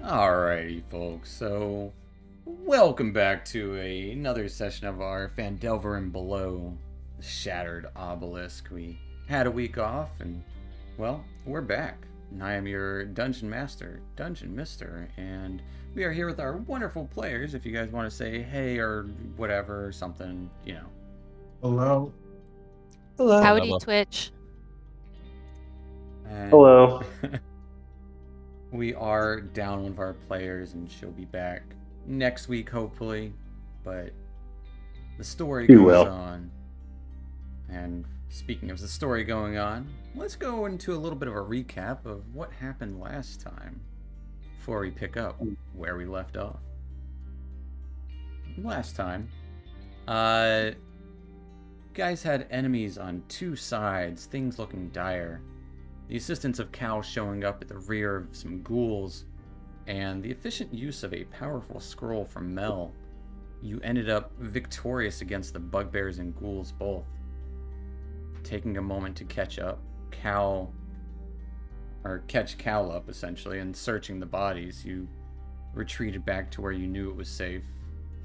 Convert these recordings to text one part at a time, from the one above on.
Alrighty, folks. So, welcome back to another session of our Phandelver and Below Shattered Obelisk. We had a week off, and well, we're back. And I am your Dungeon Master, Dungeon Mister, and we are here with our wonderful players. If you guys want to say hey or whatever or something, you know. Hello. Hello. Howdy, Twitch. And Hello. we are down one of our players, and she'll be back next week, hopefully. But the story goes on. And speaking of the story going on, let's go into a little bit of a recap of what happened last time before we pick up where we left off. Last time, guys had enemies on two sides, things looking dire. The assistance of Cal showing up at the rear of some ghouls, and the efficient use of a powerful scroll from Mel, you ended up victorious against the bugbears and ghouls both. Taking a moment to catch Cal up essentially, and searching the bodies, you retreated back to where you knew it was safe.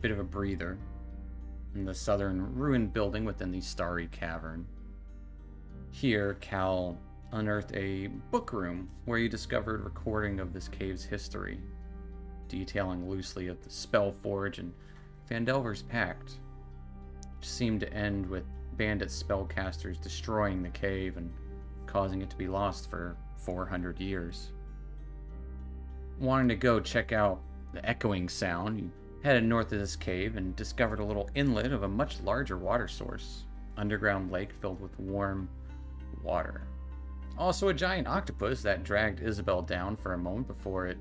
Bit of a breather in the southern ruined building within the starry cavern. Here, Cal unearthed a book room where you discovered recording of this cave's history, detailing loosely of the Spellforge and Phandelver's pact, which seemed to end with bandit spellcasters destroying the cave and causing it to be lost for 400 years. Wanting to go check out the echoing sound, you headed north of this cave and discovered a little inlet of a much larger water source, underground lake filled with warm water. Also a giant octopus that dragged Isabel down for a moment before it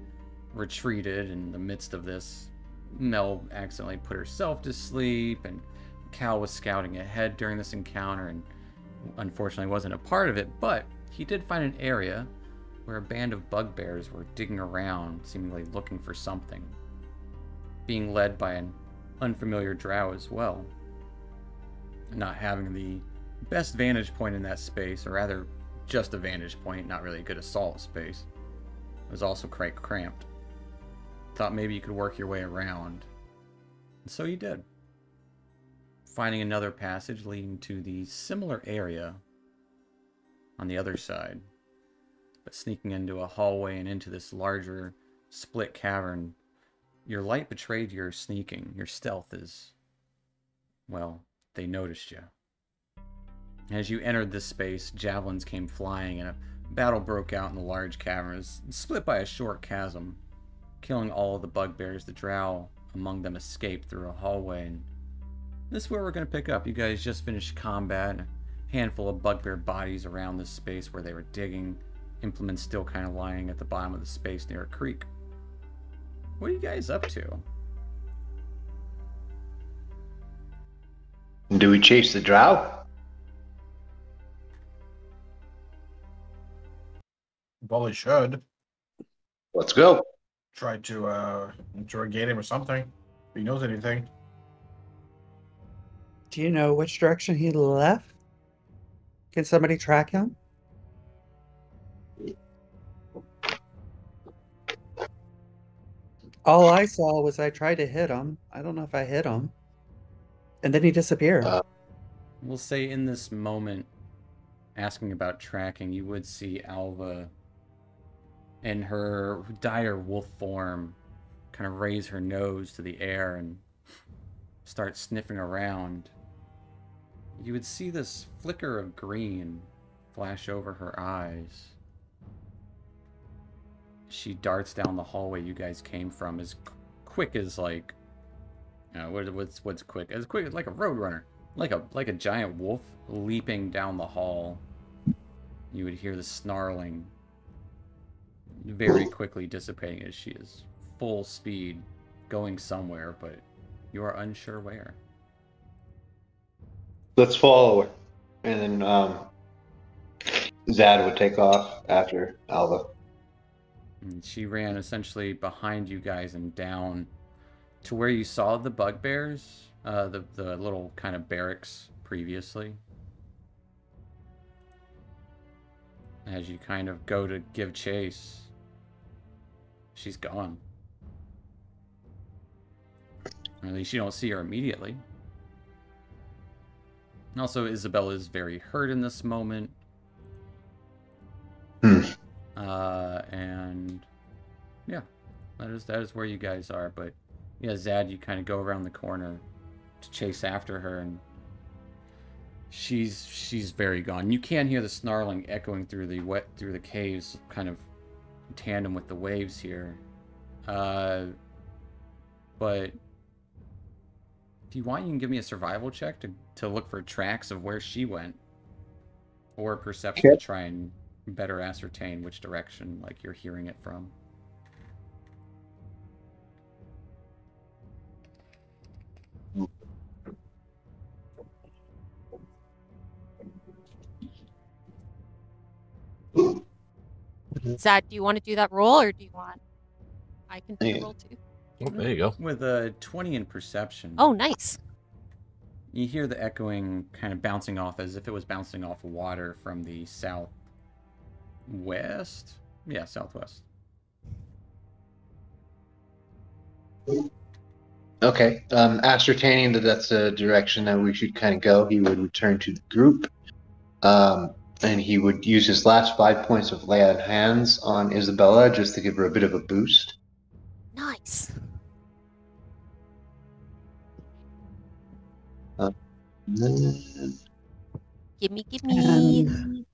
retreated. In the midst of this, Mel accidentally put herself to sleep, and Cal was scouting ahead during this encounter and unfortunately wasn't a part of it, but he did find an area where a band of bugbears were digging around, seemingly looking for something, being led by an unfamiliar drow as well. Not having the best vantage point in that space, or rather just a vantage point, not really a good assault space. It was also quite cramped. Thought maybe you could work your way around. And so you did. Finding another passage leading to the similar area on the other side. But sneaking into a hallway and into this larger split cavern, your light betrayed your sneaking. Your stealth is, well, they noticed you. As you entered this space, javelins came flying and a battle broke out in the large cavern. It was split by a short chasm, killing all of the bugbears. The drow among them escaped through a hallway, and this is where we're going to pick up. You guys just finished combat, a handful of bugbear bodies around this space where they were digging, implements still kind of lying at the bottom of the space near a creek. What are you guys up to? Do we chase the drow? Probably should. Let's go. Try to interrogate him or something. If he knows anything. Do you know which direction he left? Can somebody track him? All I saw was I tried to hit him. I don't know if I hit him. And then he disappeared. We'll say in this moment, asking about tracking, you would see Alva in her dire wolf form kind of raise her nose to the air and start sniffing around. You would see this flicker of green flash over her eyes. She darts down the hallway you guys came from, as quick as like, what's quick? As quick as like a roadrunner, like a giant wolf leaping down the hall. You would hear the snarling very quickly dissipating as she is full speed going somewhere, but you are unsure where. Let's follow her. And then Zad would take off after Alva. And she ran essentially behind you guys and down to where you saw the bugbears, the little kind of barracks previously. As you kind of go to give chase, she's gone. Or at least you don't see her immediately. And also, Isabella is very hurt in this moment. And yeah, that is where you guys are. But yeah, Zad, you kind of go around the corner to chase after her, and she's very gone. You can hear the snarling echoing through the caves, kind of in tandem with the waves here. But if you want, you can give me a survival check to look for tracks of where she went, or a perception to try and better ascertain which direction like you're hearing it from. Zad, do you want to do that roll, or do you want I can do the Yeah. roll too? Oh, there you go. With a 20 in perception, Oh, nice. you hear the echoing kind of bouncing off as if it was bouncing off water from the southwest. Yeah, southwest. Okay. Ascertaining that that's a direction that we should kind of go, he would return to the group. And he would use his last 5 points of lay on hands on Isabella just to give her a bit of a boost. Nice. Gimme. And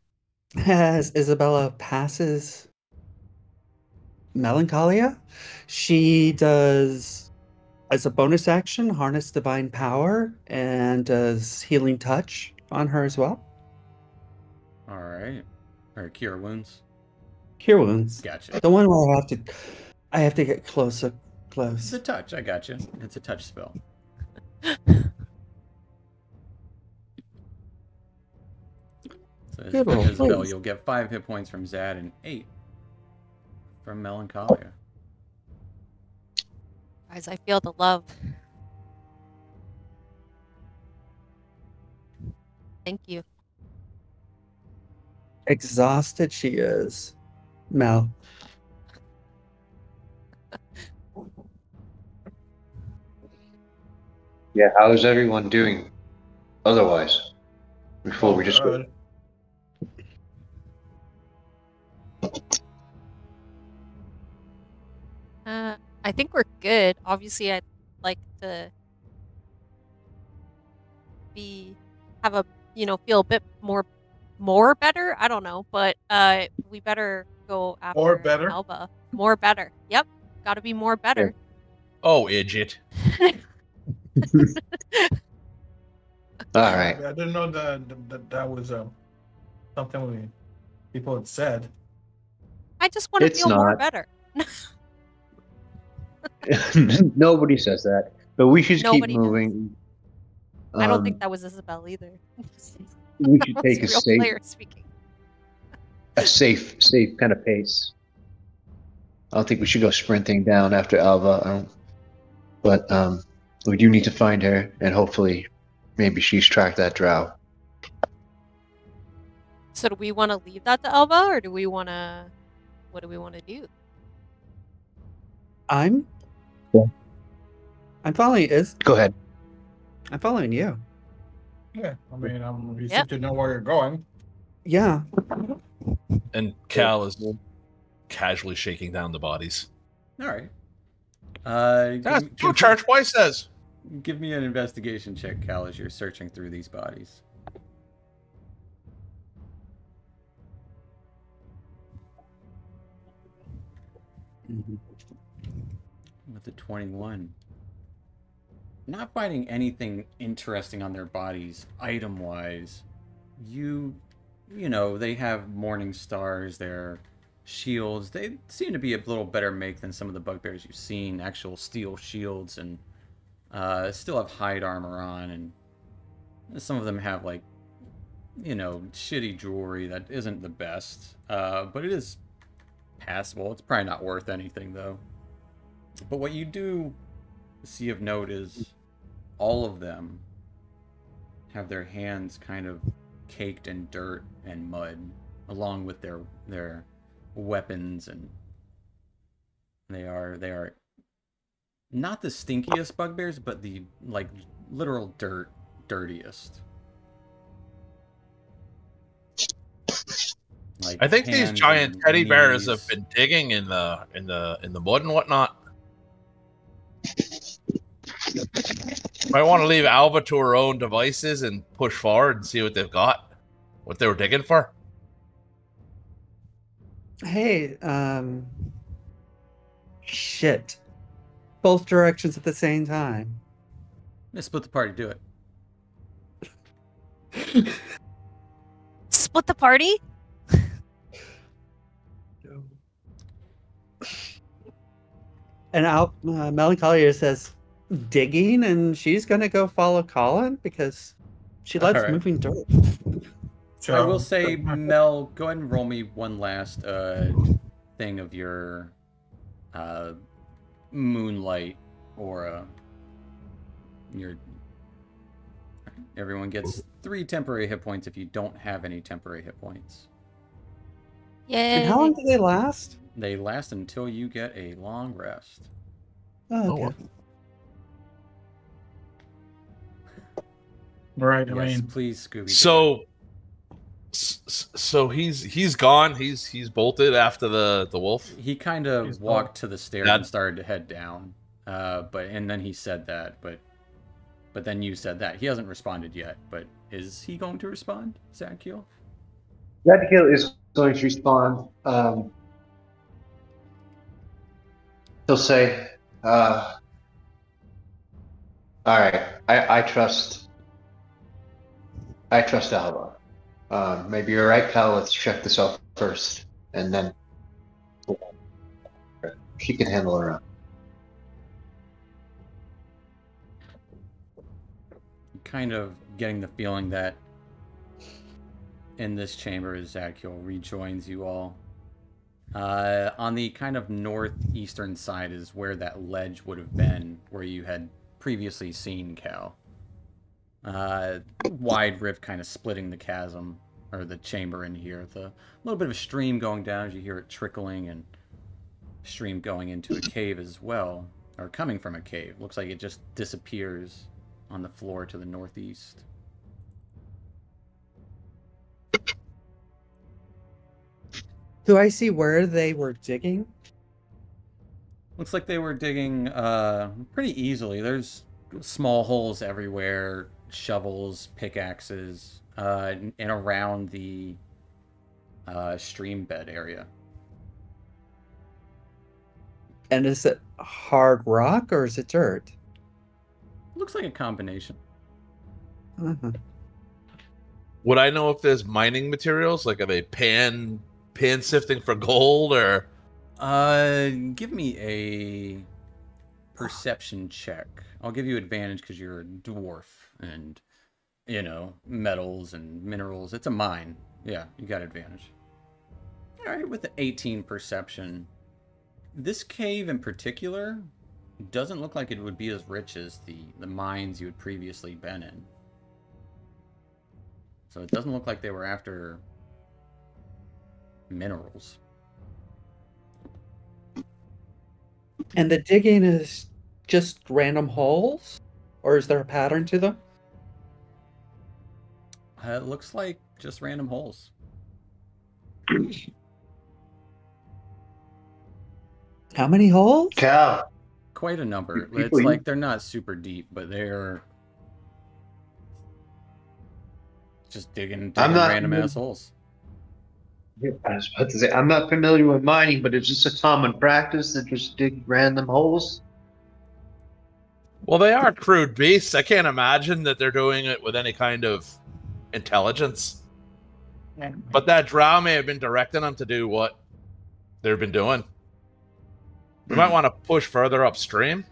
as Isabella passes Melancholia, she does, as a bonus action, harness divine power and does healing touch on her as well. All right. Or cure wounds. Cure wounds. Gotcha. The one where I have to get close. It's a touch. I gotcha. It's a touch spell. So Good roll, Isabel, please. you'll get 5 hit points from Zad and 8 from Melancholia. Guys, I feel the love. Thank you. Exhausted she is. Mel. Yeah, how is everyone doing otherwise? Before we just go. Good. I think we're good. Obviously, I'd like to have a feel a bit more better. I don't know, but we better go after More better? Alba. More better. Yep, got to be more better. Oh, idiot. All right. I didn't know that was something people had said. I just want to It's feel more not. better. Nobody says that, but we should Nobody keep moving. I don't think that was Isabel either. We should That take a was real safe, player speaking. safe kind of pace. I don't think we should go sprinting down after Alva. But we do need to find her, and hopefully, maybe she's tracked that drow. So do we want to leave that to Alba, or do we want to? What do we want to do? I'm following Go ahead. I'm following you. Yeah, I mean, you Yep. seem to know where you're going. Yeah. And Cal is casually shaking down the bodies. All right. That's what Charge Twice says. Give me an investigation check, Cal, as you're searching through these bodies. With the 21. Not finding anything interesting on their bodies, item-wise. You know, they have morning stars, their shields. They seem to be a little better make than some of the bugbears you've seen. Actual steel shields, and still have hide armor on, and some of them have, like, shitty jewelry that isn't the best. But it is passable. It's probably not worth anything, though. But what you do see of note is all of them have their hands kind of caked in dirt and mud, along with their weapons, and they are Not the stinkiest bugbears, but the, like, literal dirtiest. Like, I think these hands giant and teddy bears knees. have been digging in the mud and whatnot. Might want to leave Alva to her own devices and push forward and see what they've got, what they were digging for. Hey, shit. Both directions at the same time. Let's split the party, do it. Split the party? And Melancholia says, digging, and she's gonna go follow Colin because she loves Alright. moving dirt. I will say, Mel, go ahead and roll me one last thing of your moonlight aura. Everyone gets 3 temporary hit points if you don't have any temporary hit points. And Yay. how long do they last? They last until you get a long rest. Oh, Oh, okay. Right, I Yes, mean, please, Scooby. So he's gone. He's bolted after the wolf. He kind He's of walked to the stairs That- and started to head down. And then he said that, but then you said that. He hasn't responded yet, but is he going to respond, Zadkiel? Zadkiel is going to respond. He'll say, all right, I trust Alva. Maybe you're right, Cal. Let's check this out first, and then she can handle her own. Kind of getting the feeling that in this chamber, Zadkiel rejoins you all. On the kind of northeastern side is where that ledge would have been, where you had previously seen Cal. Wide rift kind of splitting the chasm, or the chamber in here. With a little bit of a stream going down as you hear it trickling, and stream going into a cave as well, or coming from a cave. Looks like it just disappears on the floor to the northeast. Do I see where they were digging? Looks like they were digging pretty easily. There's small holes everywhere, shovels, pickaxes, and around the stream bed area. And is it hard rock or is it dirt? Looks like a combination. Uh-huh. Would I know if there's mining materials? Like, are they pan sifting for gold, or? Give me a perception check. I'll give you advantage because you're a dwarf and, you know, metals and minerals. It's a mine. Yeah, you got advantage. All right, with the 18 perception, this cave in particular doesn't look like it would be as rich as the mines you had previously been in. So it doesn't look like they were after minerals. And the digging is just random holes? Or is there a pattern to them? It looks like just random holes. How many holes? Cal, Quite a number. People It's like they're not super deep, but they're just digging I'm not- random ass holes. I was about to say, I'm not familiar with mining, but is this a common practice to just dig random holes? Well, they are crude beasts. I can't imagine that they're doing it with any kind of intelligence. But that drow may have been directing them to do what they've been doing. We might want to push further upstream.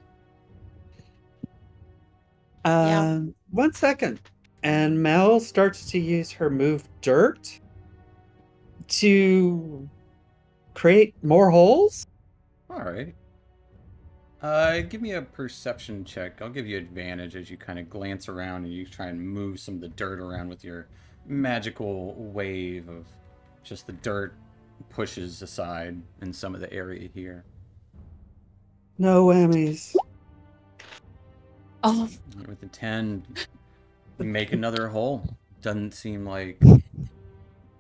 Yeah. 1 second. And Mel starts to use her move dirt to create more holes. All right. Give me a perception check. I'll give you advantage as you kind of glance around and you try and move some of the dirt around with your magical wave of just the dirt pushes aside in some of the area here. No whammies. Oh, With the 10, you make another hole. Doesn't seem like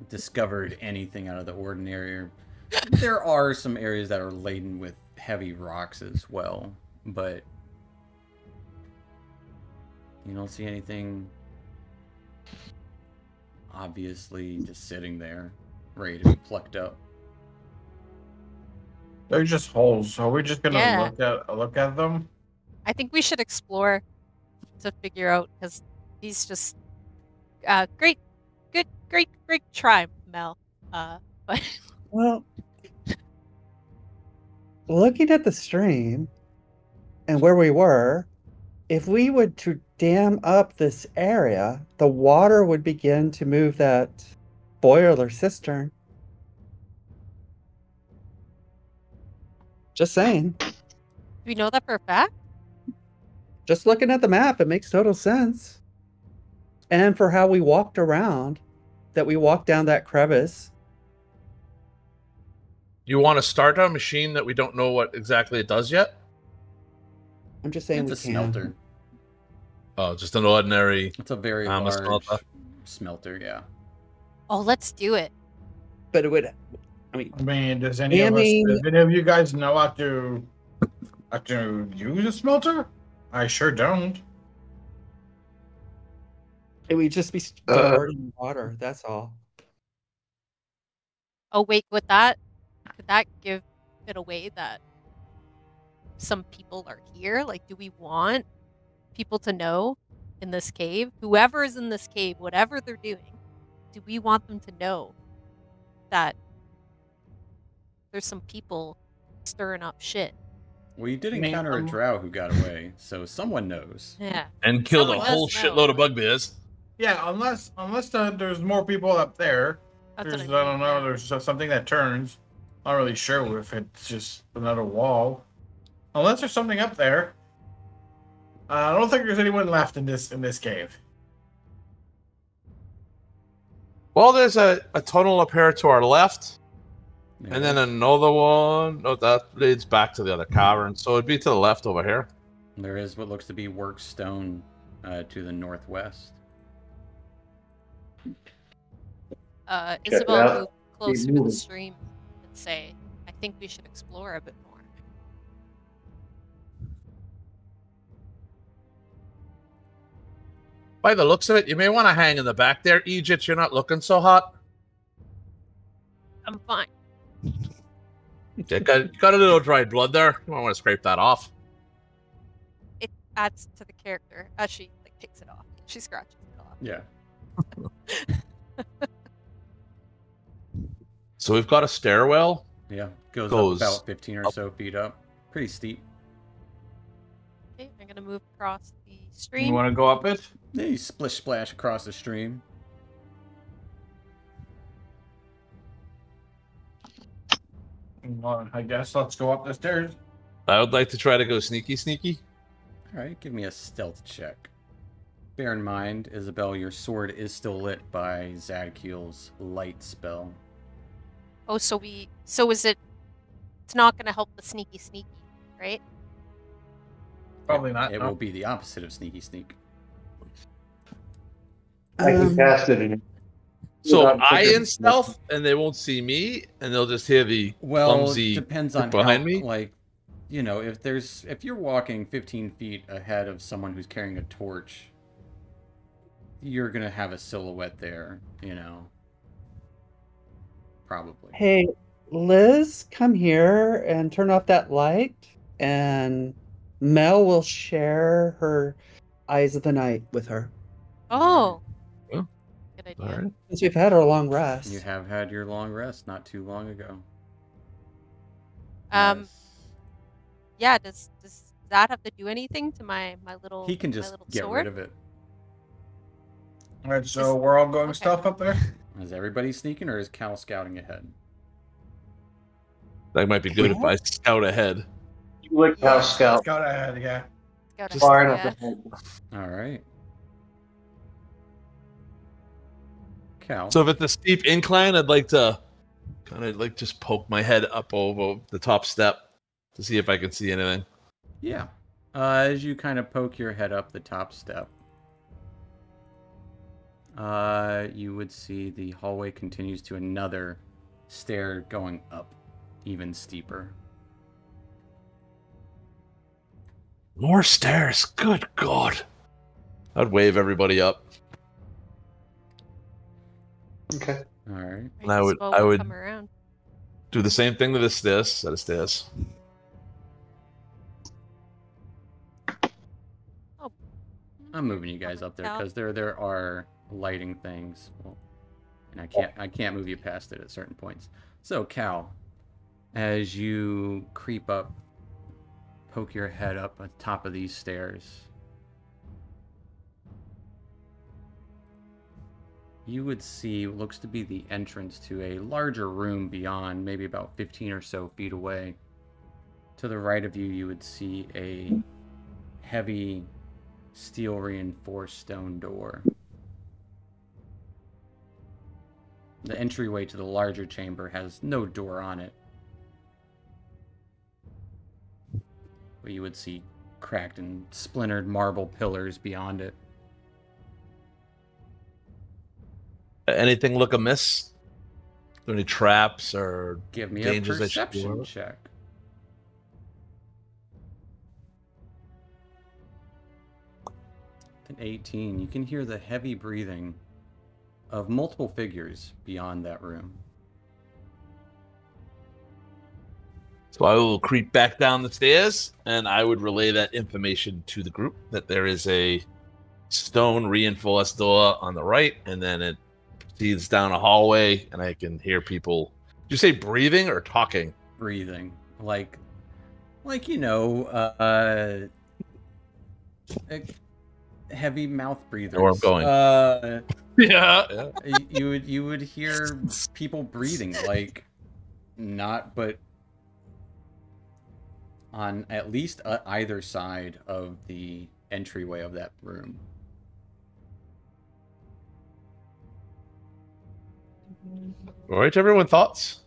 discovered anything out of the ordinary. There are some areas that are laden with heavy rocks as well, but you don't see anything obviously just sitting there, ready to be plucked up. They're just holes. So we're just gonna Yeah. look at them. I think we should explore to figure out, because these just great try, Mel. But Well, looking at the stream and where we were, if we would to dam up this area, the water would begin to move that boiler cistern. Just saying. do we know that for a fact? Just looking at the map, it makes total sense. And for how we walked around, that we walked down that crevice. You want to start a machine that we don't know what exactly it does yet? I'm just saying It's we a can. smelter. Oh, just an ordinary. It's a very I'm a large smelter. smelter, yeah. Oh, let's do it. But it would, I mean, I mean, does any of you guys know how to use a smelter? I sure don't. it would just be diverting water. That's all. Oh wait, could that give it away that some people are here? Like, do we want people to know in this cave? Whoever is in this cave, whatever they're doing, do we want them to know that there's some people stirring up shit? Well, you did I mean, encounter a drow who got away, so someone knows. Yeah. And killed Someone a whole does know. shitload of bugbears. Yeah, unless there's more people up there. That's There's, what I don't know. There's something that turns. Not really sure if it's just another wall. Unless there's something up there. I don't think there's anyone left in this cave. Well, there's a tunnel up here to our left, Yeah. and then another one. Oh, that leads back to the other cavern. So it'd be to the left over here. There is what looks to be work stone to the northwest. it Isabel out. moved closer to the moving. stream and say, I think we should explore a bit more. By the looks of it, you may want to hang in the back there. Egypt, you're not looking so hot. I'm fine. You got a little dried blood there. You might want to scrape that off. It adds to the character as she takes it off. She scratches it off. Yeah. So we've got a stairwell. Yeah. Goes Goes up about 15 or up. so feet up. Pretty steep. Okay, I'm gonna move across the You stream. want to go up it? Then you splish splash across the stream. Well, I guess let's go up the stairs. I would like to try to go sneaky. Alright, give me a stealth check. Bear in mind, Isabel, your sword is still lit by Zadkiel's light spell. Oh, so is it? It's not gonna help the sneaky, right? Probably not. It no. will be the opposite of sneaky sneak. I can cast it in. So without I clicking. in stealth, and they won't see me, and they'll just hear the Well, clumsy depends on behind how, me. like, you know, if you're walking 15 feet ahead of someone who's carrying a torch, you're gonna have a silhouette there, you know. Probably. Hey, Liz, come here and turn off that light, and Mel will share her Eyes of the Night with her. Oh. Yeah. Good idea. All right. Since we've had our long rest. You have had your long rest not too long ago. Um. Yes. Yeah. Does that have to do anything to my little? He can my just little get sword? rid of it. All right, so we're all going Okay. stealth up there. Is everybody sneaking or is Cal scouting ahead? That might be good if I scout ahead. You like Yeah. House Scout. Scout ahead, yeah. Gotta- Just Far yeah. enough ahead. Alright. Cal. So if it's a steep incline, I'd like to kind of just poke my head up over the top step to see if I can see anything. Yeah. As you kind of poke your head up the top step, you would see the hallway continues to another stair going up, even steeper. More stairs. Good God. I'd wave everybody up. Okay. All right. And I would come around. do the same thing to the stairs, set of stairs. Oh. I'm moving you guys up there because there are lighting things. Well, and I can't move you past it at certain points. So Cal, as you creep up, poke your head up at the top of these stairs, you would see what looks to be the entrance to a larger room beyond, maybe about 15 or so feet away. To the right of you, you would see a heavy steel reinforced stone door. The entryway to the larger chamber has no door on it, but you would see cracked and splintered marble pillars beyond it. Anything look amiss? Are there any traps or Give me dangers a I should be aware perception of? check. An 18. You can hear the heavy breathing of multiple figures beyond that room. So I will creep back down the stairs, and I would relay that information to the group that there is a stone reinforced door on the right, and then it leads down a hallway, and I can hear people. Did you say breathing or talking? Breathing, like you know, heavy mouth breathers. Where I'm going. Yeah. You would hear people breathing, like but on at least either side of the entryway of that room. All right, everyone, thoughts?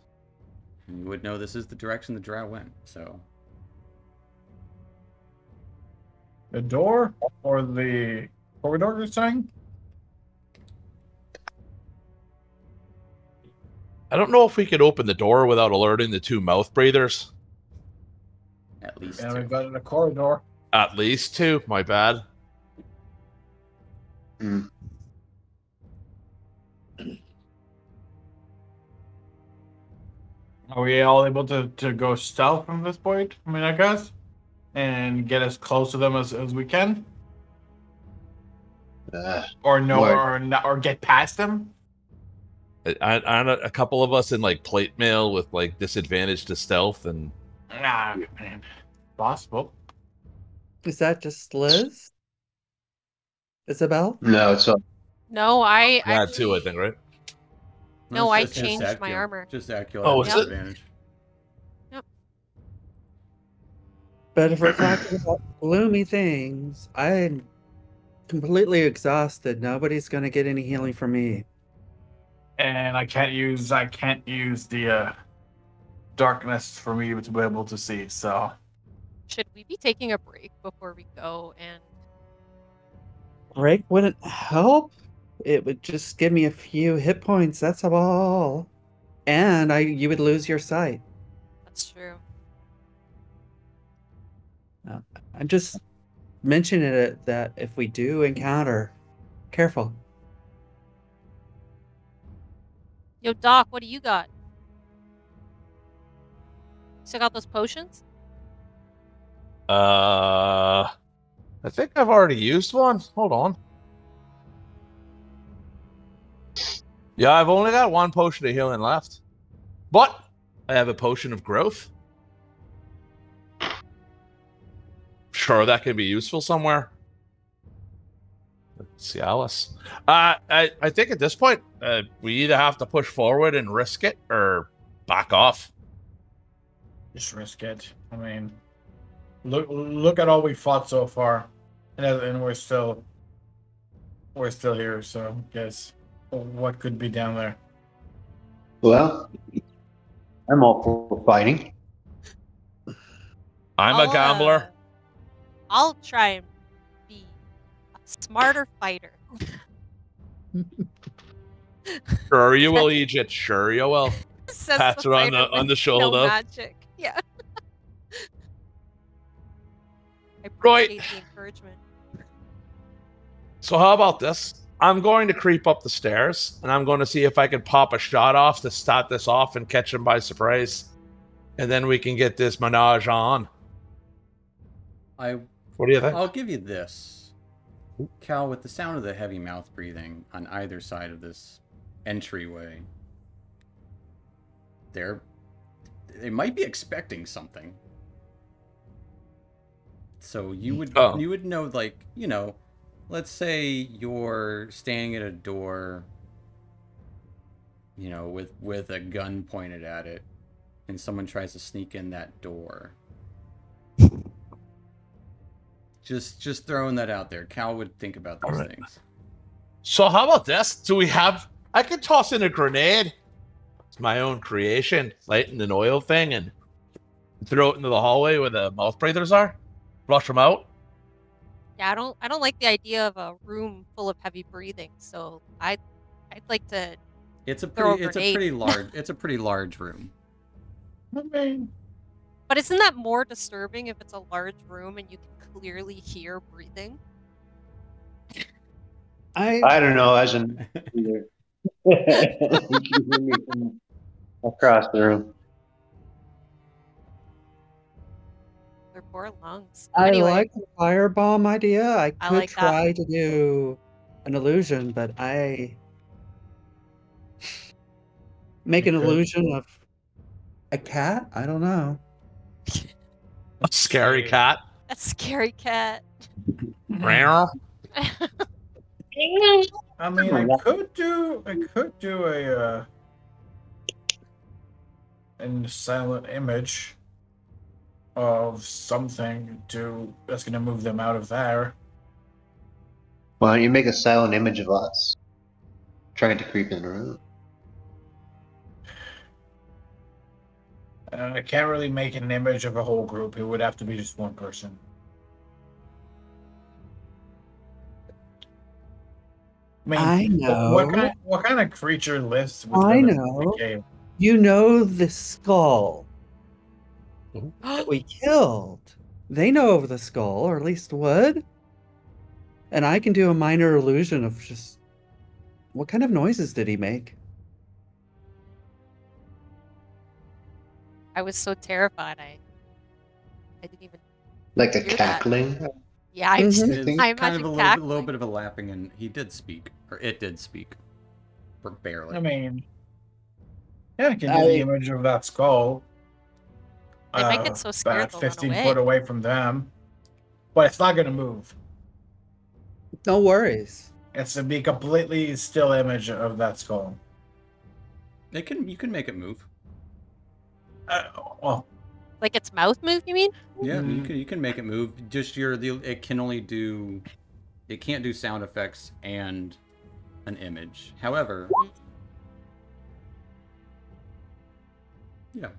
You would know this is the direction the drow went, so. The door or the corridor you're saying? I don't know if we could open the door without alerting the two mouth breathers. At least Yeah, two. we've got in the corridor. At least two. My bad. Mm. Are we all able to go stealth from this point? I mean, I guess, and get as close to them as we can, or no, What? or not, or get past them. A couple of us in like plate mail with like disadvantage to stealth, and Nah, man, possible. Is that just Liz? Isabel? No, it's No, I had two, I think, right? No, I It's just changed my Acula. armor. Just Acula Oh, has is it? disadvantage. But if we're talking about gloomy things, I'm completely exhausted. Nobody's going to get any healing from me. And I can't use the darkness for me to be able to see. So Should we be taking a break before we go? And Break wouldn't help. It would just give me a few hit points. That's all. And you would lose your sight. that's true. I'm just mentioning it that if we do encounter, careful. Yo, Doc, what do you got? Still got those potions? I think I've already used one. Hold on. Yeah, I've only got one potion of healing left. But I have a potion of growth. Sure, that can be useful somewhere. Let's see, Alice. I think at this point, we either have to push forward and risk it or back off. just risk it. I mean, look at all we fought so far, and we're still here. So guess what could be down there? well, I'm all for fighting. I'm a gambler. I'll try and be a smarter fighter. Sure you will, Egypt. Sure you will. Says Pats the her fighter on with the shoulder. No magic. Yeah. I Right. appreciate the encouragement. So how about this? I'm going to creep up the stairs, and I'm going to see if I can pop a shot off to start this off and catch him by surprise. And then we can get this menage on. What do you think? I'll give you this. Cal, with the sound of the heavy mouth breathing on either side of this entryway, they might be expecting something. So you would know, like, you know, let's say you're standing at a door, you know, with a gun pointed at it, and someone tries to sneak in that door. Just throwing that out there. Cal would think about these things. So how about this? I could toss in a grenade. It's my own creation. Lighten an oil thing and throw it into the hallway where the mouth breathers are. Flush them out. Yeah, I don't like the idea of a room full of heavy breathing. So I'd like to. It's a pretty large room. I mean, but isn't that more disturbing if it's a large room and you can clearly hear breathing? I don't know, as an either. You can hear me from across the room. Their poor lungs. I Anyway, like the firebomb idea. I could like that. try to do an illusion, but I make an illusion of a cat? I don't know. A scary cat. a scary cat. Meow. I mean, I could do a silent image of something that's gonna move them out of there. Why don't you make a silent image of us trying to creep in the room? I can't really make an image of a whole group. It would have to be just one person. I know. What kind of creature lives with I them in know. the cave? You know the skull that we killed. They know of the skull, or at least would. And I can do a minor illusion of just what kind of noises did he make? I was so terrified. I didn't even. Like a hear that. cackling? Yeah, I It's I kind of imagine a little bit of a laughing, and he did speak, or it did speak, barely. I mean, yeah, I can do the image of that skull. They might get so scared about they'll run 15 away. foot away from them, but it's not gonna move. No worries. It's to be completely still image of that skull. You can make it move. Well, Like its mouth move, you mean? Yeah, you can make it move. Just it can't do sound effects and an image. However, yeah,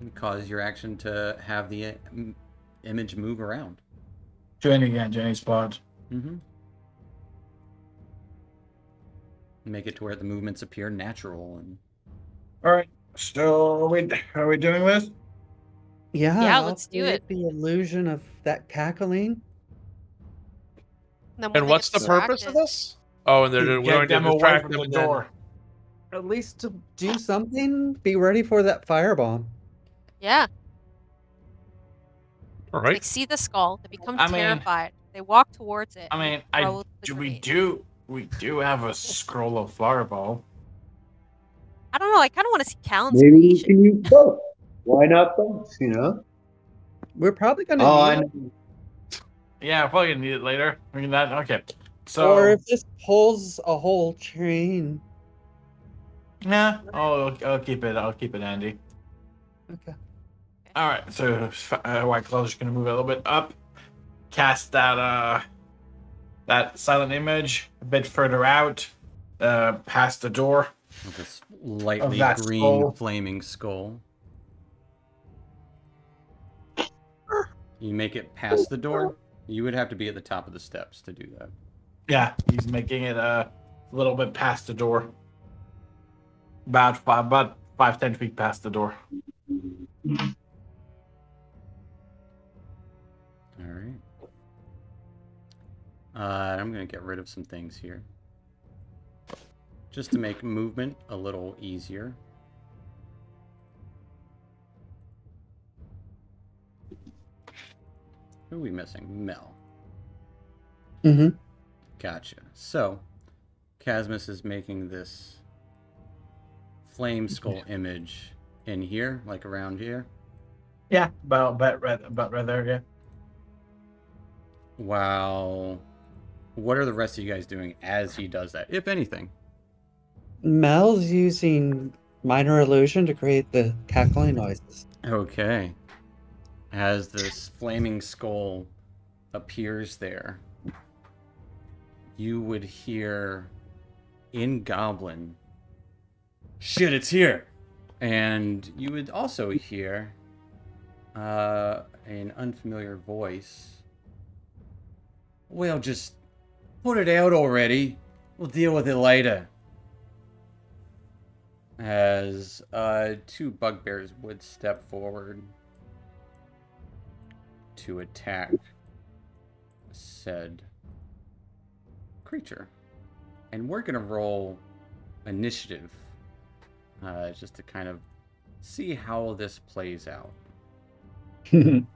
and cause your action to have the image move around. to any spot. Mm-hmm. Make it to where the movements appear natural and. All right. So are we doing this? Yeah, let's do create it. The illusion of that cackling. Then when And they what's get the purpose of distracted- this? Oh, and they're Get going to them away distract from them the and then- door. At least to do something. Be ready for that firebomb. Yeah. All They right. see the skull. They become I mean- terrified. They walk towards it. I mean, and throw the we grenade. do have a scroll of fireball. I don't know. I kind of want to see Callan's Maybe we creation. can use both. Why not both? You know? We're probably going to Oh, I need know. Yeah, I'm probably gonna need it later. I mean that. Okay. So or if this pulls a whole chain. yeah, I'll keep it. I'll keep it handy. Okay. All right. So White Claw's just gonna move it a little bit up, cast that silent image a bit further out, past the door. With this lightly that green skull. flaming skull. You make it past the door? You would have to be at the top of the steps to do that. Yeah, he's making it a little bit past the door. About 5-10 feet past the door. All right. I'm going to get rid of some things here. Just to make movement a little easier. Who are we missing? Mel. Mm-hmm. Gotcha. So, Casmus is making this flame skull image in here, like around here. Yeah, about right there, yeah. Wow. What are the rest of you guys doing as he does that, if anything? Mel's using minor illusion to create the cackling noises. Okay. As this flaming skull appears there, you would hear in Goblin, "Shit, it's here!" And you would also hear an unfamiliar voice. "Well, just put it out already. We'll deal with it later." As two bugbears would step forward to attack said creature. And we're going to roll initiative just to kind of see how this plays out. Damn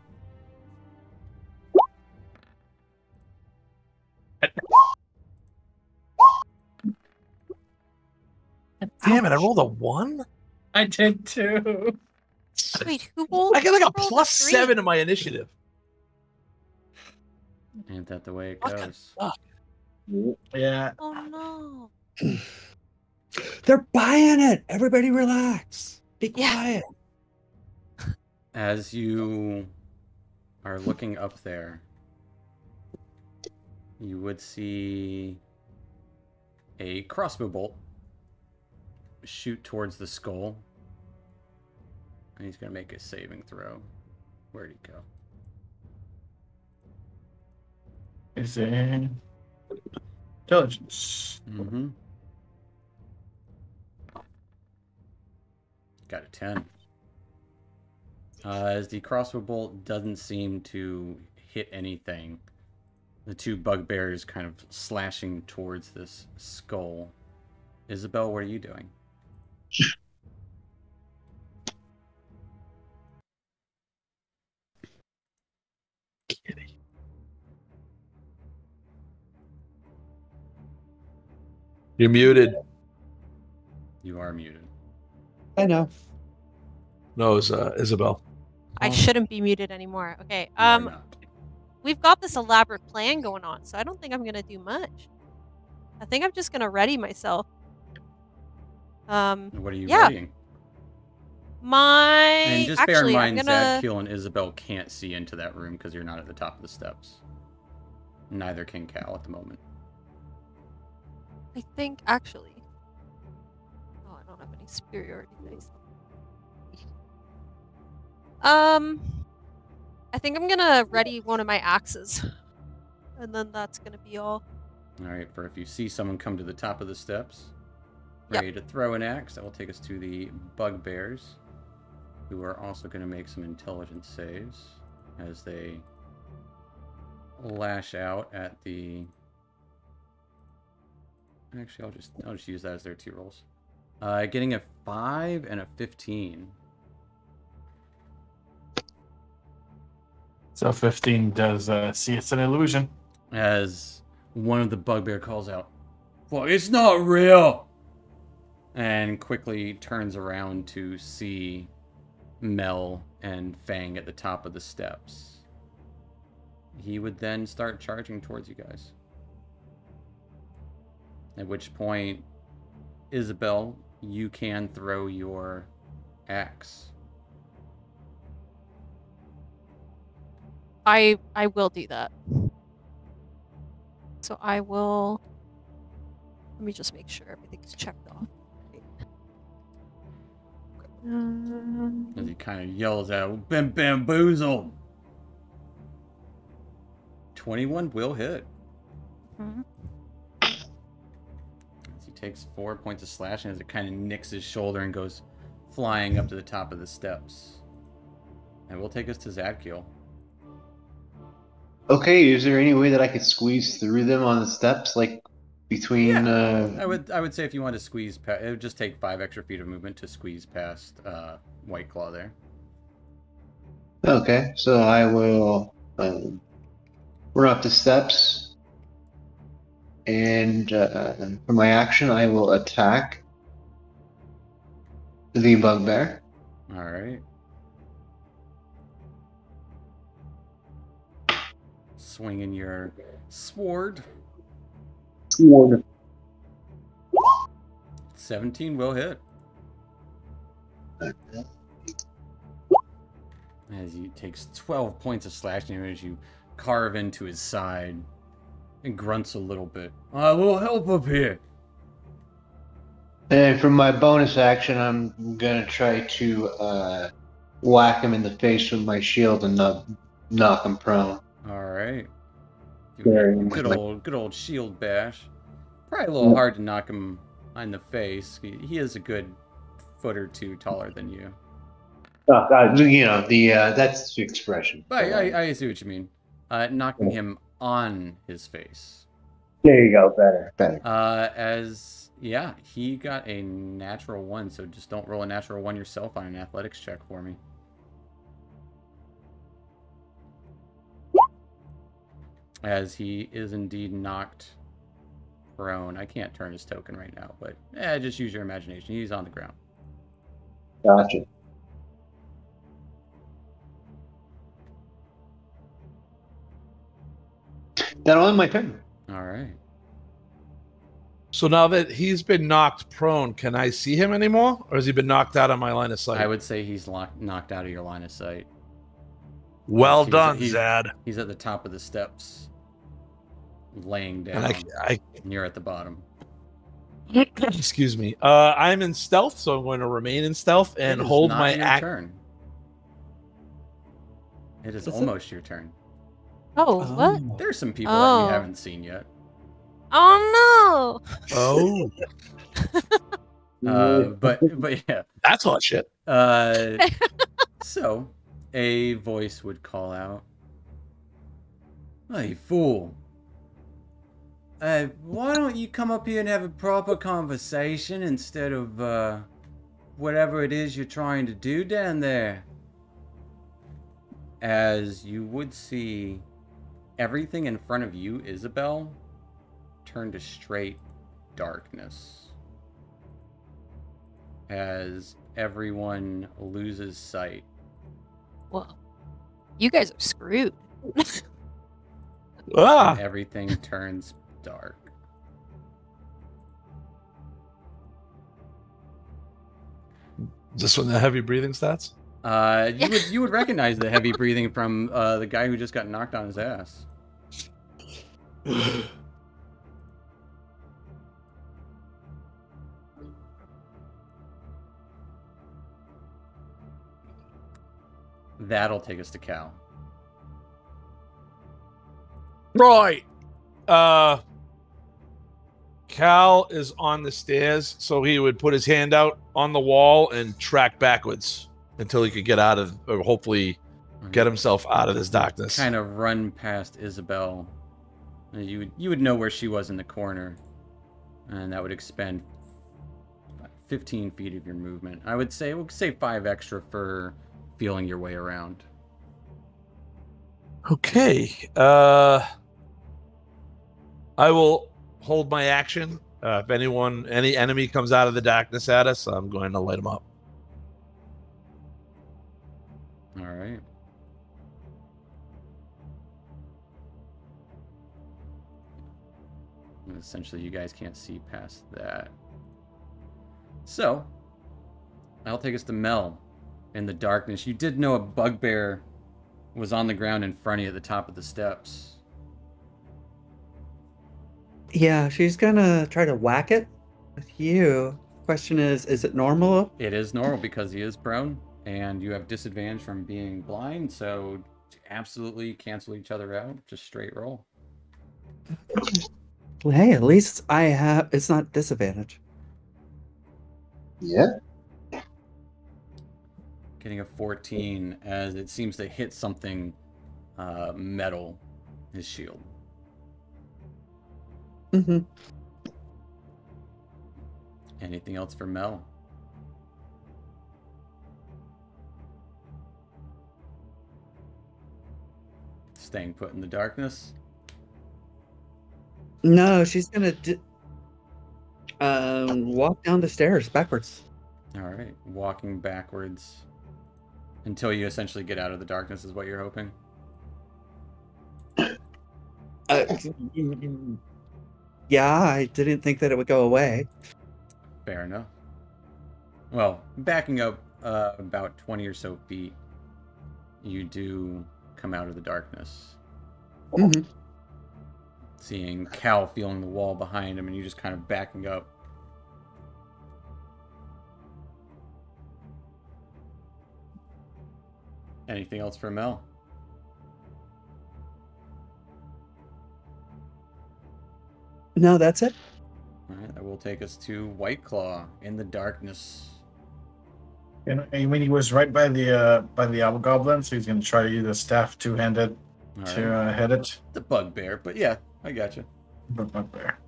it! I rolled a 1. I did too. Wait, who rolled? I get like a rolled plus 3? 7 in my initiative. Ain't that the way it Fucking goes? fuck. Yeah. Oh no. They're buying it. Everybody relax. Be Yeah. quiet. As you are looking up there, you would see a crossbow bolt shoot towards the skull. And he's going to make a saving throw. Where'd he go? Is it intelligence? Mm-hmm. Got a 10. As the crossbow bolt doesn't seem to hit anything, the two bugbears kind of slashing towards this skull. Isabel, what are you doing? You're muted. You are muted. I know. No, it's Isabel. I shouldn't be muted anymore. Okay. You are not. We've got this elaborate plan going on, so I don't think I'm gonna do much. I think I'm just gonna ready myself. What are you yeah. readying? And just bear in mind, Zadkiel and Isabel can't see into that room because you're not at the top of the steps. Neither can Cal at the moment. I think actually. Oh, I don't have any superiority dice. I think I'm gonna ready one of my axes, and then that's gonna be all. All right, for if you see someone come to the top of the steps, Yep. ready to throw an axe, that will take us to the bugbears, who are also going to make some intelligence saves as they lash out at the. Actually, I'll just use that as their 2 rolls. Getting a 5 and a 15. So 15 does see it's an illusion. As one of the bugbear calls out, "Well, it's not real!" And quickly turns around to see Mel and Fang at the top of the steps. He would then start charging towards you guys. At which point, Isabel, you can throw your axe. I will do that. So I will. Let me just make sure everything's checked off. As he kind of yells out, "Been bamboozled!" 21 will hit. Mhm. As he takes 4 points of slashing as it kind of nicks his shoulder and goes flying up to the top of the steps. And we'll take us to Zadkiel. Okay, is there any way that I could squeeze through them on the steps, like between? I would say if you want to squeeze past, it would just take 5 extra feet of movement to squeeze past White Claw there. Okay, so I will run up the steps, and for my action, I will attack the bugbear. All right. Swinging your sword. Sword. 17 will hit. As he takes 12 points of slashing damage as you carve into his side and grunts a little bit. I will help up here. And for my bonus action, I'm gonna try to whack him in the face with my shield and knock him prone. All right. Very Good much. old shield bash. Probably a little hard to knock him on the face. He is a good foot or two taller than you. You know, that's the expression. But I see what you mean. Knocking him on his face. There you go. Better. He got a natural 1, so just don't roll a natural 1 yourself on an athletics check for me. As he is indeed knocked prone. I can't turn his token right now, but just use your imagination. He's on the ground. Gotcha. That'll end my turn. All right. So now that he's been knocked prone, can I see him anymore? Or has he been knocked out of my line of sight? I would say he's knocked out of your line of sight. Well done, Zad. He's at the top of the steps, laying down, and and you're at the bottom. Excuse me. I'm in stealth, so I'm going to remain in stealth and hold my turn. It is almost your turn. Oh, what? There's some people that you haven't seen yet. Oh no! Oh. But yeah. That's hot shit. So a voice would call out, "Hey, fool. Why don't you come up here and have a proper conversation instead of whatever it is you're trying to do down there?" As you would see everything in front of you, Isabel, turn to straight darkness. As everyone loses sight. Whoa. You guys are screwed. And everything turns dark. Is this one the heavy breathing stats? You would recognize the heavy breathing from the guy who just got knocked on his ass. That'll take us to Cal. Right. Cal is on the stairs, so he would put his hand out on the wall and track backwards until he could get out of, or hopefully get himself out of this darkness. Kind of run past Isabel. You would know where she was in the corner, and that would expend 15 feet of your movement. I would say, we'll say 5 extra for feeling your way around. Okay. I will hold my action. If any enemy comes out of the darkness at us, I'm going to light them up. All right. And essentially, you guys can't see past that. So, I'll take us to Mel. In the darkness, you did know a bugbear was on the ground in front of you at the top of the steps. Yeah, she's gonna try to whack it with you. Question is it normal? It is normal because he is prone, and you have disadvantage from being blind, so Absolutely cancel each other out. Just straight roll. Well, hey, at least I have. It's not disadvantage. Yeah. Getting a 14 as it seems to hit something metal, his shield. Mm-hmm. Anything else for Mel? Staying put in the darkness. No, she's gonna walk down the stairs backwards. All right, walking backwards until you essentially get out of the darkness is what you're hoping. Yeah, I didn't think that it would go away. Fair enough. Well, backing up about 20 or so feet, you do come out of the darkness. Mm-hmm. Seeing Cal feeling the wall behind him, and you just kind of backing up. Anything else for Mel? No, that's it. All right, that will take us to White Claw in the darkness. And when he was right by the Goblin, so he's gonna try to use a staff two-handed to hit it. The bugbear, but yeah, I got you. Bugbear.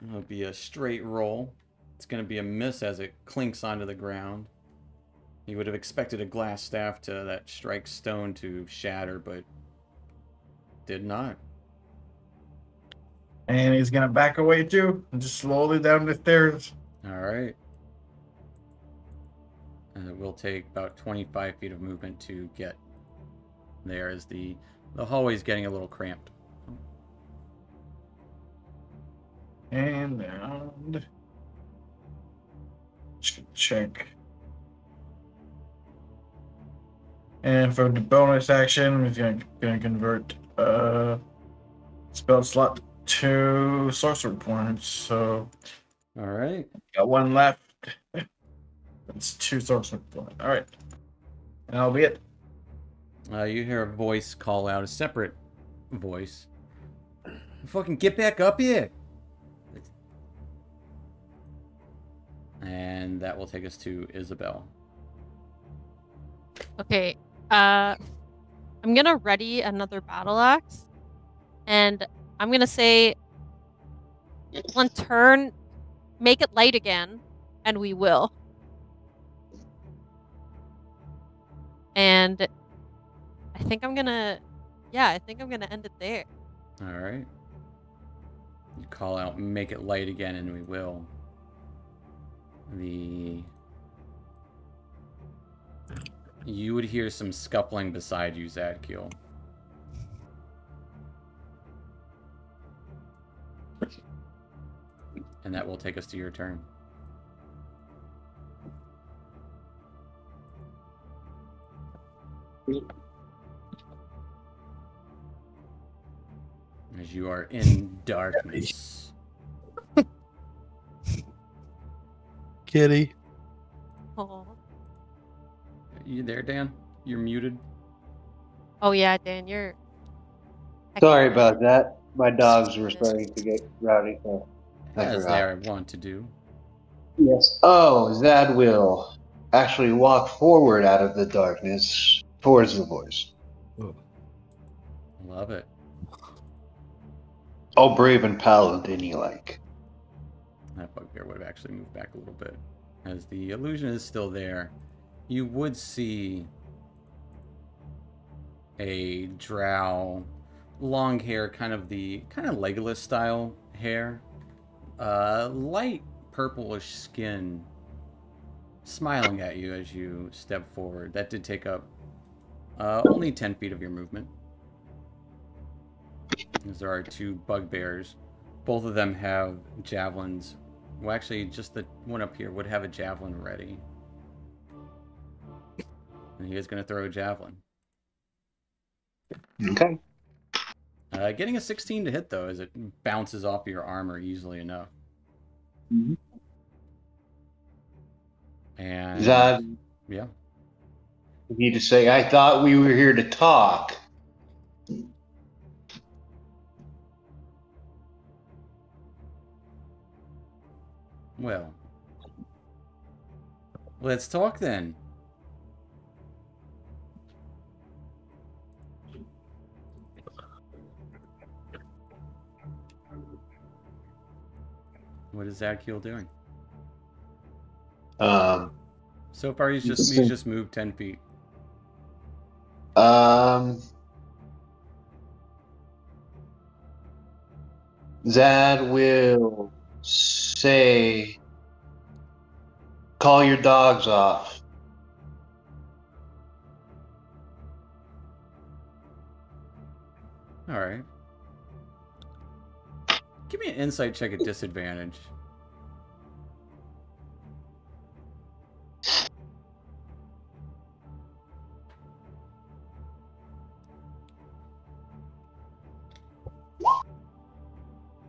It'll be a straight roll. It's going to be a miss as it clinks onto the ground. You would have expected a glass staff that strikes stone to shatter, but did not. And he's gonna back away too, and just slowly down the stairs. All right. And it will take about 25 feet of movement to get there as the hallway's getting a little cramped. And check. And for the bonus action, he's gonna convert spell slot to sorcery points. So All right. got one left. That's 2 sorcery points. All right, and that'll be it. You hear a voice call out, a separate voice. Fucking get back up here! And that will take us to Isabel. Okay, I'm gonna ready another battle axe, and I'm gonna say, on turn, make it light again, and we will. And I think I'm gonna end it there. All right. You call out, make it light again, and we will. You would hear some scuffling beside you, Zadkiel. And that will take us to your turn. As you are in darkness. Kitty. Oh. You there, Dan? You're muted. Oh yeah, Dan, you're. Sorry about that. My dogs were starting to get rowdy. So I As forgot. they want to do. Yes. Oh, Zad will actually walk forward out of the darkness towards the voice. Love it. All brave and paladin-y like. That bugbear would have actually moved back a little bit. As the illusion is still there, you would see a drow, long hair, kind of Legolas style hair, light purplish skin, smiling at you as you step forward. That did take up only 10 feet of your movement. As there are 2 bugbears. Both of them have javelins. Well, actually, just the one up here would have a javelin ready. And he is going to throw a javelin. Okay. Getting a 16 to hit, though, as it bounces off your armor easily enough. Mm-hmm. And... Zad, yeah. you need to say, I thought we were here to talk. Well, let's talk then. What is Zadkiel doing? So far, he's just moved 10 feet. Zad will say, "Call your dogs off." All right. Give me an insight check at disadvantage.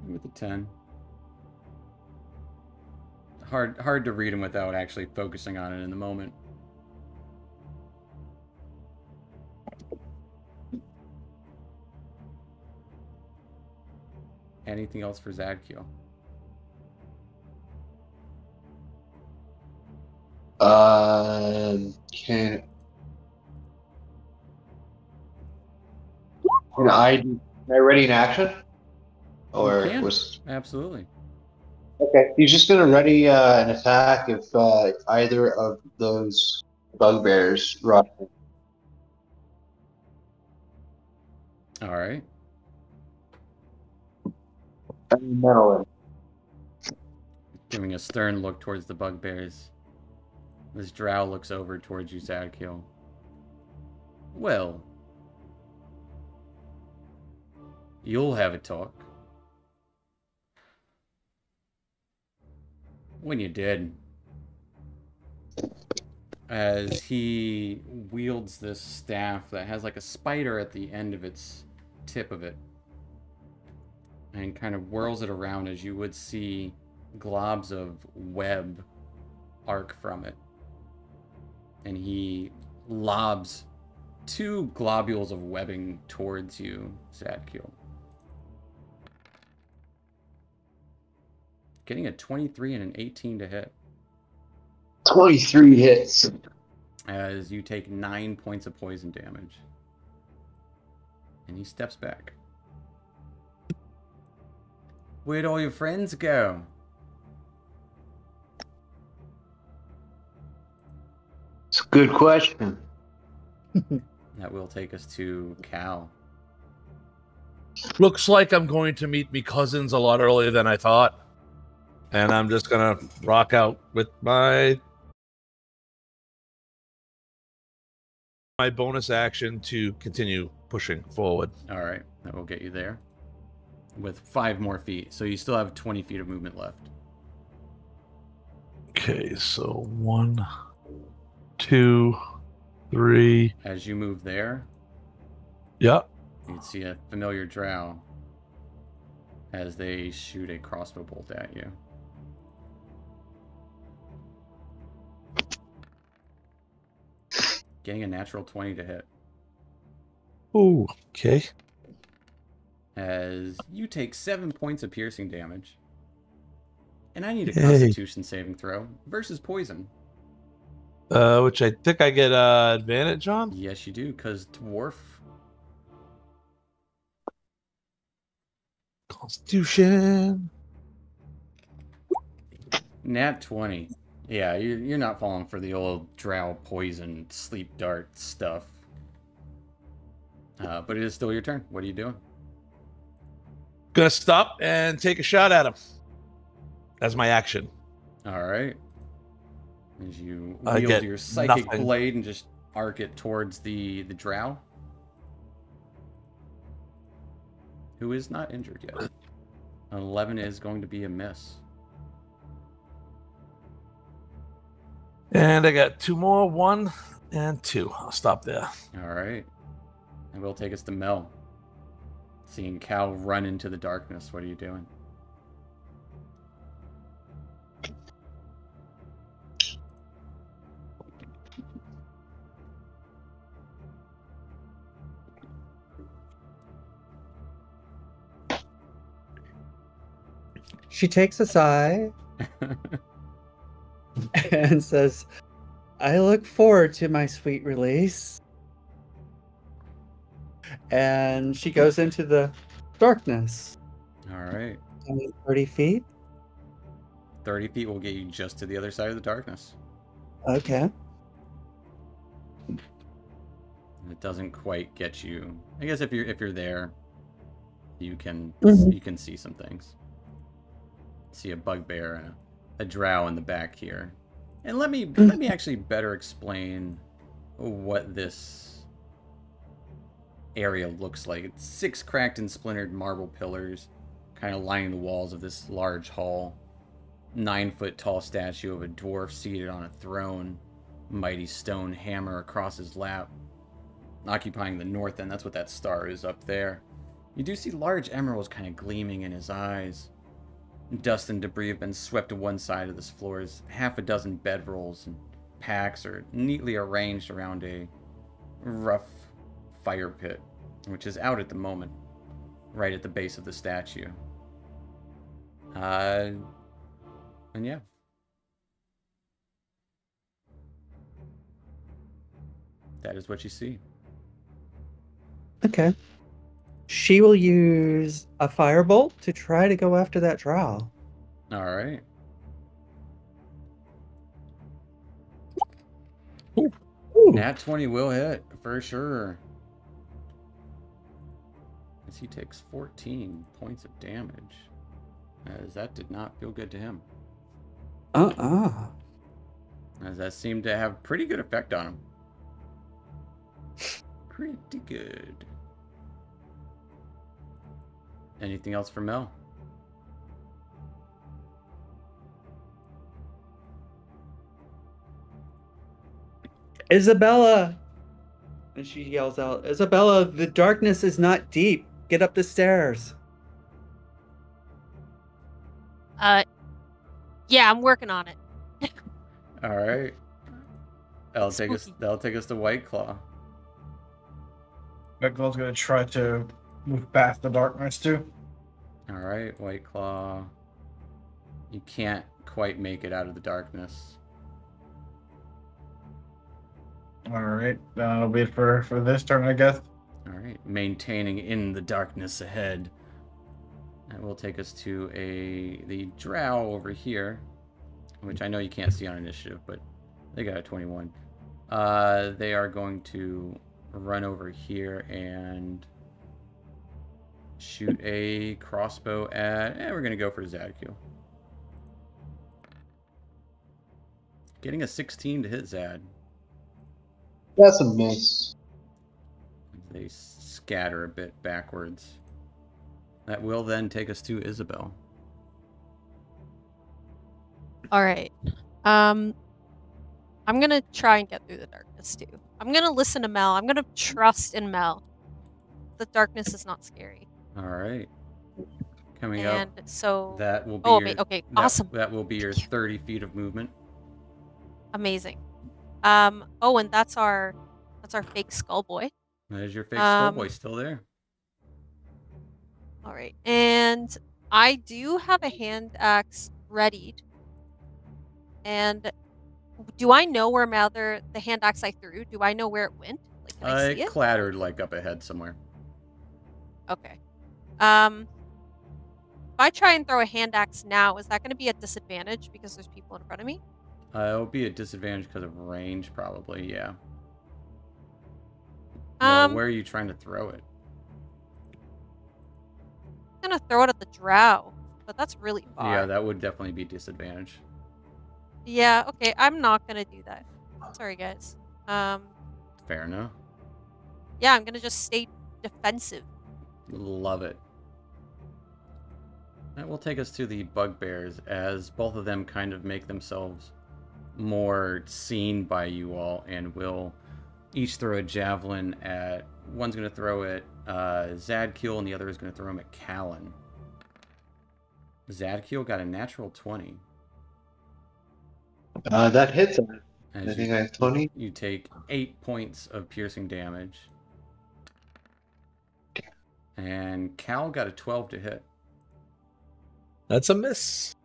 With a 10. Hard to read him without actually focusing on it in the moment. Anything else for Zadkiel? Can I ready in action? Or You can. was Absolutely. okay? He's just gonna ready an attack if either of those bugbears rush him. All right. Mental. Giving a stern look towards the bugbears. This drow looks over towards you, Zadkiel. Well, you'll have a talk. When you did. As he wields this staff that has like a spider at the end of its tip of it. And kind of whirls it around as you would see globs of web arc from it. And he lobs 2 globules of webbing towards you, Zadkiel. Getting a 23 and an 18 to hit. 23 hits. As you take 9 points of poison damage. And he steps back. Where'd all your friends go? It's a good question. That will take us to Cal. Looks like I'm going to meet me cousins a lot earlier than I thought. And I'm just going to rock out with my bonus action to continue pushing forward. All right, that will get you there. With 5 more feet. So you still have 20 feet of movement left. Okay, so 1, 2, 3. As you move there, Yep. you'd see a familiar drow as they shoot a crossbow bolt at you. Getting a natural 20 to hit. Ooh, okay. As you take 7 points of piercing damage. And I need a Yay. Constitution saving throw versus poison. Which I think I get advantage on? Yes, you do, because dwarf. Constitution. Nat 20. Yeah, you're not falling for the old drow poison sleep dart stuff. But it is still your turn. What are you doing? Gonna stop and take a shot at him. That's my action. All right. As you I wield get your psychic nothing. blade and just arc it towards the drow, who is not injured yet. An 11 is going to be a miss. And I got 2 more, 1 and 2. I'll stop there. All right. And we'll take us to Mel. Seeing Cal run into the darkness, what are you doing? She takes a sigh and says, I look forward to my sweet release. And she goes into the darkness. All right. 30 feet. 30 feet will get you just to the other side of the darkness. Okay. It doesn't quite get you. I guess if you're there, you can Mhm. you can see some things. See a bugbear and a drow in the back here. And let me actually better explain what this area looks like. It's 6 cracked and splintered marble pillars, kind of lining the walls of this large hall. 9-foot tall statue of a dwarf seated on a throne, mighty stone hammer across his lap, occupying the north end. That's what that star is up there. You do see large emeralds kind of gleaming in his eyes. Dust and debris have been swept to one side of this floor as half a dozen bedrolls and packs are neatly arranged around a rough fire pit, which is out at the moment, right at the base of the statue. And yeah. That is what you see. Okay. She will use a firebolt to try to go after that drow. All right. Ooh. Nat 20 will hit for sure. As he takes 14 points of damage. As that did not feel good to him. As that seemed to have pretty good effect on him. Pretty good. Anything else for Mel? Isabella! And she yells out, Isabella, the darkness is not deep. Get up the stairs. Yeah, I'm working on it. All right. That'll take us to White Claw. White gonna try to move past the darkness too. All right, White Claw. You can't quite make it out of the darkness. All right, that'll be it for this turn, I guess. All right, maintaining in the darkness ahead. That will take us to the drow over here, which I know you can't see on initiative, but they got a 21. They are going to run over here and shoot a crossbow at... we're going to go for Zadkiel. Getting a 16 to hit Zad. That's a miss. They scatter a bit backwards. That will then take us to Isabel. All right. I'm gonna try and get through the darkness too. I'm gonna listen to Mel. I'm gonna trust in Mel. The darkness is not scary. All right. Coming And up, so that will be okay, awesome. That will be your 30 feet of movement. Amazing. Oh, and that's our fake skull boy. That is your fake skullboy still there. All right. And I do have a hand axe readied. And do I know where the hand axe I threw? Do I know where it went? Like, can I see It it? clattered like up ahead somewhere. Okay. If I try and throw a hand axe now, is that going to be a disadvantage because there's people in front of me? It'll be a disadvantage because of range, probably. Yeah. Well, where are you trying to throw it? I'm gonna throw it at the drow, but that's really far. Yeah, that would definitely be disadvantage. Yeah. Okay. I'm not gonna do that. Sorry, guys. Fair enough. Yeah, I'm gonna just stay defensive. Love it. That will take us to the bugbears, as both of them kind of make themselves more seen by you all, and will each throw a javelin at... One's going to throw it Zadkiel, and the other is going to throw him at Callan. Zadkiel got a natural 20. That hits him. As I think I have 20. You take 8 points of piercing damage. And Cal got a 12 to hit. That's a miss.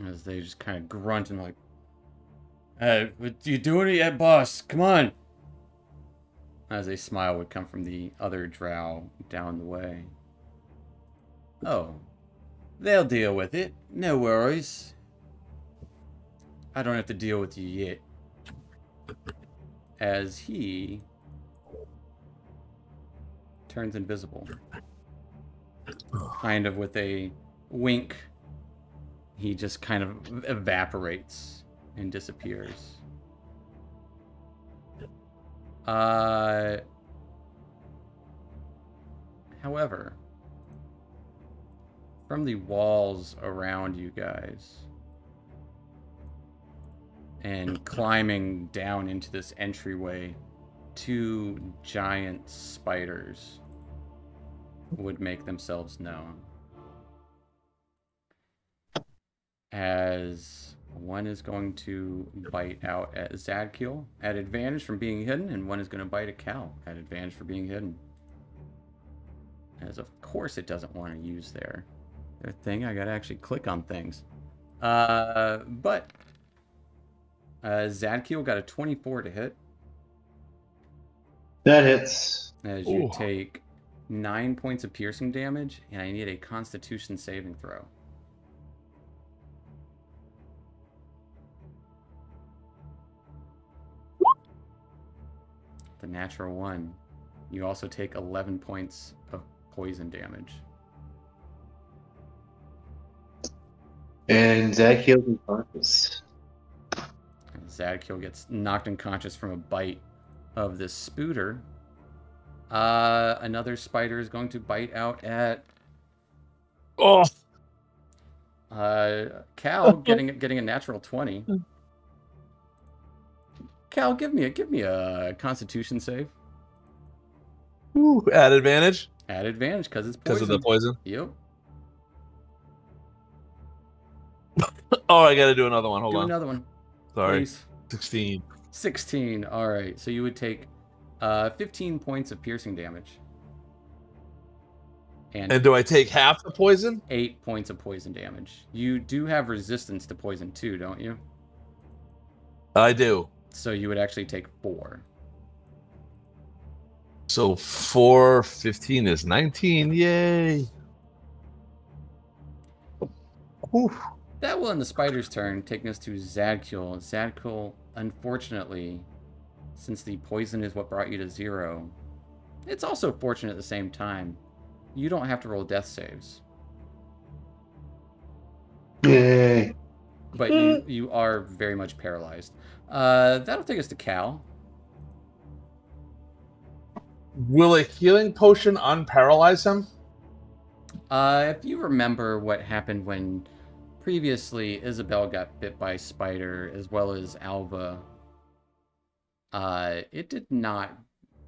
As they just kind of grunt and like, what you doing it yet, boss? Come on. As a smile would come from the other drow down the way. Oh, they'll deal with it. No worries. I don't have to deal with you yet. As he turns invisible. Kind of with a wink, he just kind of evaporates and disappears. However, from the walls around you guys and climbing down into this entryway, 2 giant spiders would make themselves known. As one is going to bite out at Zadkiel at advantage from being hidden, and one is going to bite at Cal at advantage for being hidden. As of course it doesn't want to use their thing. I gotta actually click on things. But Zadkiel got a 24 to hit. That hits. As you take 9 points of piercing damage, and I need a Constitution saving throw. The natural 1. You also take 11 points of poison damage. And Zadkiel's unconscious. Zadkiel gets knocked unconscious from a bite of this spooter. Another spider is going to bite out at Cal, getting a natural 20. Cal, give me a Constitution save. Ooh, at advantage. At advantage because it's poison. Because of the poison. Yep. Oh, I got to do another one. Hold on. Do another one. Sorry. Please. 16. 16. All right. So you would take 15 points of piercing damage. And do I take half the poison? 8 points of poison damage. You do have resistance to poison too, don't you? I do. So you would actually take 4. So 4, 15 is 19. Yay. Whew. That will end the spider's turn, taking us to Zadkiel. Zadkiel, unfortunately, since the poison is what brought you to 0, it's also fortunate at the same time. You don't have to roll death saves. Yay. But you are very much paralyzed. That'll take us to Cal. Will a healing potion unparalyze him? If you remember what happened when previously Isabel got bit by a spider, as well as Alva, it did not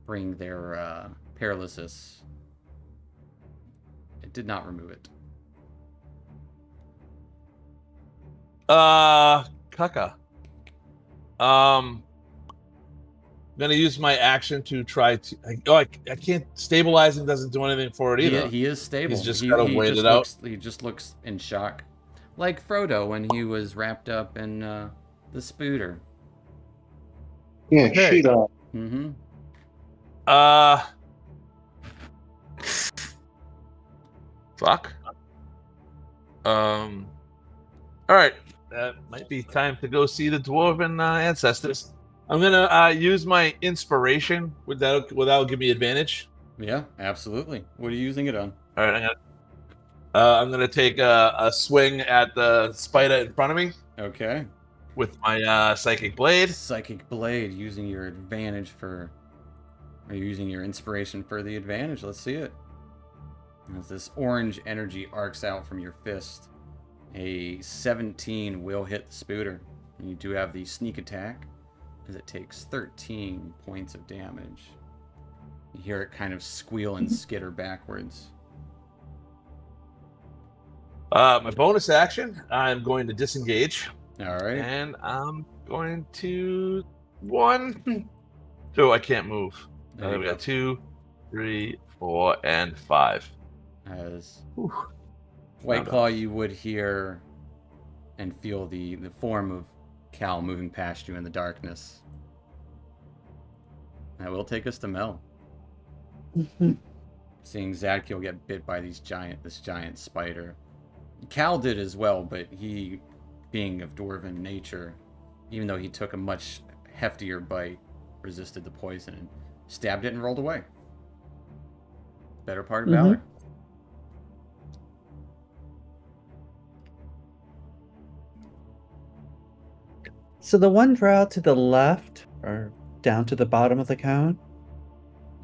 bring their paralysis. It did not remove it. Kaka. I'm gonna use my action to try to. I can't. Stabilizing doesn't do anything for it either. He is stable. He's just gotta wait it out. He just looks in shock, like Frodo when he was wrapped up in the spooter. Yeah, Okay. shoot off. Mm-hmm. Fuck. All right. That might be time to go see the dwarven ancestors. I'm gonna use my inspiration. Would that give me advantage? Yeah, absolutely. What are you using it on? All right. I'm gonna take a swing at the spider in front of me. Okay. With my psychic blade. Psychic blade, using your advantage for, or using your inspiration for the advantage. Let's see it. As this orange energy arcs out from your fist, a 17 will hit the spooter. And you do have the sneak attack, as it takes 13 points of damage. You hear it kind of squeal and skitter backwards. My bonus action, I'm going to disengage. All right. And I'm going to 1. So I can't move. There We you got 2, 3, 4, and 5. As Whew. White Claw, you would hear and feel the form of Cal moving past you in the darkness. That will take us to Mel. Seeing Zadkiel get bit by this giant spider. Cal did as well, but he, being of dwarven nature, even though he took a much heftier bite, resisted the poison and stabbed it and rolled away. Better part of valor. So the one drow to the left, or down to the bottom of the cone,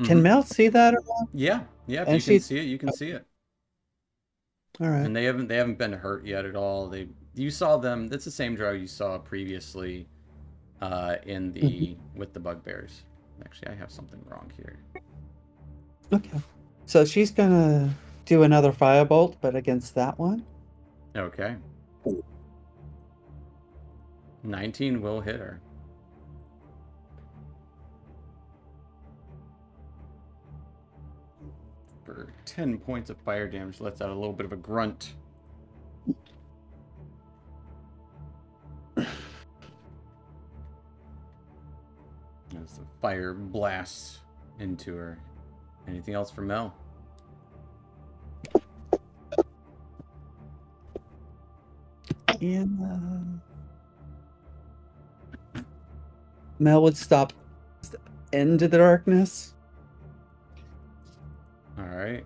can Mel see that at all? Yeah, if And you can see it, you can see it. All right. And they haven't been hurt yet at all. You saw them. That's the same drow you saw previously, in the with the bugbears. Actually, I have something wrong here. Okay. So she's gonna do another firebolt, but against that one. Okay. 19 will hit her. For 10 points of fire damage, lets out a little bit of a grunt. As the fire blasts into her. Anything else for Mel? Yeah. Mel would step into the darkness. All right.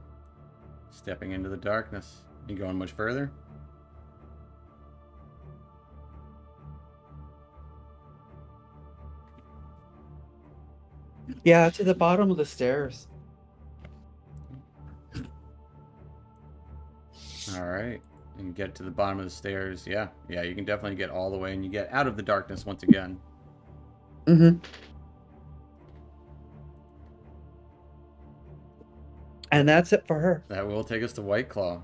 Stepping into the darkness. You going much further? Yeah, to the bottom of the stairs. All right. And get to the bottom of the stairs. Yeah, you can definitely get all the way, and you get out of the darkness once again. And that's it for her. That will take us to White Claw.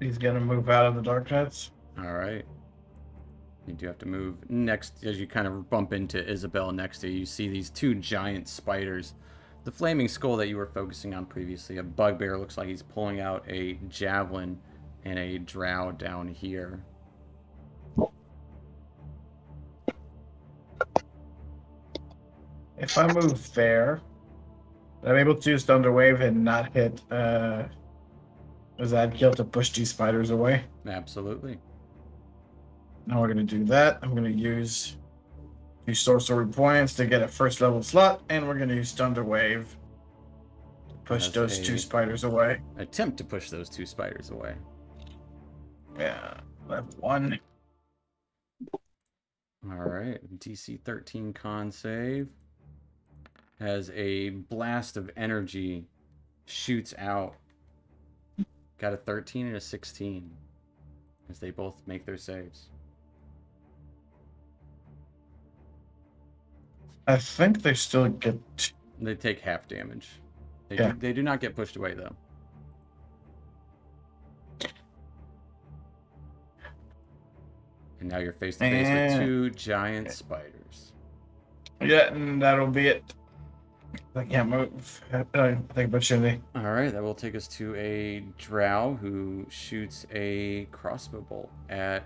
He's gonna move out of the darkness. All right. You do have to move next as you kind of bump into Isabel next to you. You see these two giant spiders. The flaming skull that you were focusing on previously, a bugbear, looks like he's pulling out a javelin, and a drow down here. If I move there, I'm able to use Thunder Wave and not hit Zadkiel to push these spiders away. Absolutely. Now we're gonna do that. I'm gonna use 2 sorcery points to get a first level slot, and we're gonna use Thunder Wave to push That's those 2 spiders away. Attempt to push those 2 spiders away. Yeah, level 1. All right. DC 13 con save. Has a blast of energy shoots out. Got a 13 and a 16 as they both make their saves. I think they still get. They take half damage. Yeah. They do not get pushed away though. And now you're face to face with 2 giant spiders. Yeah, and that'll be it. I can't move. I think opportunity. All right, that will take us to a drow who shoots a crossbow bolt at.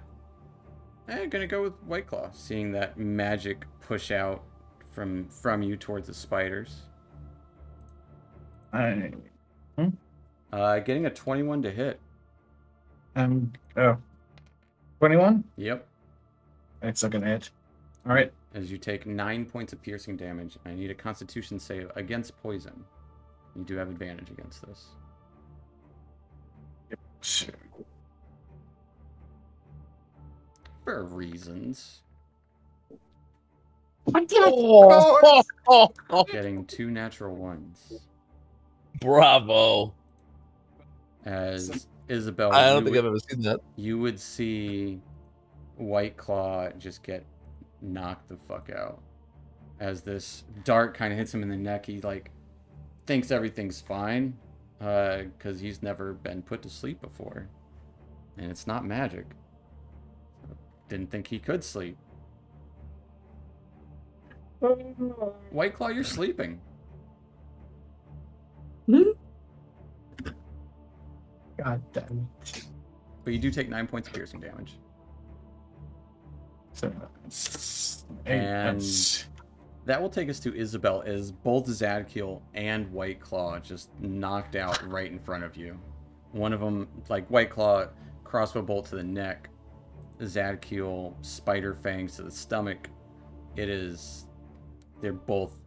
Gonna go with White Claw, seeing that magic push out from you towards the spiders. Getting a 21 to hit. 21? Yep. It's not gonna hit. All right. As you take 9 points of piercing damage, I need a Constitution save against poison. You do have advantage against this. Yep. For reasons. Getting 2 natural ones. Bravo. As Isabel, I don't think I've ever seen that. You would see White Claw just get knocked the fuck out. As this dart kind of hits him in the neck, he like thinks everything's fine because he's never been put to sleep before. And it's not magic. Didn't think he could sleep. White Claw, you're sleeping. God damn it. But you do take 9 points of piercing damage. So, And that's- that will take us to Isabel, as both Zadkiel and White Claw just knocked out right in front of you. One of them, like White Claw, crossbow bolt to the neck. Zadkiel, spider fangs to the stomach. They're both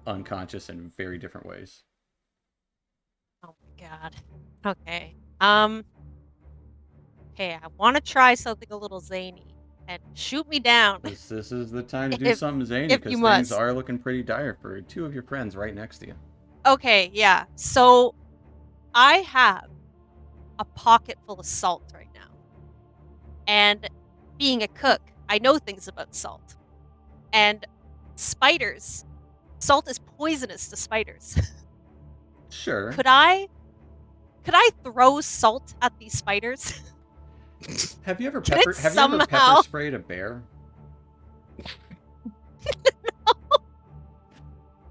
unconscious in very different ways. Oh my god. Okay. Okay, I want to try something a little zany and shoot me down. This is the time to do If- something zany, if because you things must. are looking pretty dire for two of your friends right next to you. Okay, yeah. So I have a pocket full of salt right now. And being a cook, I know things about salt. And spiders, salt is poisonous to spiders. Sure. Could I throw salt at these spiders? Have you ever Can it pepper somehow- sprayed a bear?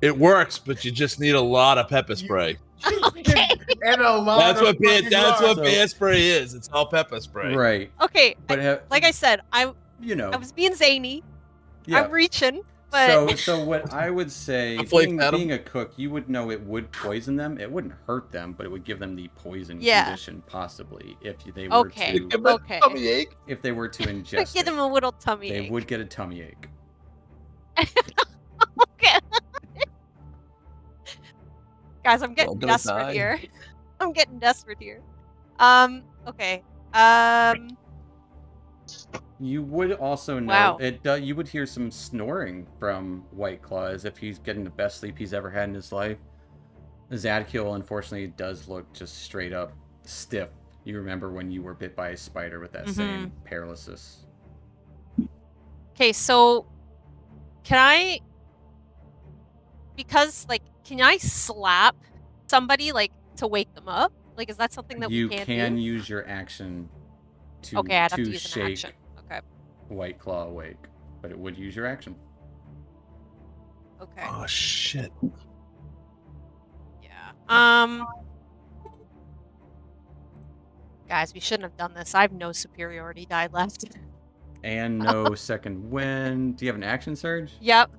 It works, but you just need a lot of pepper spray. Okay. And a lot That's of what bear, fucking that's what So- bear spray is. It's all pepper spray. Right. Okay, But like I said, I was being zany. yeah. I'm reaching, but So what I would say, A flake at 'em. being a cook, you would know it would poison them. It wouldn't hurt them, but it would give them the poison Yeah. condition possibly if they were Okay. to Give it a Okay. tummy ache. if they were to ingest give them it. a little tummy They ache. would get a tummy ache. Okay. Guys, I'm getting Well, don't desperate die. here. I'm getting desperate here. Okay. You would also know Wow. you would hear some snoring from White Claw as if he's getting the best sleep he's ever had in his life. Zadkiel, unfortunately, does look just straight up stiff. You remember when you were bit by a spider with that same paralysis. Okay, so can I, because like, can I slap somebody like to wake them up? Like, is that something that You we can do? use your action to, Okay, I'd have to to use an shake action. Okay. White Claw awake, but it would use your action. Okay. Oh shit. Yeah. Guys, we shouldn't have done this. I have no superiority die left. And no second wind. Do you have an action surge? Yep.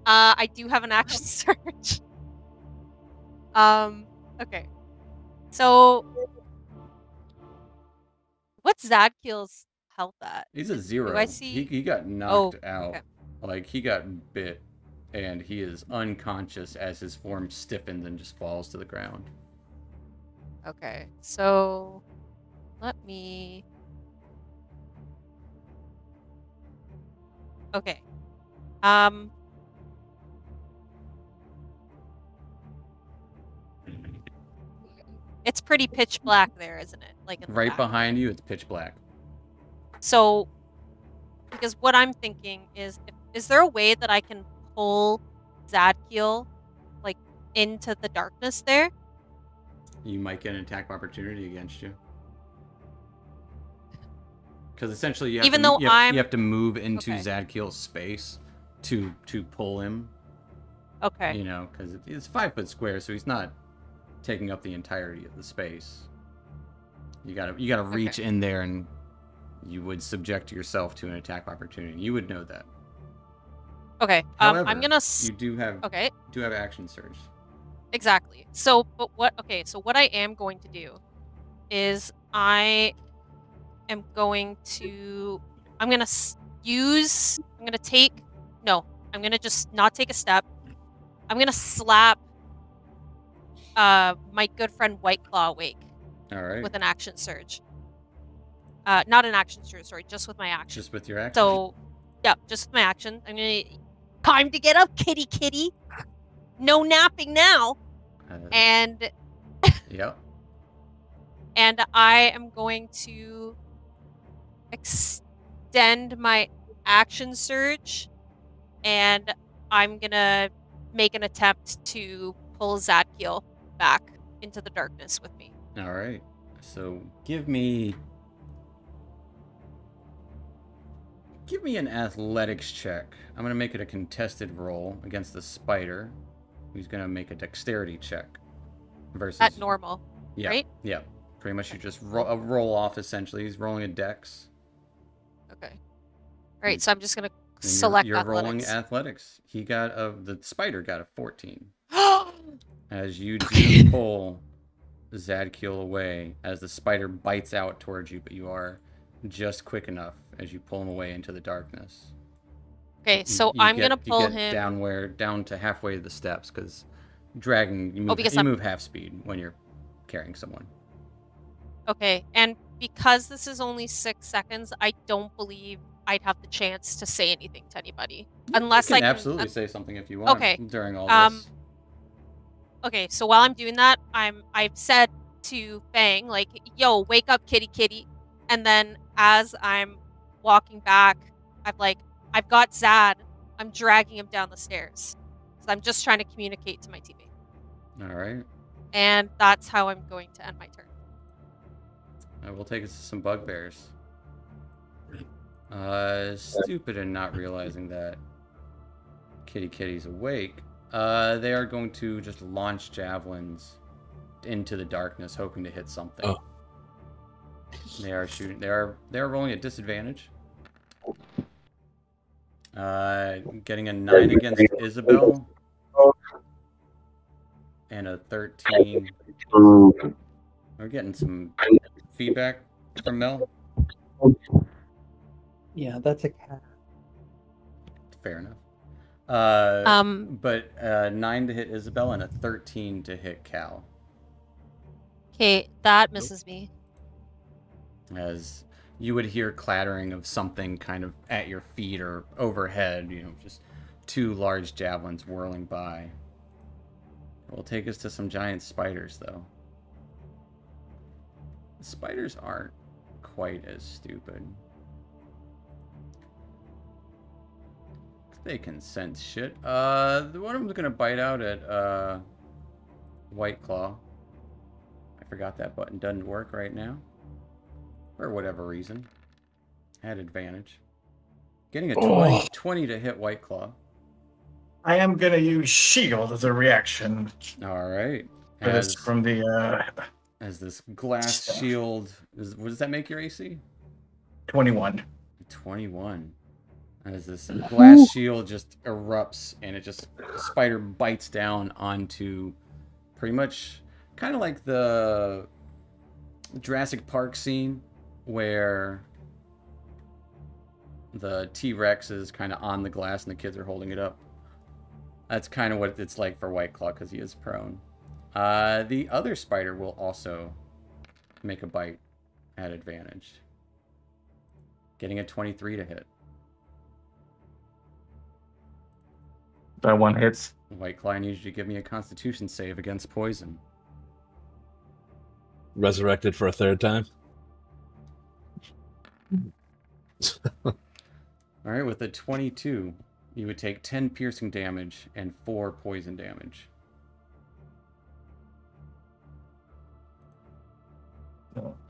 I do have an action surge. Okay. So, what's Zadkiel's health at? He's a 0. Do I see? He got knocked out. okay. Like, he got bit, and he is unconscious as his form stiffens and just falls to the ground. Okay. So, let me. Okay. It's pretty pitch black there, isn't it? Like in the Right back. behind you, it's pitch black. So, because what I'm thinking is there a way that I can pull Zadkiel, like, into the darkness there? You might get an attack of opportunity against you. Because essentially, you have to move into Okay. Zadkiel's space to pull him. Okay. You know, because it's 5 foot square, so he's not taking up the entirety of the space. You gotta reach in there, and you would subject yourself to an attack of opportunity. You would know that. Okay. However, I'm gonna. you do have action surge. Exactly. So, but what? Okay. So what I am going to do is I'm going to just not take a step. I'm gonna slap my good friend White Claw awake All right. with an action surge. Not an action surge, sorry, just with my action. Just with your action. So, yeah, just with my action. I'm gonna time to get up, kitty. No napping now. And Yep. and I am going to extend my action surge, and I'm gonna make an attempt to pull Zadkiel back into the darkness with me. All right. So give me an athletics check. I'm gonna make it a contested roll against the spider, who's gonna make a dexterity check. Versus At normal, yeah, right? Yeah. Pretty much you just roll off, essentially. He's rolling a dex. Okay. All right, so I'm just going to And select you're rolling athletics. athletics. He got the spider got a 14. As you do pull Zadkiel away, as the spider bites out towards you, but you are just quick enough as you pull him away into the darkness. Okay, so I'm going to pull you him down to halfway to the steps, because dragging you move half speed when you're carrying someone. Okay, and because this is only 6 seconds, I don't believe I'd have the chance to say anything to anybody. Unless you I can can absolutely say something if you want. Okay. During all this. Okay, so while I'm doing that, I've said to Fang, like, yo, wake up, kitty kitty. And then as I'm walking back, I've got Zad. I'm dragging him down the stairs. So I'm just trying to communicate to my teammate. All right. And that's how I'm going to end my turn. We'll take us to some bugbears. Stupid and not realizing that Kitty Kitty's awake. They are going to just launch javelins into the darkness, hoping to hit something. Oh. They are shooting. They are rolling at disadvantage. Getting a 9 against Isabel. And a 13. We're getting some feedback from Mel. Yeah, that's a cat. Fair enough. But 9 to hit Isabel and a 13 to hit Cal. Okay, that misses me. As you would hear clattering of something kind of at your feet or overhead, just 2 large javelins whirling by. It will take us to some giant spiders, though. The spiders aren't quite as stupid. They can sense shit. One of them's gonna bite out at White Claw. I forgot that button doesn't work right now. For whatever reason. Had advantage. Getting a 20 to hit White Claw. I am gonna use shield as a reaction. Alright. As this glass shield what does that make your AC? 21. 21. As this glass shield just erupts and spider bites down onto pretty much kind of like the Jurassic Park scene where the T-Rex is kind of on the glass and the kids are holding it up. That's kind of what it's like for White Claw because he is prone. The other spider will also make a bite at advantage. Getting a 23 to hit. That one hits. White Claw, I need you to give me a Constitution save against poison. Resurrected for a 3rd time. Alright, with a 22, you would take 10 piercing damage and 4 poison damage.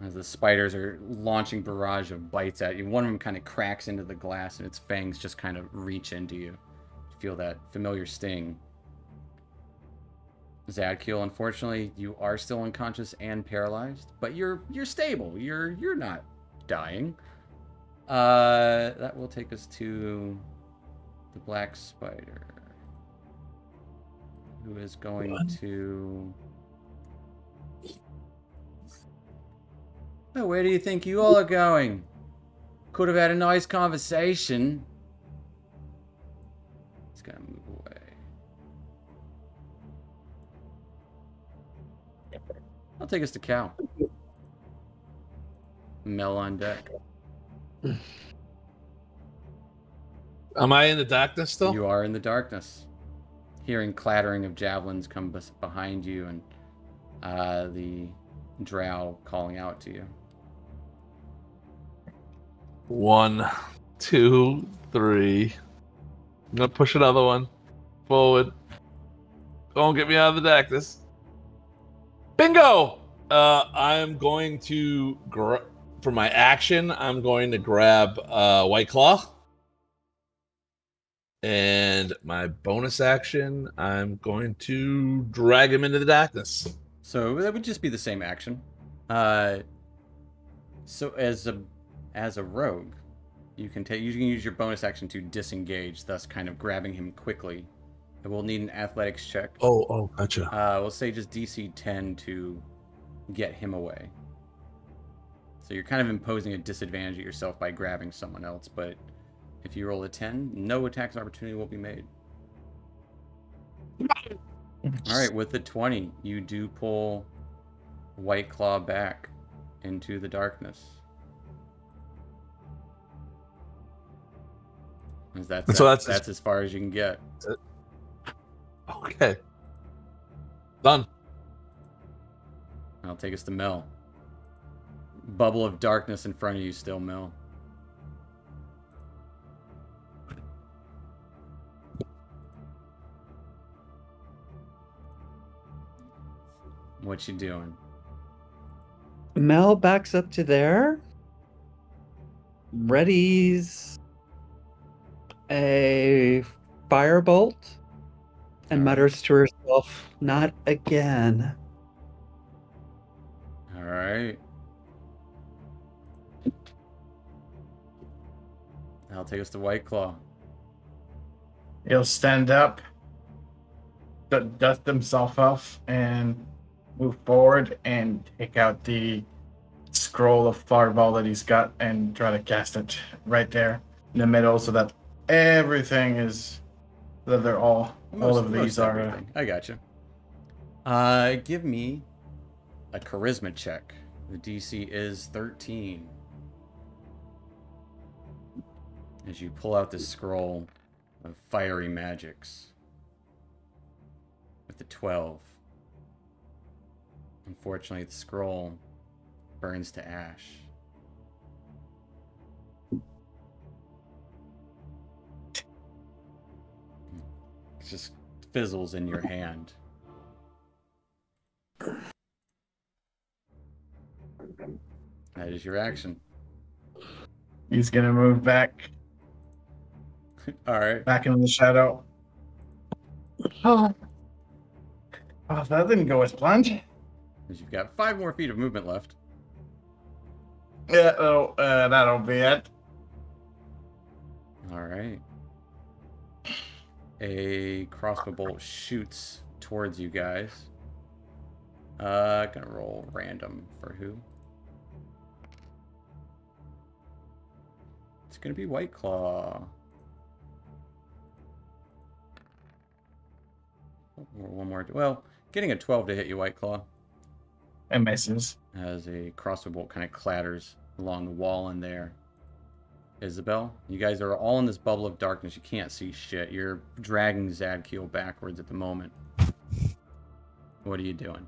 As the spiders are launching barrage of bites at you, one of them kind of cracks into the glass and its fangs just kind of reach into you. You feel that familiar sting. Zadkiel, unfortunately, you are still unconscious and paralyzed, but you're stable. You're not dying. That will take us to the black spider, who is going to... Oh, where do you think you all are going? Could have had a nice conversation. He's gonna move away. I'll take us to Cal. Mel on deck. Am I in the darkness still? You are in the darkness. Hearing clattering of javelins come behind you and the drow calling out to you. 1, 2, 3. I'm gonna push another one forward. Don't get me out of the darkness. Bingo! I'm going to for my action, I'm going to grab White Claw. And my bonus action, I'm going to drag him into the darkness. So that would just be the same action. So as a rogue, you can use your bonus action to disengage, thus kind of grabbing him quickly. I will need an athletics check. Oh, gotcha. We'll say just DC 10 to get him away. So you're kind of imposing a disadvantage at yourself by grabbing someone else, but if you roll a 10, no attacks opportunity will be made. Alright, with the 20, you do pull White Claw back into the darkness. That's as far as you can get. Okay. Done. I'll take us to Mel. Bubble of darkness in front of you still, Mel. What you doing? Mel backs up to there. Readies a firebolt and mutters to herself, "Not again." All right. I'll take us to White Claw. He'll stand up, dust himself off, and move forward and take out the scroll of fireball that he's got and try to cast it right there in the middle so that everything is, that they're all of these are. Everything. I gotcha. Give me a charisma check. The DC is 13. As you pull out this scroll of fiery magics with the 12. Unfortunately, the scroll burns to ash. It just fizzles in your hand. That is your action. He's gonna move back. All right. Back into the shadow. Oh, that didn't go as planned. You've got 5 more feet of movement left. Yeah, that'll be it. All right. A crossbow bolt shoots towards you guys. Gonna roll random for who. It's gonna be White Claw. One more. Well, getting a 12 to hit you, White Claw. It misses. As a crossbow bolt kind of clatters along the wall in there. Isabel, you guys are all in this bubble of darkness. You can't see shit. You're dragging Zadkiel backwards at the moment. What are you doing?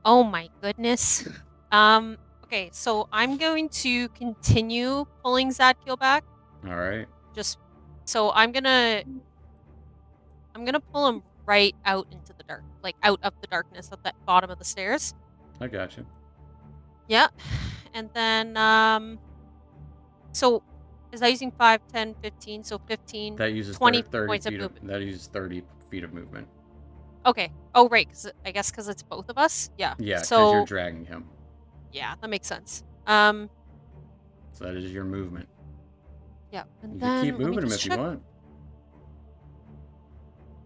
Oh my goodness. Okay, so I'm going to continue pulling Zadkiel back. All right. Just so I'm gonna pull him right out into the dark, like out of the darkness at the bottom of the stairs. I got you. Yeah. And then so is that using 5, 10, 15, so 15, That uses 20 30 points of feet movement. That uses 30 feet of movement. Okay. Oh right, I guess because it's both of us. Yeah. Yeah, because so you're dragging him. yeah, that makes sense. So that is your movement. Yeah. And You then can keep let me moving him just if check. you want.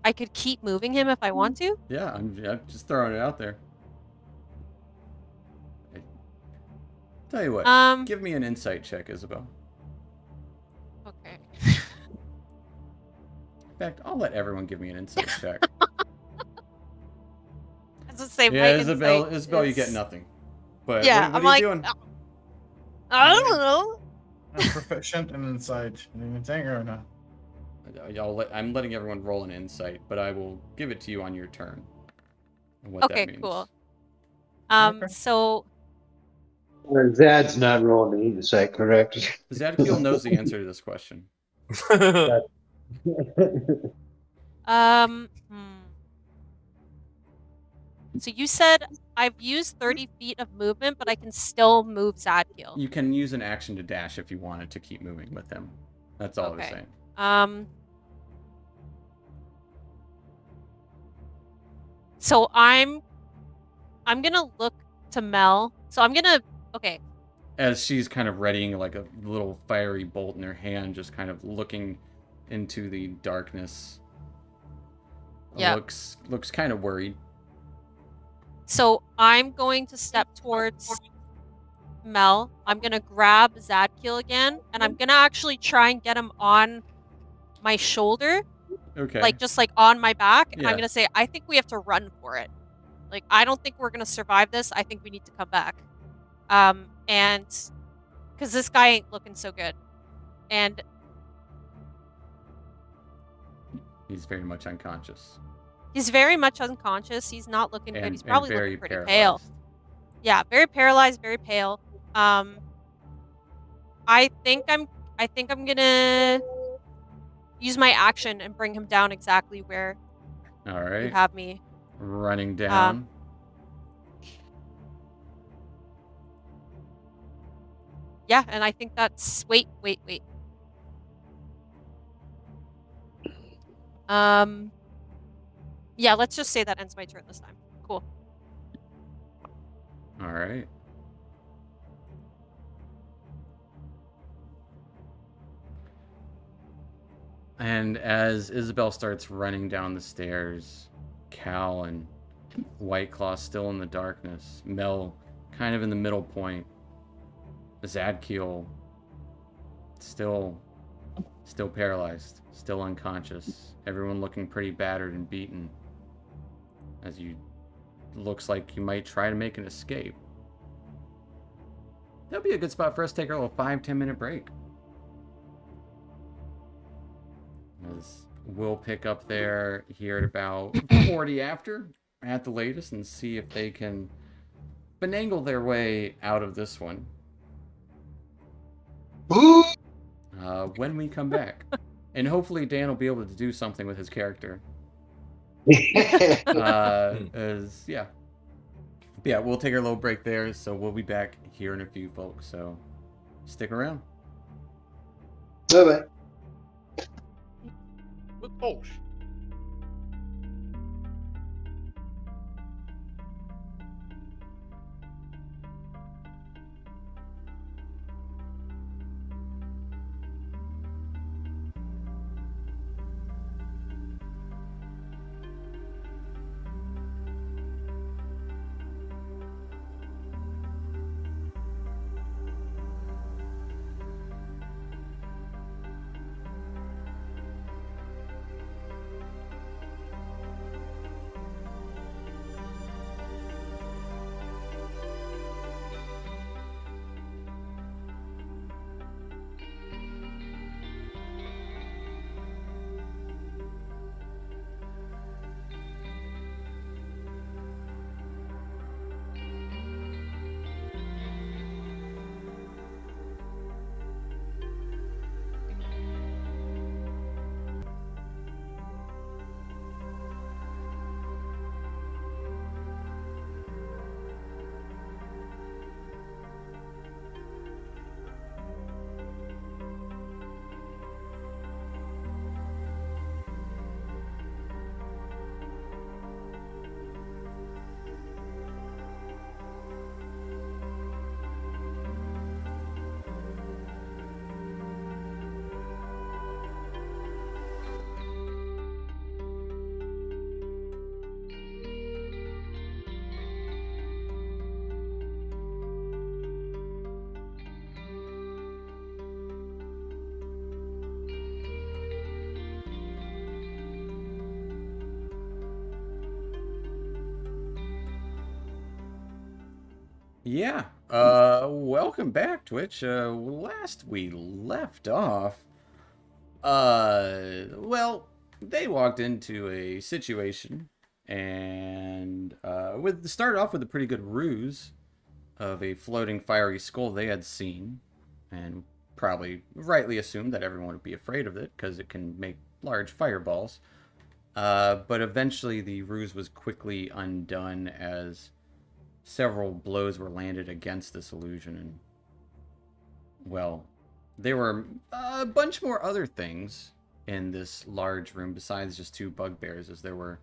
I could keep moving him if I want to. Yeah, I'm just throwing it out there. Tell you what, give me an insight check, Isabel. Okay. In fact, I'll let everyone give me an insight check. It's the same. Yeah, Isabel, you get nothing. But yeah, what I'm are you like, doing? I don't know. I'm proficient in insight. Anything or not? I'm letting everyone roll an insight, but I will give it to you on your turn. What Okay, that means. cool. Okay. So Zad's not rolling the insight, correct? Zadkiel knows the answer to this question. So you said I've used 30 feet of movement, but I can still move Zadkiel. You can use an action to dash if you wanted to keep moving with him. That's all I was Okay. saying. So I'm gonna look to Mel So I'm gonna. Okay. As she's kind of readying like a little fiery bolt in her hand, just kind of looking into the darkness. Yeah. Looks kind of worried. So I'm going to step towards Mel. I'm gonna grab Zadkiel again, and I'm gonna actually try and get him on my shoulder, Okay. like just like on my back, and I'm Yeah. gonna say, I think we have to run for it. Like, I don't think we're gonna survive this. I think we need to come back. And because this guy ain't looking so good, and He's very much unconscious. he's very much unconscious. He's not looking good. He's And probably very looking pretty paralyzed. pale. Yeah, very paralyzed, very pale. I think I'm gonna use my action and bring him down exactly where All you right. have me. Running down. Yeah, and I think that's wait. Yeah, let's just say that ends my turn this time. Cool. All right. And as Isabel starts running down the stairs, Cal and Whiteclaw still in the darkness, Mel kind of in the middle point, Zadkiel still paralyzed, still unconscious, everyone looking pretty battered and beaten, as you looks like you might try to make an escape. That'd be a good spot for us to take a little 5-10 minute break. As we'll pick up there here at about 40 after, at the latest, and see if they can finagle their way out of this one. When we come back. And hopefully Dan will be able to do something with his character. Yeah, we'll take our little break there, so we'll be back here in a few, folks, so stick around. Bye-bye. Oh, Yeah, welcome back, Twitch. Last we left off, well, they walked into a situation and started off with a pretty good ruse of a floating fiery skull they had seen, and probably rightly assumed that everyone would be afraid of it because it can make large fireballs. But eventually the ruse was quickly undone as several blows were landed against this illusion, and, well, there were a bunch more other things in this large room besides just two bugbears, as there were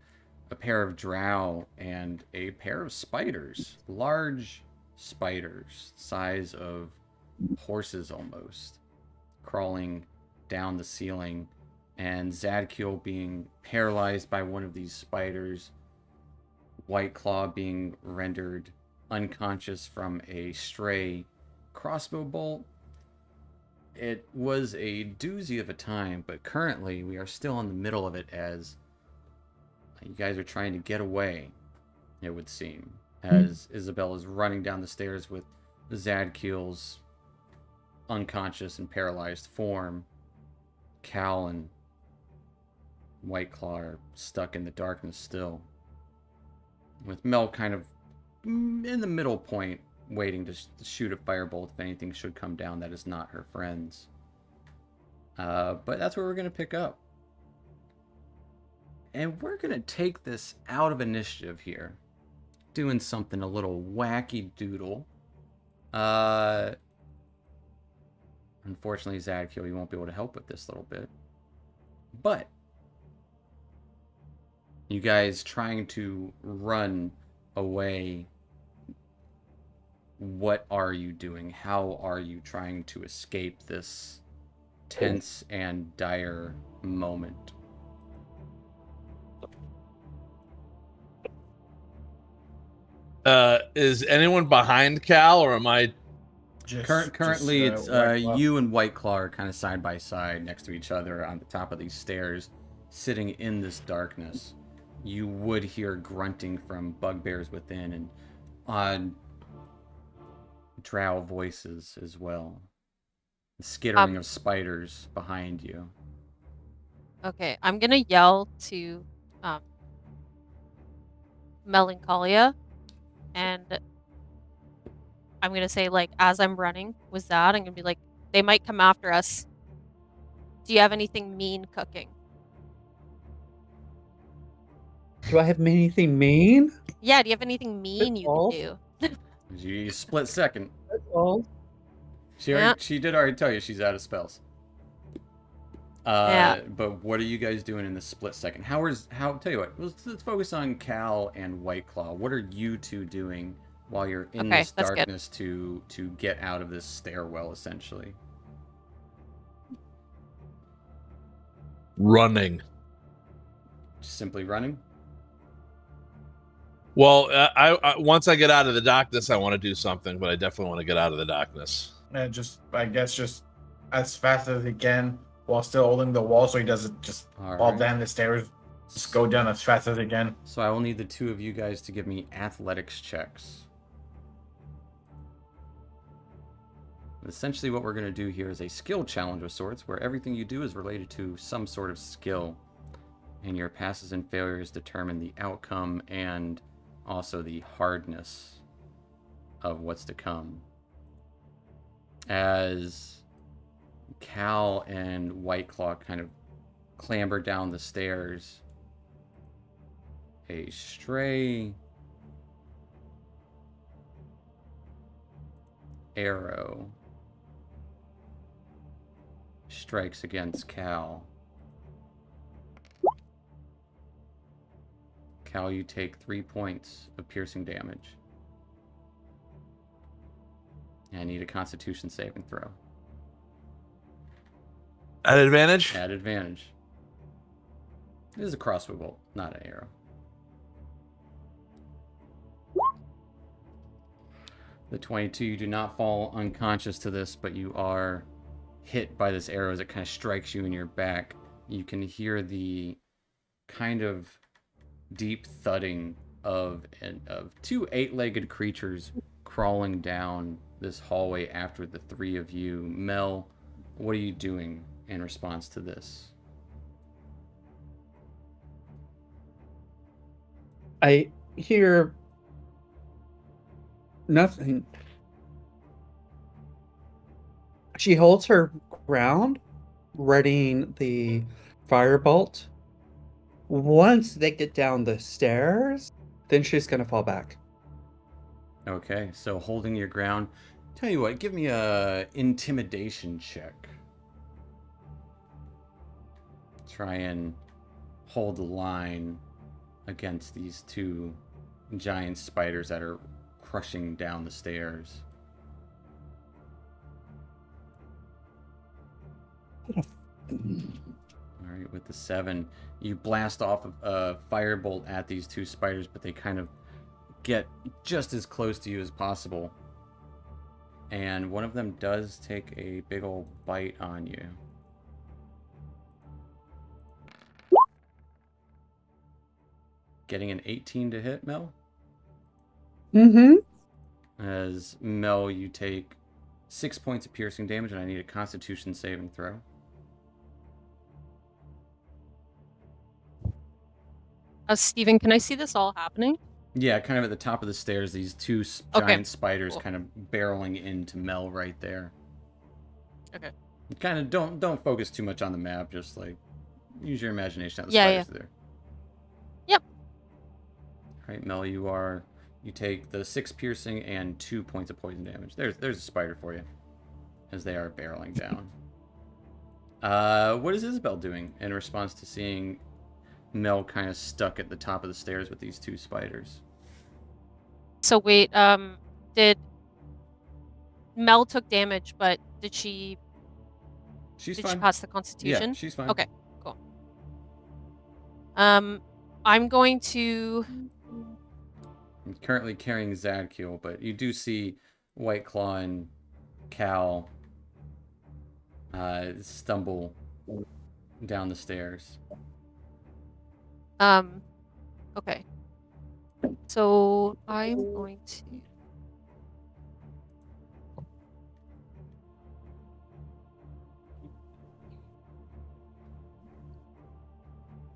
a pair of drow and a pair of spiders, large spiders, size of horses almost, crawling down the ceiling, and Zadkiel being paralyzed by one of these spiders, White Claw being rendered unconscious from a stray crossbow bolt. It was a doozy of a time, but currently we are still in the middle of it as you guys are trying to get away, it would seem, as Isabel is running down the stairs with Zadkiel's unconscious and paralyzed form. Cal and White Claw are stuck in the darkness still, with Mel kind of in the middle point, waiting to shoot a firebolt if anything should come down that is not her friends. But that's where we're going to pick up. And we're going to take this out of initiative here, doing something a little wacky doodle. Unfortunately, Zadkiel, you won't be able to help with this little bit. But you guys trying to run away, what are you doing? How are you trying to escape this tense and dire moment? Is anyone behind Cal, or am I? Currently, it's you and White Claw are kind of side by side next to each other on the top of these stairs, sitting in this darkness. You would hear grunting from bugbears within and odd drow voices as well. The skittering of spiders behind you. Okay, I'm gonna yell to Melancholia, and I'm gonna say, like, as I'm running with that, I'm gonna be like, they might come after us. Do you have anything mean cooking? Do I have anything mean? Yeah, do you have anything mean you can do? You split second. That's all. She did already tell you she's out of spells. Yeah. But what are you guys doing in this split second? Tell you what, let's focus on Cal and White Claw. What are you two doing while you're in this darkness to get out of this stairwell, essentially? Running. Just simply running? Well, I once I get out of the darkness, I want to do something, but I definitely want to get out of the darkness. And I guess just as fast as he can while still holding the wall, so he doesn't just fall down the stairs. Just go down as fast as he can. So I will need the two of you guys to give me athletics checks. Essentially what we're going to do here is a skill challenge of sorts, where everything you do is related to some sort of skill. And your passes and failures determine the outcome and also the hardness of what's to come. As Cal and White Claw kind of clamber down the stairs, a stray arrow strikes against Cal. Cal, you take 3 points of piercing damage. I need a Constitution saving throw. At advantage? At advantage. This is a crossbow bolt, not an arrow. The 22, you do not fall unconscious to this, but you are hit by this arrow as it kind of strikes you in your back. You can hear the kind of deep thudding of two 8-legged creatures crawling down this hallway after the three of you. Mel, what are you doing in response to this? I hear nothing. She holds her ground, readying the firebolt. Once they get down the stairs, then she's going to fall back. Okay, so holding your ground. Tell you what, give me a intimidation check. Try and hold the line against these two giant spiders that are crushing down the stairs. Alright, with the 7, you blast off a firebolt at these 2 spiders, but they kind of get just as close to you as possible. And one of them does take a big old bite on you. Getting an 18 to hit, Mel? Mm-hmm. As Mel, you take 6 points of piercing damage, and I need a Constitution saving throw. Steven, can I see this all happening? Yeah, kind of at the top of the stairs, these 2 giant spiders kind of barreling into Mel right there. Okay. Kind of don't focus too much on the map, just like use your imagination on the spiders there. Yep. Alright, Mel, you take the 6 piercing and 2 points of poison damage. There's a spider for you. As they are barreling down. What is Isabel doing in response to seeing Mel kind of stuck at the top of the stairs with these 2 spiders? So wait, did Mel took damage, but did she She's did fine. she pass the Constitution? Yeah, she's fine. Okay, cool. I'm going to I'm currently carrying Zadkiel, but you do see White Claw and Cal stumble down the stairs. Okay. So I'm going to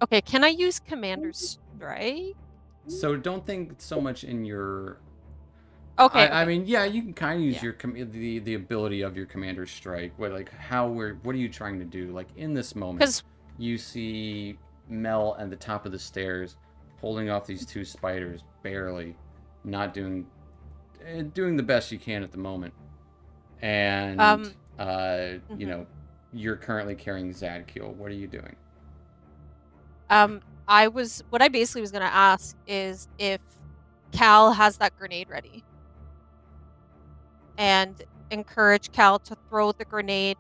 Okay, can I use Commander's Strike? So don't think so much in your... Okay. I mean, yeah, you can kind of use your the ability of your Commander's Strike. What are you trying to do? Like in this moment, 'Cause you see Mel at the top of the stairs, holding off these 2 spiders, barely, not doing the best you can at the moment, and you know, you're currently carrying Zadkiel. What are you doing? what I basically was gonna ask is if Cal has that grenade ready, and encourage Cal to throw the grenade.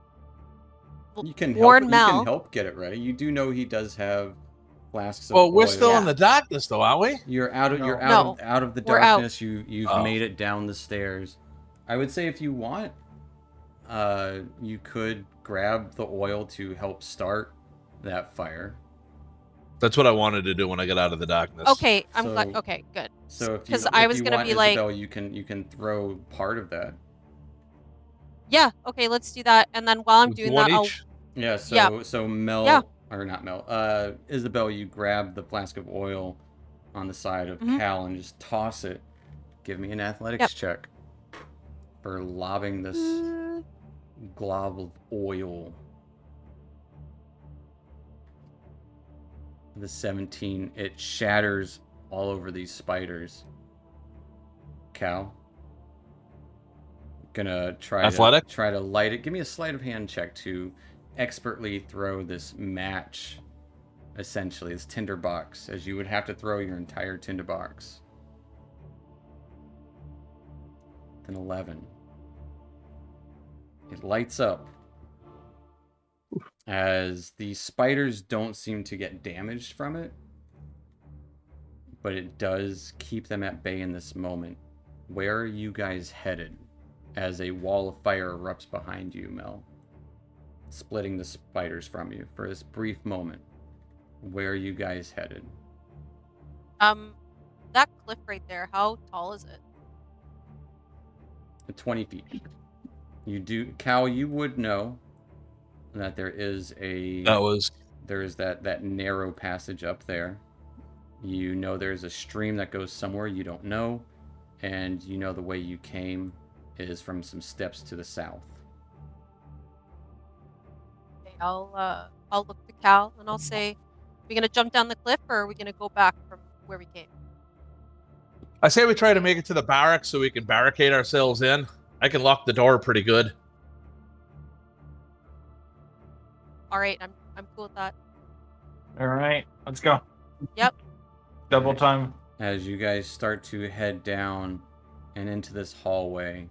You can warn Mel. You can help get it ready. You do know he does have flasks of Well, we're oil. still in the darkness, though, aren't we? You're out of No. out of the We're darkness. You've Oh. made it down the stairs. I would say if you want, you could grab the oil to help start that fire. That's what I wanted to do when I got out of the darkness. Okay, I'm glad. Okay, good. So if 'Cause you, I if was you gonna want be like- Isabel, you can throw part of that. Yeah. Okay, let's do that. And then while I'm doing One that, I'll. each. Yeah. So Yeah. so Mel Yeah. or not Mel. Isabel, you grab the flask of oil on the side of Cal and just toss it. Give me an athletics check for lobbing this glob of oil. The 17, it shatters all over these spiders. Cal, gonna try to light it. Give me a sleight of hand check to expertly throw this match, essentially this tinderbox, as you would have to throw your entire tinderbox. An 11. It lights up as the spiders don't seem to get damaged from it, but it does keep them at bay in this moment. Where are you guys headed as a wall of fire erupts behind you, Mel, splitting the spiders from you for this brief moment? Where are you guys headed? That cliff right there, how tall is it? 20 feet. You do, Cal, you would know that there is that narrow passage up there. You know there's a stream that goes somewhere you don't know, and you know the way you came is from some steps to the south. Okay, I'll look to Cal and I'll say, are we gonna jump down the cliff or are we gonna go back from where we came? I say we try to make it to the barracks so we can barricade ourselves in. I can lock the door pretty good. All right, I'm cool with that. All right, let's go. Yep. Double time. As you guys start to head down, and into this hallway,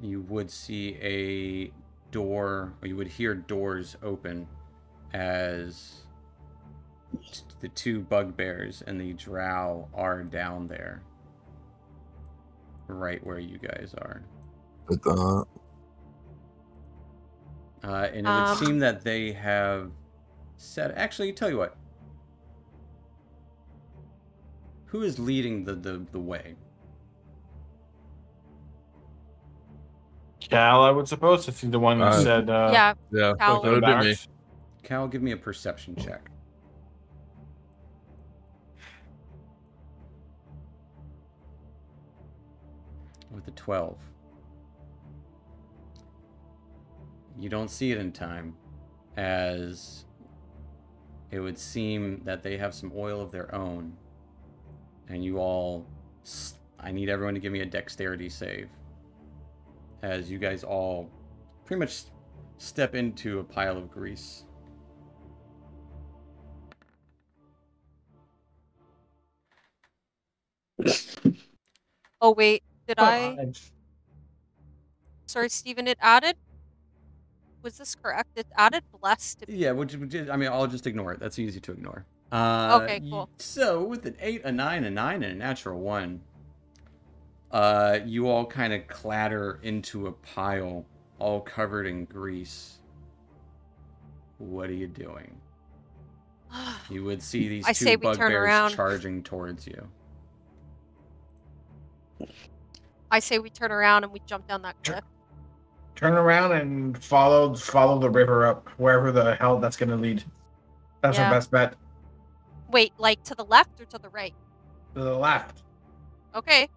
you would see a door, or you would hear doors open as the two bugbears and the drow are down there, right where you guys are. And it would seem that they have said, actually, tell you what, who is leading the way? Cal, I would suppose, if he's the one that said. Yeah, Yeah, Cal. that would be me. Cal, give me a perception check. With a 12. You don't see it in time, as it would seem that they have some oil of their own, and you all... I need everyone to give me a dexterity save, as you guys all pretty much step into a pile of grease. Oh, wait. Did I? Sorry, Steven, it added... Was this correct? It added blessed to... Yeah, I mean, I'll just ignore it. That's easy to ignore. Okay, cool. So, with an 8, a 9, a 9, and a natural 1, you all kind of clatter into a pile, all covered in grease. What are you doing? You would see these two bugbears charging towards you. I say we turn around and we jump down that cliff. Turn around and follow the river up, wherever the hell that's going to lead. That's our best bet. Wait, like to the left or to the right? To the left. Okay.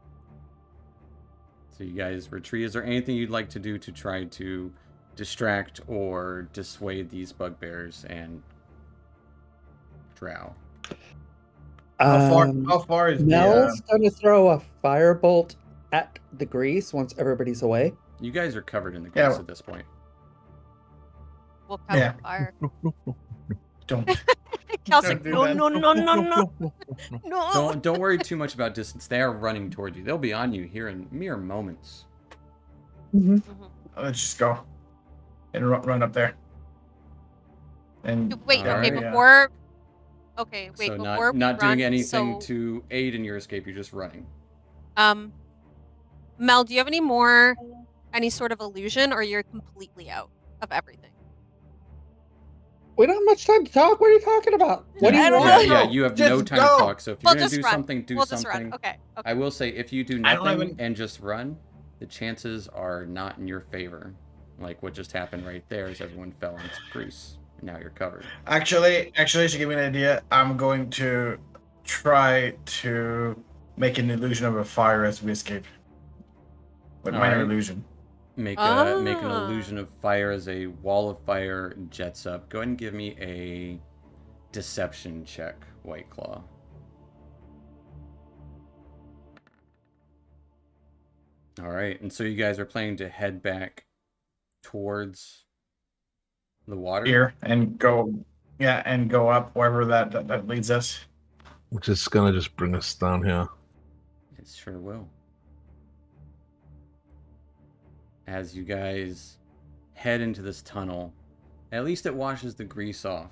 So you guys retreat. Is there anything you'd like to do to try to distract or dissuade these bugbears and drow? How far is Mel's going to throw a firebolt at the grease once everybody's away. You guys are covered in the grease at this point. We'll cover fire. Don't. Cal's like, no. Don't worry too much about distance. They are running toward you. They'll be on you here in mere moments. Let's just go and run up there. And wait, right, before. Okay, wait, so before not doing anything so... to aid in your escape. You're just running. Mel, do you have any sort of illusion, or you're completely out of everything? We don't have much time to talk. What are you talking about? What do you want? Yeah, you have no time to talk. So if you're going to do something, do something. Just run. Okay. I will say, if you do nothing and just run, the chances are not in your favor. Like what just happened right there is everyone fell into grease. And now you're covered. Actually, to give me an idea, I'm going to try to make an illusion of a fire as we escape. With minor illusion. Make an illusion of fire as a wall of fire jets up. Go ahead and give me a deception check, White Claw. All right, and so you guys are planning to head back towards the water here and go up wherever that leads us. Which is gonna just bring us down here. It sure will. As you guys head into this tunnel, at least it washes the grease off.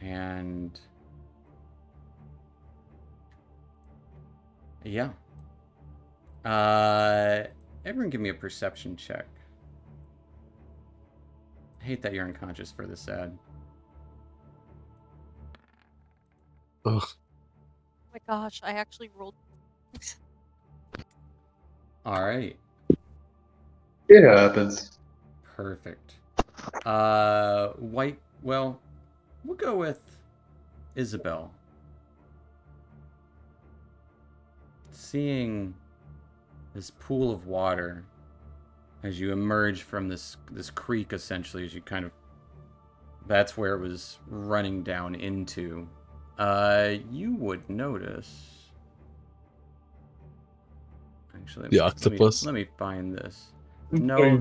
And yeah. Everyone give me a perception check. I hate that you're unconscious for this ad. Ugh. Oh my gosh, I actually rolled. All right. It happens. Perfect. White. Well, we'll go with Isabel. Seeing this pool of water as you emerge from this creek, essentially, as you kind of, that's where it was running down into. You would notice. Actually, the octopus. Let me find this. No,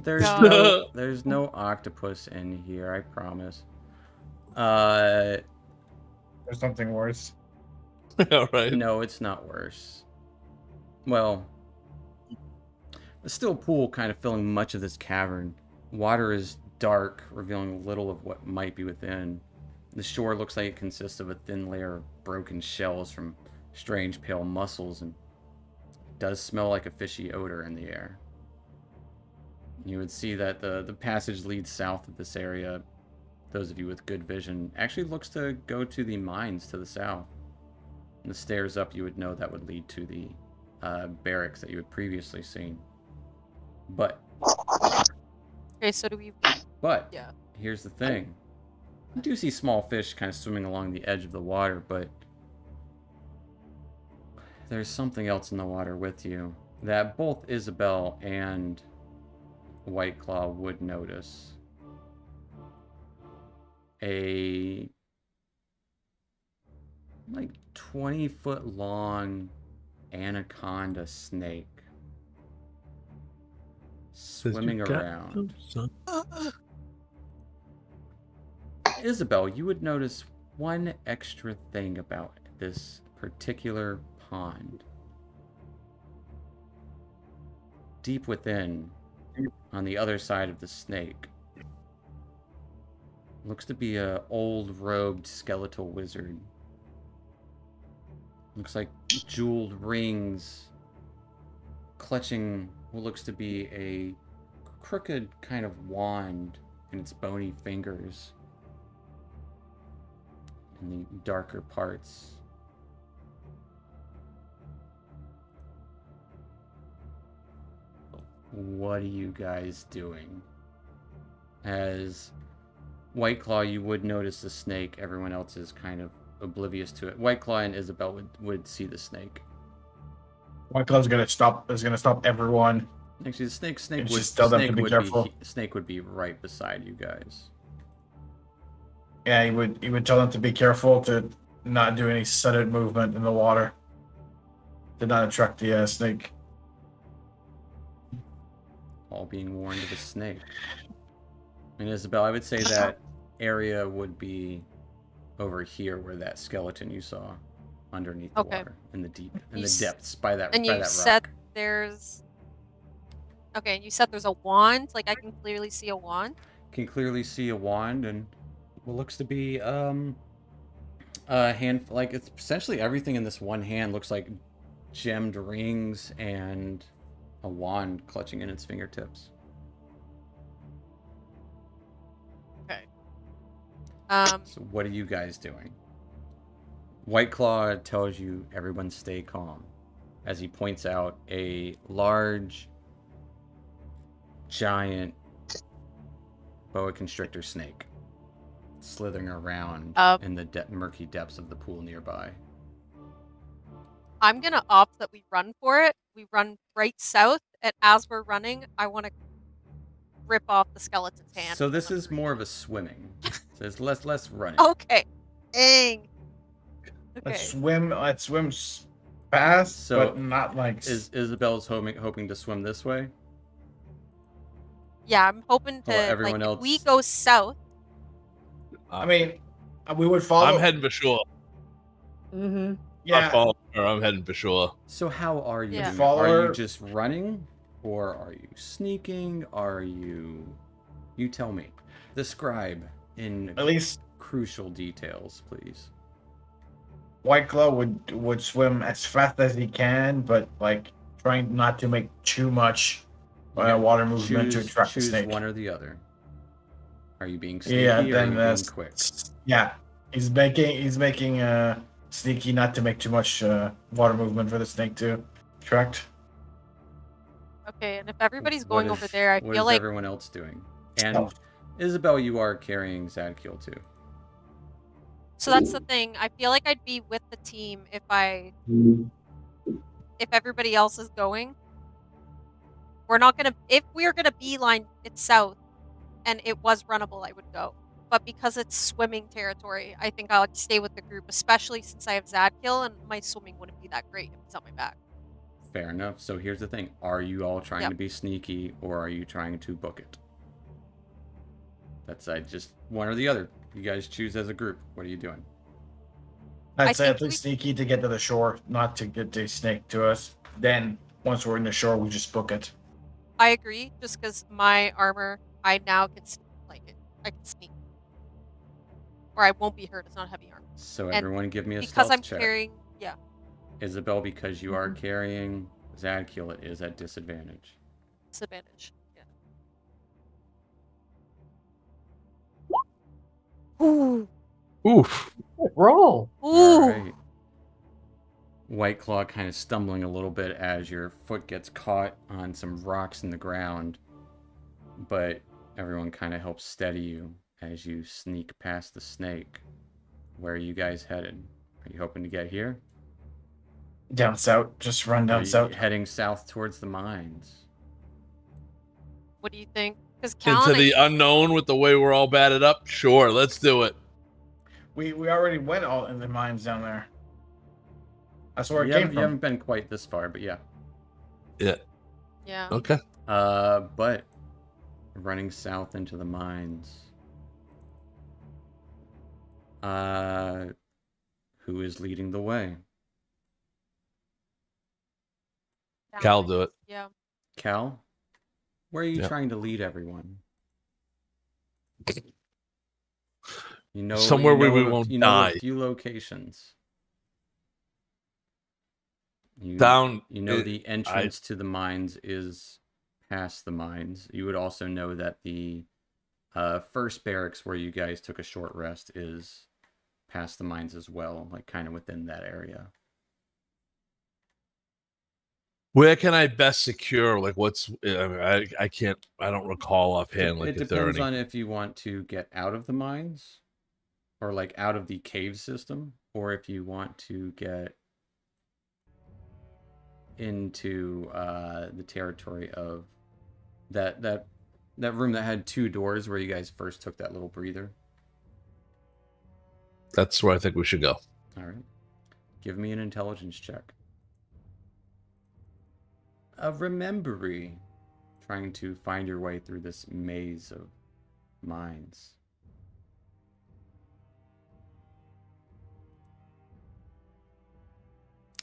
there's no octopus in here. I promise. There's something worse. All right. No, it's not worse. Well, the still pool kind of filling much of this cavern. Water is dark, revealing little of what might be within. The shore looks like it consists of a thin layer of broken shells from strange pale mussels, and it does smell like a fishy odor in the air. You would see that the passage leads south of this area. Those of you with good vision actually looks to go to the mines to the south. And the stairs up, you would know that would lead to the barracks that you had previously seen. But Okay, so do we? But Yeah. here's the thing. You do see small fish kind of swimming along the edge of the water, but there's something else in the water with you that both Isabel and Whiteclaw would notice. A like 20-foot long anaconda snake swimming around. Isabel, you would notice one extra thing about this particular pond. Deep within, on the other side of the snake, looks to be a old robed skeletal wizard. Looks like jeweled rings clutching what looks to be a crooked kind of wand in its bony fingers. In the darker parts. What are you guys doing? As Whiteclaw, you would notice the snake. Everyone else is kind of oblivious to it. Whiteclaw and Isabel would see the snake. Whiteclaw's gonna stop. Is gonna stop everyone. Actually, the snake And would just tell them to be careful. snake would be right beside you guys. Yeah, he would tell them to be careful to not do any sudden movement in the water. To not attract the snake. All being warned of a snake. And Isabel, I would say that area would be over here where that skeleton you saw underneath the water in the depths by that And by you that said rock. there's. Okay, and you said there's a wand. Like I can clearly see a wand. Can clearly see a wand and what looks to be a hand, like it's essentially everything in this one hand looks like gemmed rings and a wand clutching in its fingertips. Okay. So what are you guys doing? Whiteclaw tells you everyone stay calm as he points out a large, giant boa constrictor snake slithering around in the murky depths of the pool nearby. I'm gonna opt that we run for it. We run right south, and as we're running, I want to rip off the skeleton's hand. So this is more of a swimming. So it's less running. Okay. Dang. Okay. Let's swim fast, So but not like. Is Isabel's hoping to swim this way? Yeah, I'm hoping to. Everyone else. If we go south. I mean, we would follow. I'm heading Bashula. Mm-hmm. Yeah. I'm heading Bashula. So how are you? Yeah. Doing it? Are you just running, or are you sneaking? Are you? You tell me. Describe in At least crucial details, please. Whiteclaw would swim as fast as he can, but like trying not to make too much water movement to attract the snake. Choose one or the other. Are you being sneaky Yeah, or are you then being quick? Yeah, he's making sneaky not to make too much water movement for the snake to attract. Okay, and if everybody's going over there, I feel like. What is everyone else doing? And Isabel, you are carrying Zadkiel too. So that's the thing. I feel like I'd be with the team if everybody else is going. We're not gonna. If we're gonna beeline it south, and it was runnable, I would go. But because it's swimming territory, I think I'll stay with the group, especially since I have Zadkill and my swimming wouldn't be that great if it's on my back. Fair enough. So here's the thing: are you all trying to be sneaky, or are you trying to book it? That's just one or the other. You guys choose as a group. What are you doing? I'd say think at least sneaky to get to the shore, not to get the snake to us. Then, once we're in the shore, we just book it. I agree, just because my armor, I now can sneak like it. I can sneak. Or I won't be hurt. It's not heavy armor. So And everyone give me a because stealth I'm check. carrying, yeah. Isabel, because you are carrying Zadkiel, it is at disadvantage. Disadvantage. Yeah. Ooh. Oof. Roll. Ooh. All right. White Claw kind of stumbling a little bit as your foot gets caught on some rocks in the ground, but everyone kind of helps steady you as you sneak past the snake. Where are you guys headed? Are you hoping to get here? Down south. Just run Are down you south. heading south towards the mines? What do you think? Because Into the unknown with the way we're all batted up? Sure, let's do it. We already went all in the mines down there. That's where it You came haven't, from. you haven't been quite this far, but yeah. Yeah. Yeah. Okay. But running south into the mines. Who is leading the way? Cal, do it. Yeah. Cal? Where are you Yep. trying to lead everyone? You know, Somewhere you know where we of a- won't you know die. a few locations. Down. You know the entrance to the mines is past the mines. You would also know that the first barracks where you guys took a short rest is past the mines as well, like kind of within that area. Where can I best secure? Like, what's? I mean, I can't. I don't recall offhand. Like, It if there are depends any. on if you want to get out of the mines, or like out of the cave system, or if you want to get into the territory of that room that had two doors where you guys first took that little breather. That's where I think we should go. All right, give me an intelligence check. A remembery, trying to find your way through this maze of mines.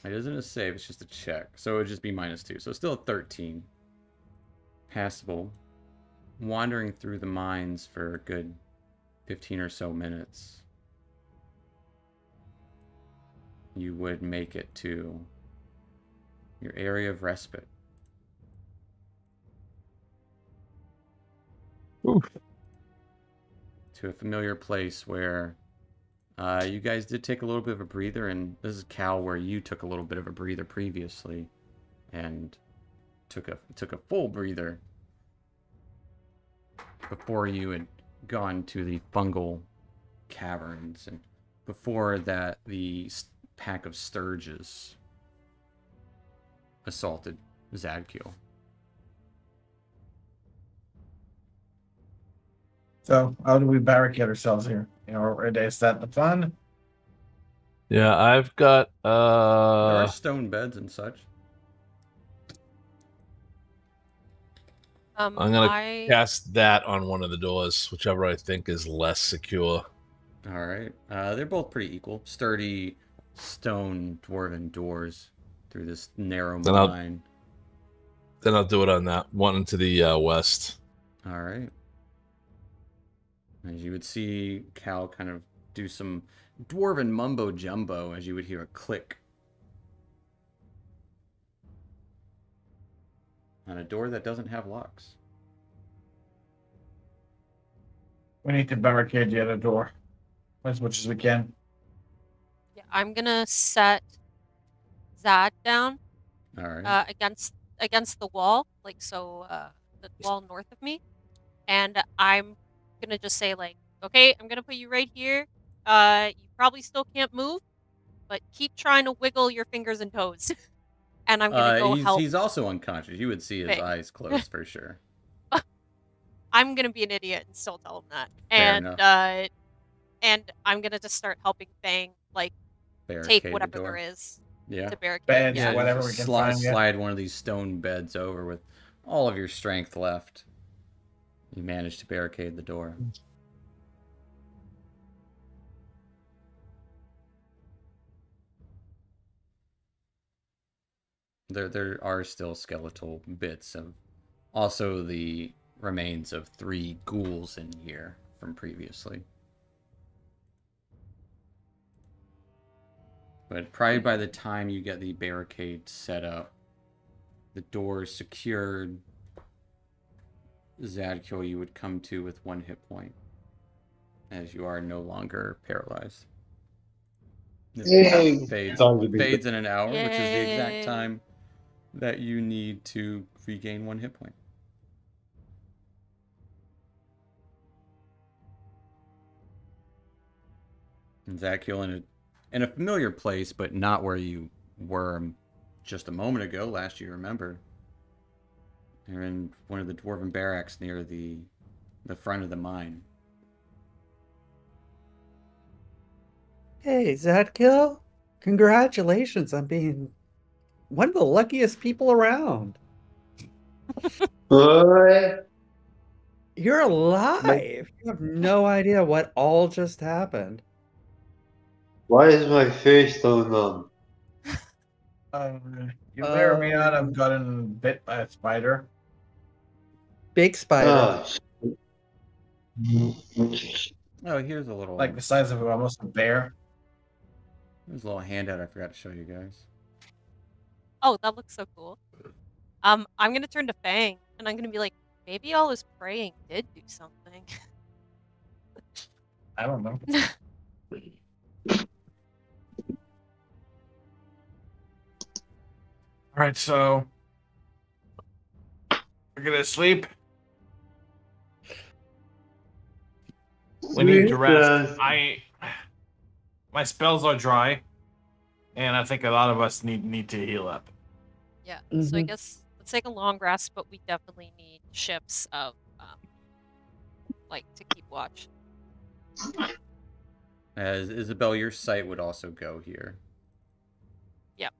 It isn't a save, it's just a check. So it would just be -2. So still a 13. Passable. Wandering through the mines for a good 15 or so minutes, you would make it to your area of respite. Oof. To a familiar place where you guys did take a little bit of a breather, and this is Cal, where you took a little bit of a breather previously, and took a full breather before you had gone to the fungal caverns, and before that the pack of sturges assaulted Zadkiel. So, how do we barricade ourselves here? You know, is that the plan? Yeah, I've got. There are stone beds and such. I'm gonna cast that on one of the doors, whichever I think is less secure. All right. They're both pretty equal. Sturdy stone dwarven doors through this narrow mine. Then I'll do it on that one into the west. All right. As you would see Cal kind of do some dwarven mumbo jumbo as you would hear a click on a door that doesn't have locks. We need to barricade the other door as much as we can. Yeah, I'm gonna set Zad down All right. against the wall, like so, the wall north of me, and I'm gonna just say like, okay, I'm gonna put you right here. You probably still can't move, but keep trying to wiggle your fingers and toes. And I'm gonna go help. He's also unconscious. You would see his eyes closed for sure. I'm gonna be an idiot and still tell him that. Fair enough. And I'm gonna just start helping Fang like Barricade take whatever the door. there is Yeah. to barricade. Beds, Yeah. whatever we just can find. Yeah. slide one of these stone beds over with all of your strength left. You manage to barricade the door. There are still skeletal bits of also the remains of 3 ghouls in here from previously. But probably by the time you get the barricade set up, the doors secured, Zadkiel, you would come to with 1 hit point, as you are no longer paralyzed. It fades in an hour, which is the exact time that you need to regain 1 hit point. And Zadkiel in a familiar place, but not where you were just a moment ago. Last you remember, you're in one of the dwarven barracks near the front of the mine. Hey, Zadkiel, congratulations on being one of the luckiest people around. What? You're alive. You have no idea what all just happened. Why is my face so numb? You may or may not have gotten bit by a spider. Big spider. Oh, here's a little Like the size of almost a bear. There's a little handout I forgot to show you guys. Oh, that looks so cool. I'm gonna turn to Fang and I'm gonna be like, maybe all his praying did do something. I don't know. All right, so we're gonna sleep. We need to rest. My spells are dry, and I think a lot of us need to heal up. Yeah. So I guess let's take a long rest, but we definitely need ships of like to keep watch. As Isabel, your sight would also go here. Yep.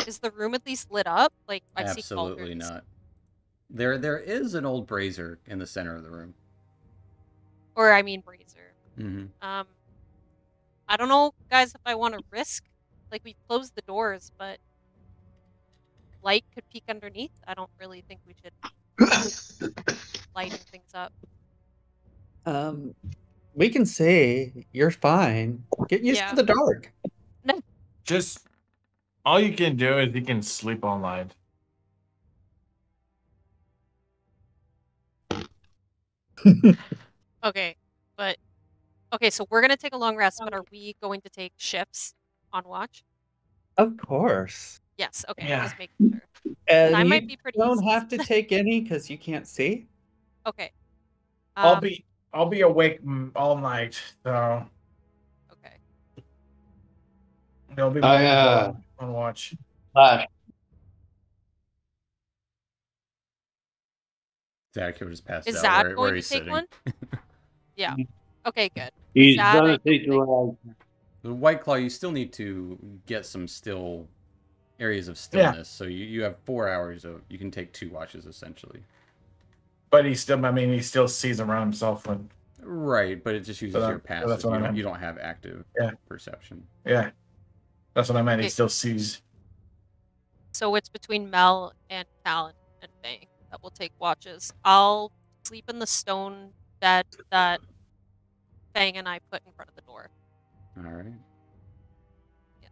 Is the room at least lit up? Like I see Absolutely cauldrons. not. There is an old brazier in the center of the room. Or I mean brazier. Mm-hmm. I don't know, guys, if I want to risk. Like we've closed the doors, but light could peek underneath. I don't really think we should be lighting things up. We can say you're fine. Get used to the dark. Just all you can do is you can sleep all night. Okay, but okay, so we're gonna take a long rest, but are we going to take shifts on watch? Of course. Yes. Okay. Yeah. Just making sure. And I you might be pretty don't easy. have to take any because you can't see. Okay. I'll be awake all night, so Okay. there'll be more people on watch. Zadkiel just passed Is out Zad where going he's to take sitting. one? Yeah. Okay. Good. He's Zad, gonna I don't take think- one. The White Claw, you still need to get some still areas of stillness. So you have 4 hours of you can take 2 watches essentially. But he still sees around himself when. Right, but it just uses your passive. that's what I meant. You don't have active perception. Yeah, that's what I meant. He Okay. still sees. So it's between Mel and Callan and Fang that will take watches. I'll sleep in the stone bed that Fang and I put in front of the door. All right. Yeah.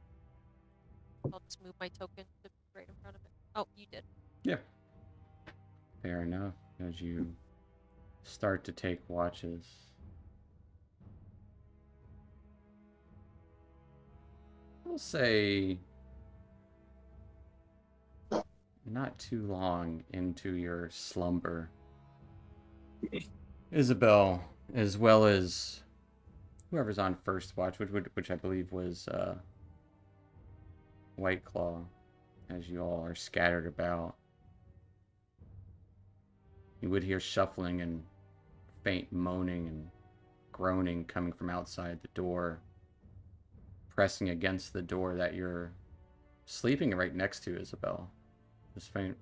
I'll just move my token to right in front of it. Oh, you did. Yeah. Fair enough. As you start to take watches. We'll say not too long into your slumber, Isabel, as well as whoever's on first watch, which I believe was White Claw, as you all are scattered about. You would hear shuffling and faint moaning and groaning coming from outside the door, pressing against the door that you're sleeping right next to, Isabel. This faint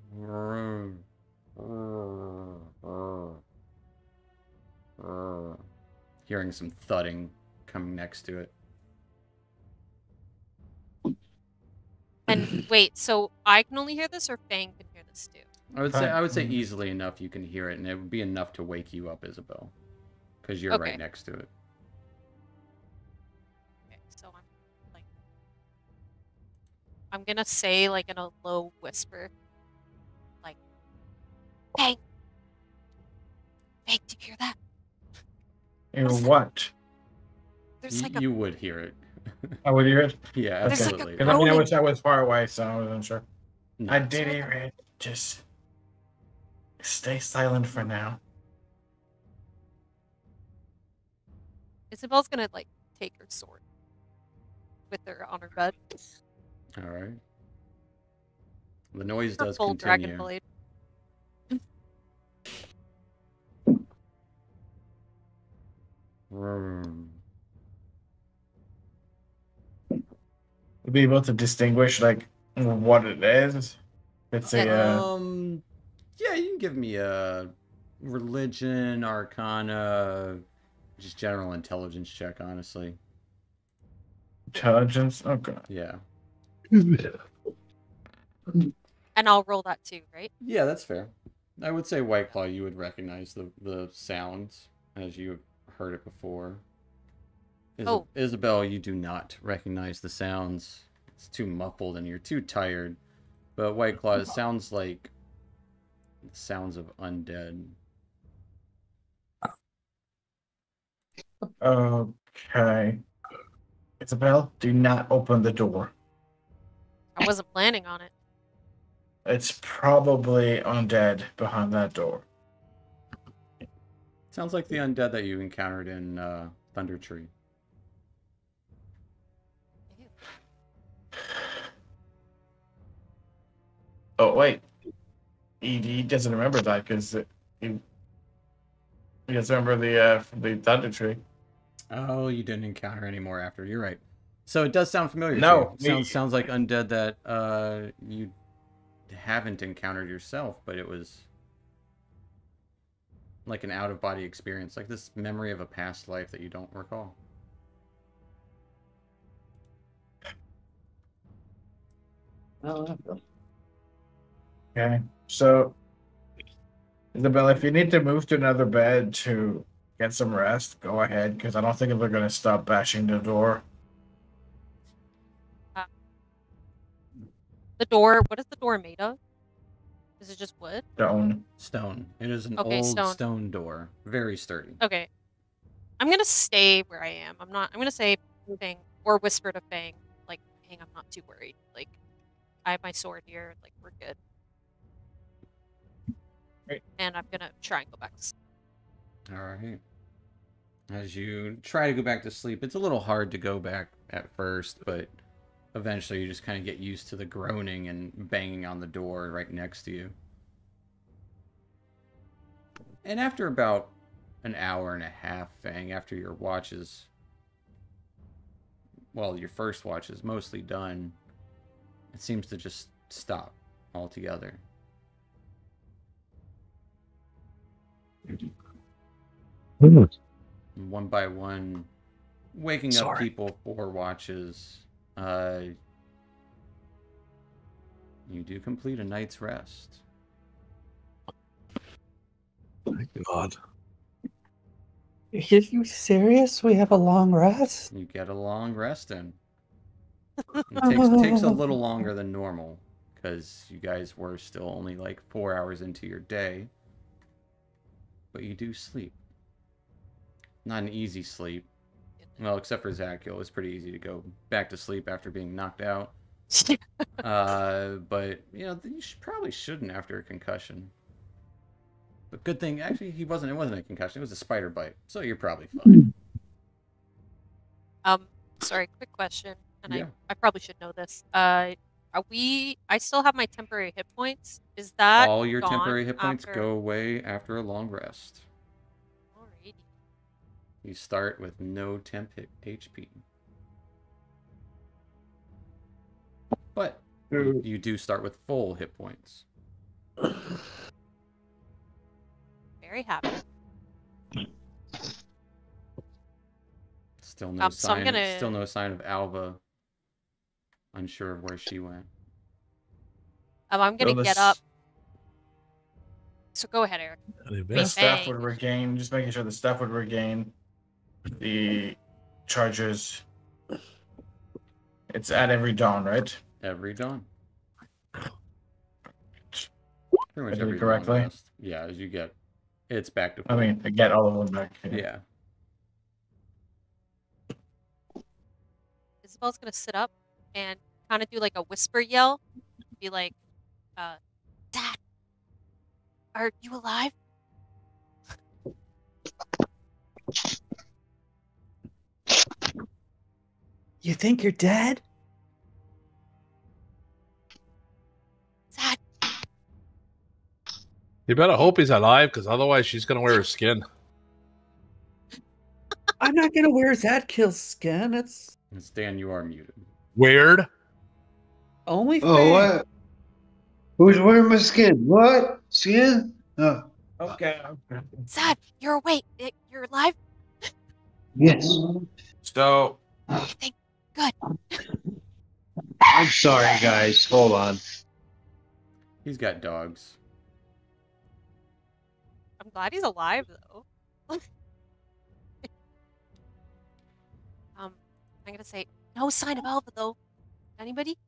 hearing some thudding coming next to it. Wait, so I can only hear this, or Fang can hear this too? I would say easily enough you can hear it, and it would be enough to wake you up, Isabel, because you're Okay. right next to it. Okay, so I'm gonna say like in a low whisper, like, Fang, Fang, do you hear that? In what? There's like a You would hear it. I would hear it. Yeah, Okay. There's like a absolutely. Because I mean, groaning. I was far away, so I wasn't sure. No. I did hear it. Just stay silent for now. Isabel's gonna like take her sword with her on her bed. All right. The noise Her does full continue. dragon blade. Vroom. We'll be able to distinguish like what it is. It's a Yeah, you can give me a religion, arcana, just general intelligence check, honestly. intelligence. Okay. Yeah. And I'll roll that too, right? Yeah, that's fair. I would say White Claw, you would recognize the sounds as you have heard it before. Oh. Isabel, you do not recognize the sounds. It's too muffled and you're too tired. But White Claw, it sounds like the sounds of undead. Okay. Isabel, do not open the door. I wasn't planning on it. It's probably undead behind that door. Sounds like the undead that you encountered in Thunder Tree. Oh wait, he doesn't remember that because he doesn't remember the thunder tree. Oh, you didn't encounter any more after. You're right. So it does sound familiar. No, to you. Sounds like undead that you haven't encountered yourself, but it was like an out of body experience, like this memory of a past life that you don't recall. Okay, so Isabel, if you need to move to another bed to get some rest, go ahead because I don't think they're going to stop bashing the door. The door. What is the door made of? Is it just wood? Stone. It is an Okay, old stone. stone door, very sturdy. Okay. I'm gonna stay where I am. I'm gonna say Fang or whisper to Fang, like, Fang, I'm not too worried. Like, I have my sword here. Like, we're good. Great. And I'm gonna try and go back to sleep. All right. As you try to go back to sleep, it's a little hard to go back at first, but eventually you just kind of get used to the groaning and banging on the door right next to you. And after about an hour and a half, Fang, after your watches, well, your first watch is mostly done, it seems to just stop altogether. One by one, waking up people for watches. You do complete a night's rest. Thank God. Are you serious? We have a long rest? You get a long rest in. It takes a little longer than normal because you guys were still only like 4 hours into your day. But you do sleep. Not an easy sleep. Well, except for Zakiel, it was pretty easy to go back to sleep after being knocked out. But, you know, you probably shouldn't after a concussion. But good thing, actually, it wasn't a concussion, it was a spider bite. So you're probably fine. Sorry, quick question, and Yeah. I probably should know this. I still have my temporary hit points. Is that All your gone temporary hit points after... go away after a long rest. Alrighty. You start with no temp HP. But you do start with full hit points. Very happy. Still no So I'm sign. gonna- Still no sign of Alva. Unsure of where she went. I'm gonna So get this- up. So go ahead, Eric. Any The best? staff Bang. would regain. Just making sure the staff would regain the charges. It's at every dawn, right? Every dawn. Pretty much Did I do every it correctly? long rest. Yeah, as you get, it's back to I full. mean, I get all of them back. Yeah. Isabel's gonna sit up and kind of do like a whisper yell. Be like, Dad, are you alive? You think you're dead? Dad, You better hope he's alive, because otherwise she's gonna wear his skin. I'm not gonna wear Zadkill's skin. It's And Stan, you are muted. Weird. only fair. Oh, what? Who's wearing my skin? What? Skin? Oh, Okay. Dad, you're awake. You're alive. yes. So Thank good. I'm sorry, guys. Hold on. He's got dogs. I'm glad he's alive though. I'm gonna say no sign of Alva though. Anybody?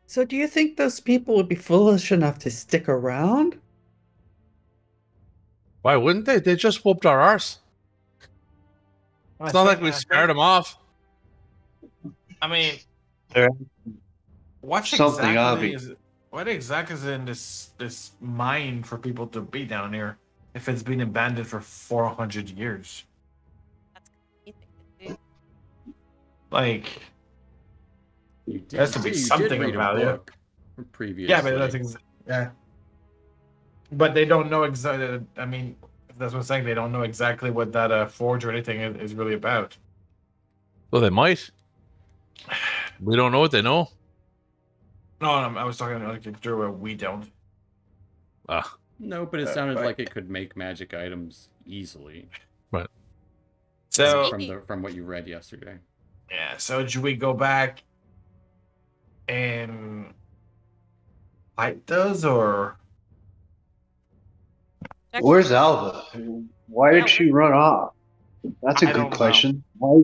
So do you think those people would be foolish enough to stick around? Why wouldn't they? They just whooped our arse. It's not like we scared them off. I mean, There- what Something exactly obvious. is what exactly is in this mine for people to be down here if it's been abandoned for 400 years? That's anything to do. Like, You did, Has to be you did something read of a value. book previously. yeah, but yeah. But they don't know exactly. I mean, that's what I'm saying. They don't know exactly what that forge or anything is really about. Well, they might. We don't know what they know. No, I was talking like a Drew where we don't. Ah, No, but it sounded but- like it could make magic items easily So from what you read yesterday. yeah, so should we go back and fight those or? Where's Alva? Why Yeah, did she run off? That's a I don't good know. question. Why?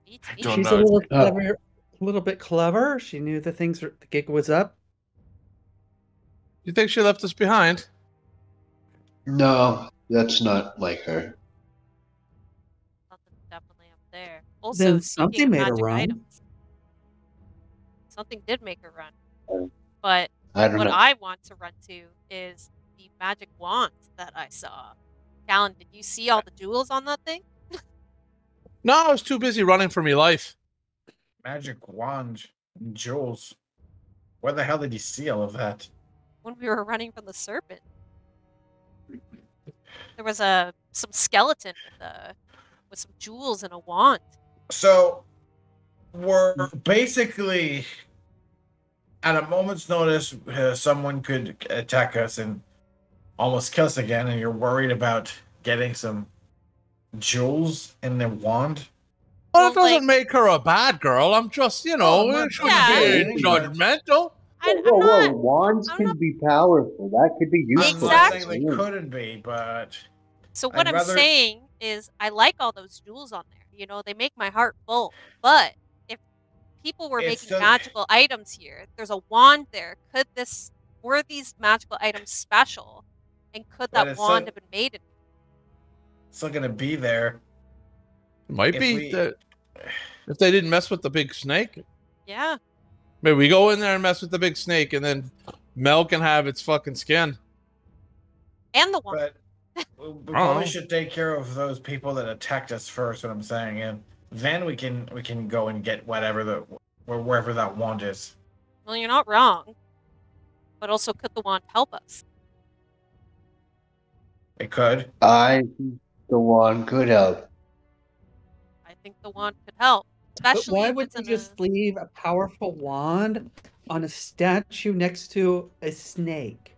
Beats I me. don't She's know. a little Oh. clever, a little bit clever. She knew the gig was up. you think she left us behind? No, that's not like her. Something's definitely up there. Also, Then speaking something of made her magic run. items, something did make her run. But I don't what know. I want to run to is the magic wand that I saw. Callan, did you see all the jewels on that thing? No, I was too busy running for my life. Magic wand, and jewels. Where the hell did you see all of that? When we were running from the serpent. There was some skeleton with some jewels and a wand. So we're basically at a moment's notice, someone could attack us and almost kill us again, and you're worried about getting some jewels in the wand. Well, Well, it doesn't like- make her a bad girl. I'm just, you know, Oh, I'm not it shouldn't Yeah. be judgmental. I'm not. Wands I'm can not- be powerful. That could be useful. I'm not Exactly. saying they couldn't be, but So what I'd I'm rather- saying is I like all those jewels on there. You know, they make my heart full. But if people were It's making still- magical items here, there's a wand there. Were these magical items special? And could But that it's wand still- have been made in? it's still gonna be there. Might If be we- that if they didn't mess with the big snake. Yeah. Maybe we go in there and mess with the big snake, and then Mel can have its fucking skin. And the wand. But we Oh. probably should take care of those people that attacked us first. What I'm saying, and then we can go and get wherever that wand is. Well, you're not wrong. But also, could the wand help us? It could. I think the wand could help. I think the wand could help. But Especially why if would it's you in just leave a powerful wand on a statue next to a snake?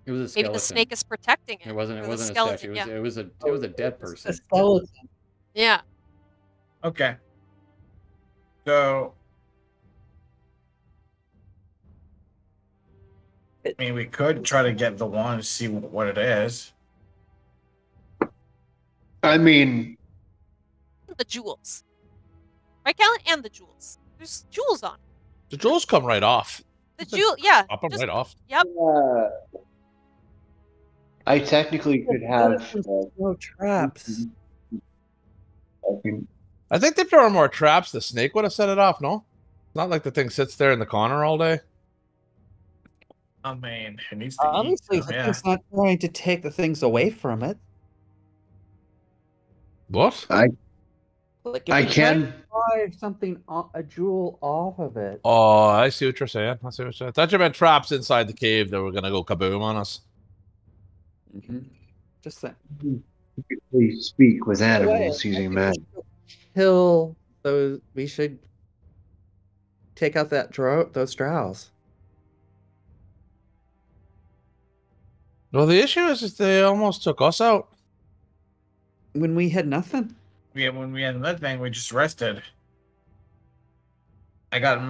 It was a maybe skeleton. the snake is protecting it. It wasn't. or It the wasn't a skeleton, statue. yeah. It was a dead A person. skeleton. Yeah. Okay. So, I mean, we could try to get the wand to see what it is. I mean, The jewels. Right, Callan? And the jewels. There's jewels on it. The jewels come right off. The jewel, yeah. Pop them just- right off. Yep. I technically could have. No traps. I think if there were more traps, the snake would have set it off, no? Not like the thing sits there in the corner all day. I mean, it needs to Obviously, eat. So, the yeah. thing's not going to take the things away from it. What? Like if I we try to can. pry something, a jewel off of it. Oh, I see what you're saying. I see what you're saying. I thought you meant traps inside the cave that were going to go kaboom on us. Just saying. Please speak with animals using magic. Kill those. We should take out that those drows. No, the issue is they almost took us out. When we had nothing. Yeah, when we had that thing, we just rested. I got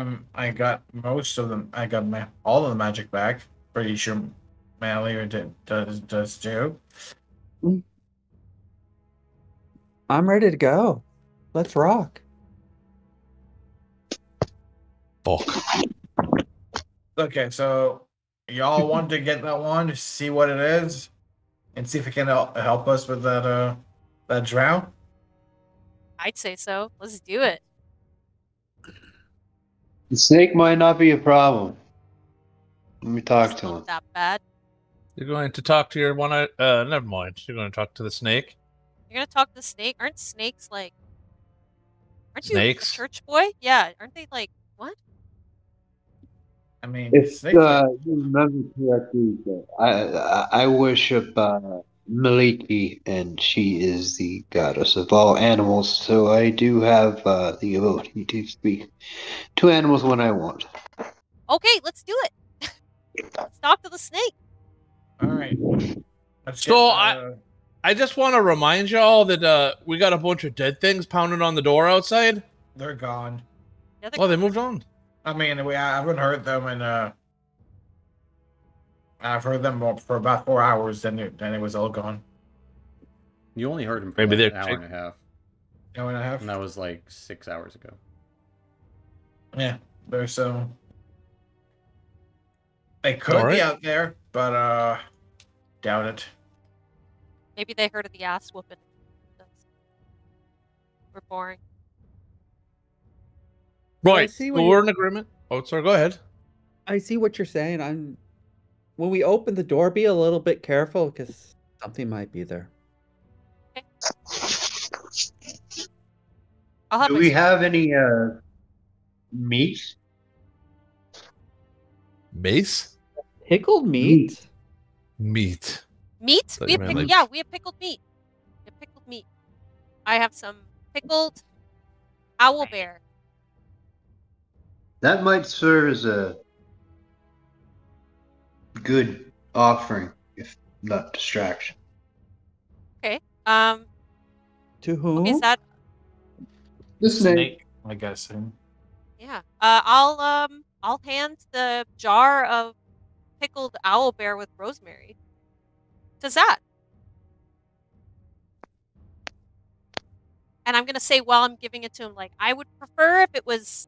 most of them. I got all of the magic back. Pretty sure Malleer does too. I'm ready to go. Let's rock. Fuck. Okay, so y'all want to get that one, see what it is, and see if it can help us with that drow? I'd say so. Let's do it. The snake might not be a problem. Let me talk It's to not him. that bad. You're going to talk to your one. Never mind. You're going to talk to the snake. You're gonna talk to the snake? Aren't snakes like? Aren't Snakes? you a church boy? Yeah. Aren't they like what? I mean, If snakes are- you remember correctly, I worship Maliki, and she is the goddess of all animals. So I do have the ability to speak to animals when I want. Okay, let's do it. Let's talk to the snake. all right. Let's So get, I just want to remind y'all that we got a bunch of dead things pounding on the door outside. they're gone. Yeah, Oh, they moved on. I mean, I haven't heard them, and I've heard them for about 4 hours. Then it was all gone. You only heard him for Maybe like they're an hour and a half, Hour and a half. and that was like 6 hours ago. Yeah, there's some. They could Alright. be out there, but doubt it. Maybe they heard of the ass whooping. We're boring. Right. see So what we're in agreement. Oh, sorry. Go ahead. I see what you're saying. When we open the door, be a little bit careful because something might be there. I'll have Do my we sword. have any meat? Mace? Pickled meat? Meat. Meat? Thought We you have meant, pickled. like- Yeah, we have pickled meat. We have pickled meat. I have some pickled owl bear. That might serve as a good offering, if not distraction. To whom? Okay, is that The snake. I guess. yeah? I'll hand the jar of pickled owl bear with rosemary to Zad. And I'm gonna say while I'm giving it to him, like I would prefer if it was,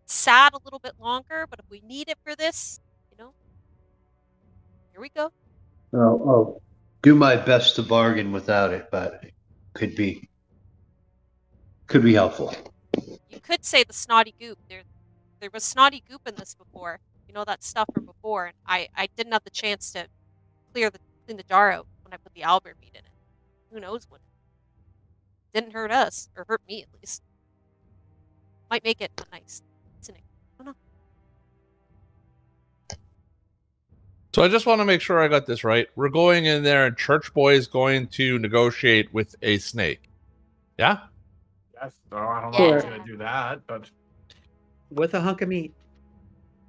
sat a little bit longer. But if we need it for this, here we go. I'll do my best to bargain without it, but it could be helpful. You could say the snotty goop. There was snotty goop in this before. You know that stuff from before, and I didn't have the chance to clean the jar out when I put the owlbear meat in it. Who knows what? Didn't hurt us, or hurt me at least. Might make it a nice. I don't know. So I just want to make sure I got this right. We're going in there, and Church Boy is going to negotiate with a snake. Yeah? Yes. So I don't know if Yeah. it's gonna do that, but With a hunk of meat.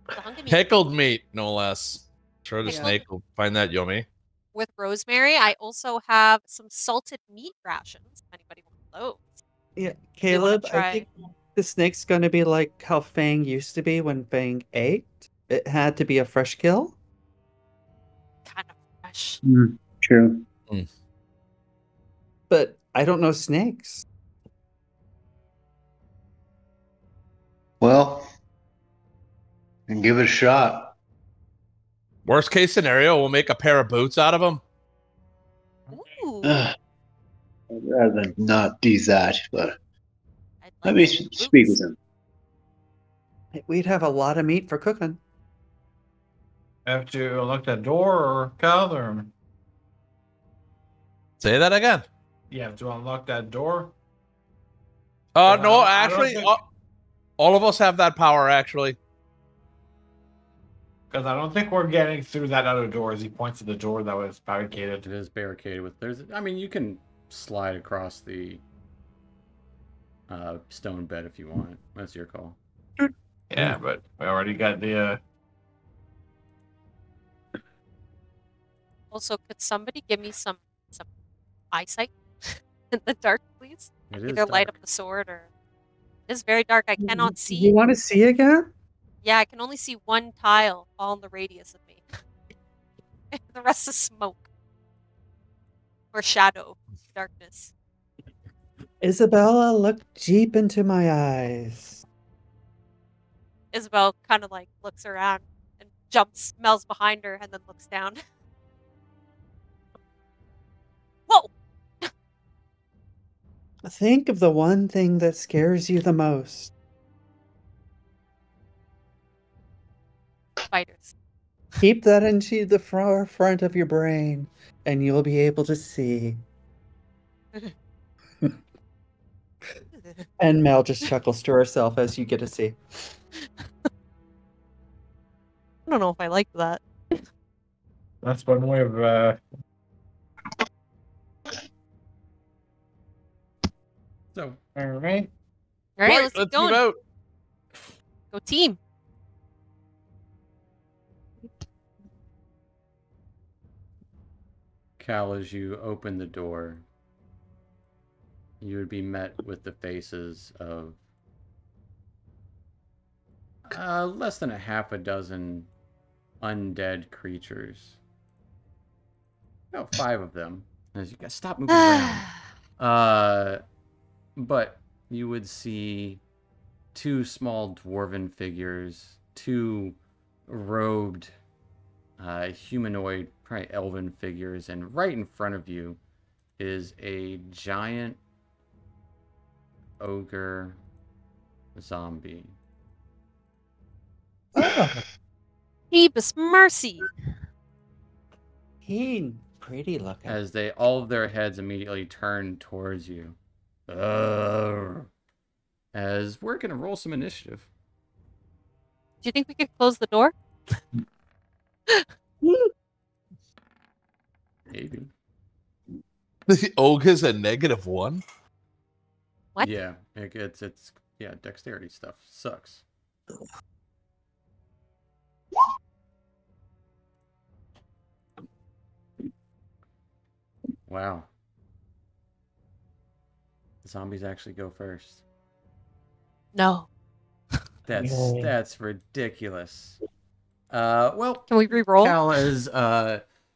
The hunk of meat Pickled meat, no less. Sure, the Pickled. snake will find that yummy. with rosemary. I also have some salted meat rations. If anybody wants those. Yeah, They wanna Caleb, I try. think the snake's going to be like how Fang used to be when Fang ate. It had to be a fresh kill. Kind of fresh. True. But I don't know snakes. Well, and give it a shot. Worst case scenario, we'll make a pair of boots out of them. Ooh. I'd rather not do that, but I'd let like me some speak boots. with him. We'd have a lot of meat for cooking. Have to unlock that door or Cal or Say that again. you have to unlock that door? No, I don't actually, think- all of us have that power. Actually, Because I don't think we're getting through that other door as he points to the door that was barricaded. It is barricaded with. I mean, you can slide across the stone bed if you want. That's your call. Yeah, but we already got the Also, could somebody give me some eyesight in the dark, please? It is Either light dark. up the sword or it is very dark. I cannot see. You want to see again? Yeah, I can only see one tile all in the radius of me. The rest is smoke. Or shadow. Darkness. Isabella, look deep into my eyes. Isabel kind of like looks around and jumps, smells behind her, and then looks down. Whoa! Think of the one thing that scares you the most. Spiders. Keep that into the front of your brain, and you'll be able to see. And Mel just chuckles to herself as you get to see. I don't know if I like that. that's one way of So all right. All right, Right, let's keep move going. out. Go team. Cal, as you open the door, you would be met with the faces of less than a half a dozen undead creatures. About 5 of them. As you guys stop moving around. But you would see 2 small dwarven figures, 2 robed humanoid, probably elven figures, and right in front of you is a giant ogre zombie. Oh, Jeebus mercy. he pretty looking. As all of their heads immediately turn towards you. As we're gonna roll some initiative. Do you think we could close the door? Maybe. The ogre's a -1. What? Yeah, it's yeah, dexterity stuff sucks. Wow. Zombies actually go first. No. That's ridiculous. Well, Can we re-roll? Cal, as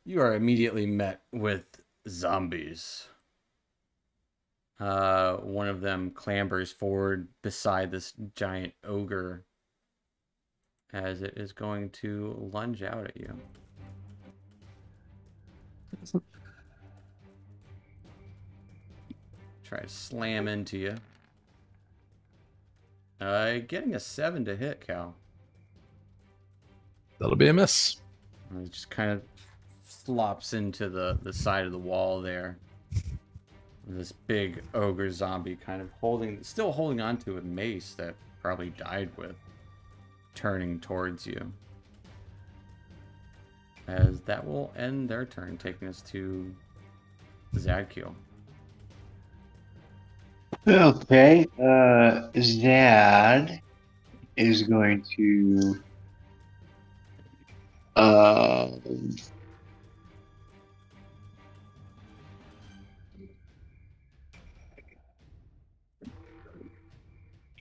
you are immediately met with zombies. One of them clambers forward beside this giant ogre as it is going to lunge out at you. Try to slam into you. Getting a 7 to hit, Cal. That'll be a miss. It just kind of flops into the side of the wall there. This big ogre zombie kind of still holding onto a mace that probably died with, turning towards you. As that will end their turn, taking us to Zadkiel. Okay, Zad is going to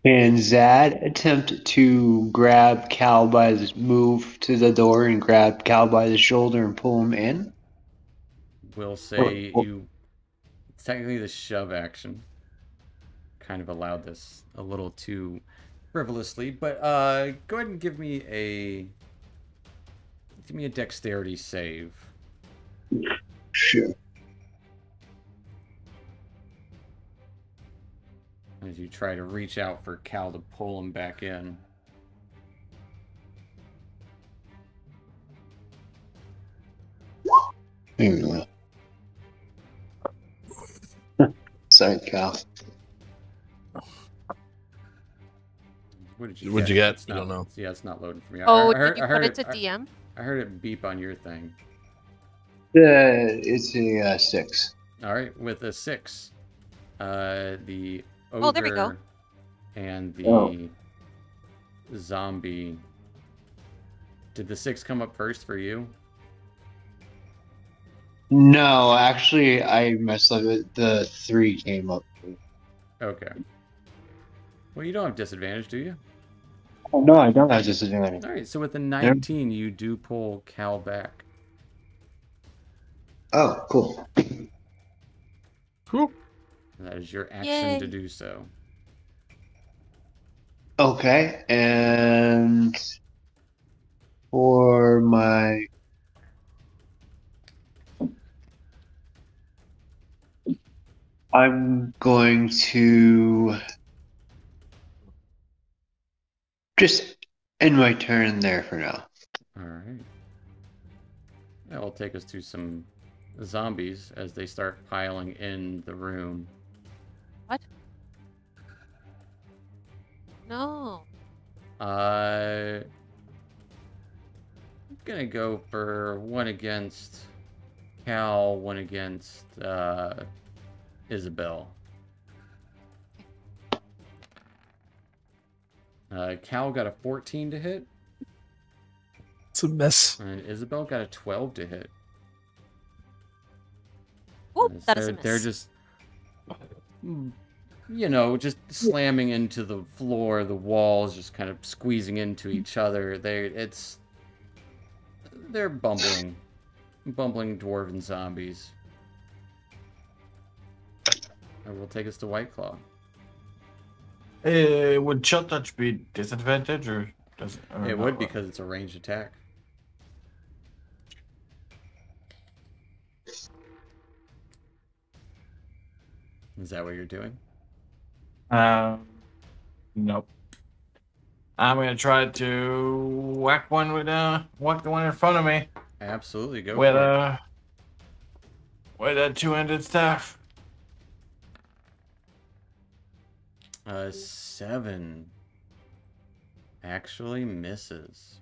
Can Zad attempt to grab Cal by move to the door and grab Cal by the shoulder and pull him in? We'll say Or- you. It's technically the shove action. Kind of allowed this a little too frivolously, but go ahead and give me a dexterity save. Sure. As you try to reach out for Cal to pull him back in. There we go. Sorry, Cal. What did you What'd get? you get? It's You not, don't know. Yeah, it's not loading for me. Oh, did you put it to I DM? heard it beep on your thing. It's a 6. All right, with a 6, the ogre Oh, there we go. and the Oh. zombie. Did the 6 come up first for you? No, actually, I messed up. The 3 came up. Okay. Well, you don't have disadvantage, do you? Oh, no, I don't have disadvantage. All right, so with a 19, you do pull Cal back. Oh, cool. Cool. That is your action Yay. to do so. Okay, and for my I'm going to just end my turn there for now. All right. That will take us to some zombies as they start piling in the room. What? No. I'm gonna go for one against Cal, one against Isabel. Cal got a 14 to hit, It's a miss. and Isabel got a 12 to hit. Oh, As that is a miss. They're just, just slamming into the floor, the walls, just kind of squeezing into each other. They're bumbling dwarven zombies. And will take us to White Claw. Would chill touch be disadvantage or does it? Or It not? would because it's a ranged attack. Is that what you're doing? Nope. I'm gonna try to whack the one in front of me Absolutely, go with for it. with a two-handed staff. 7 actually misses.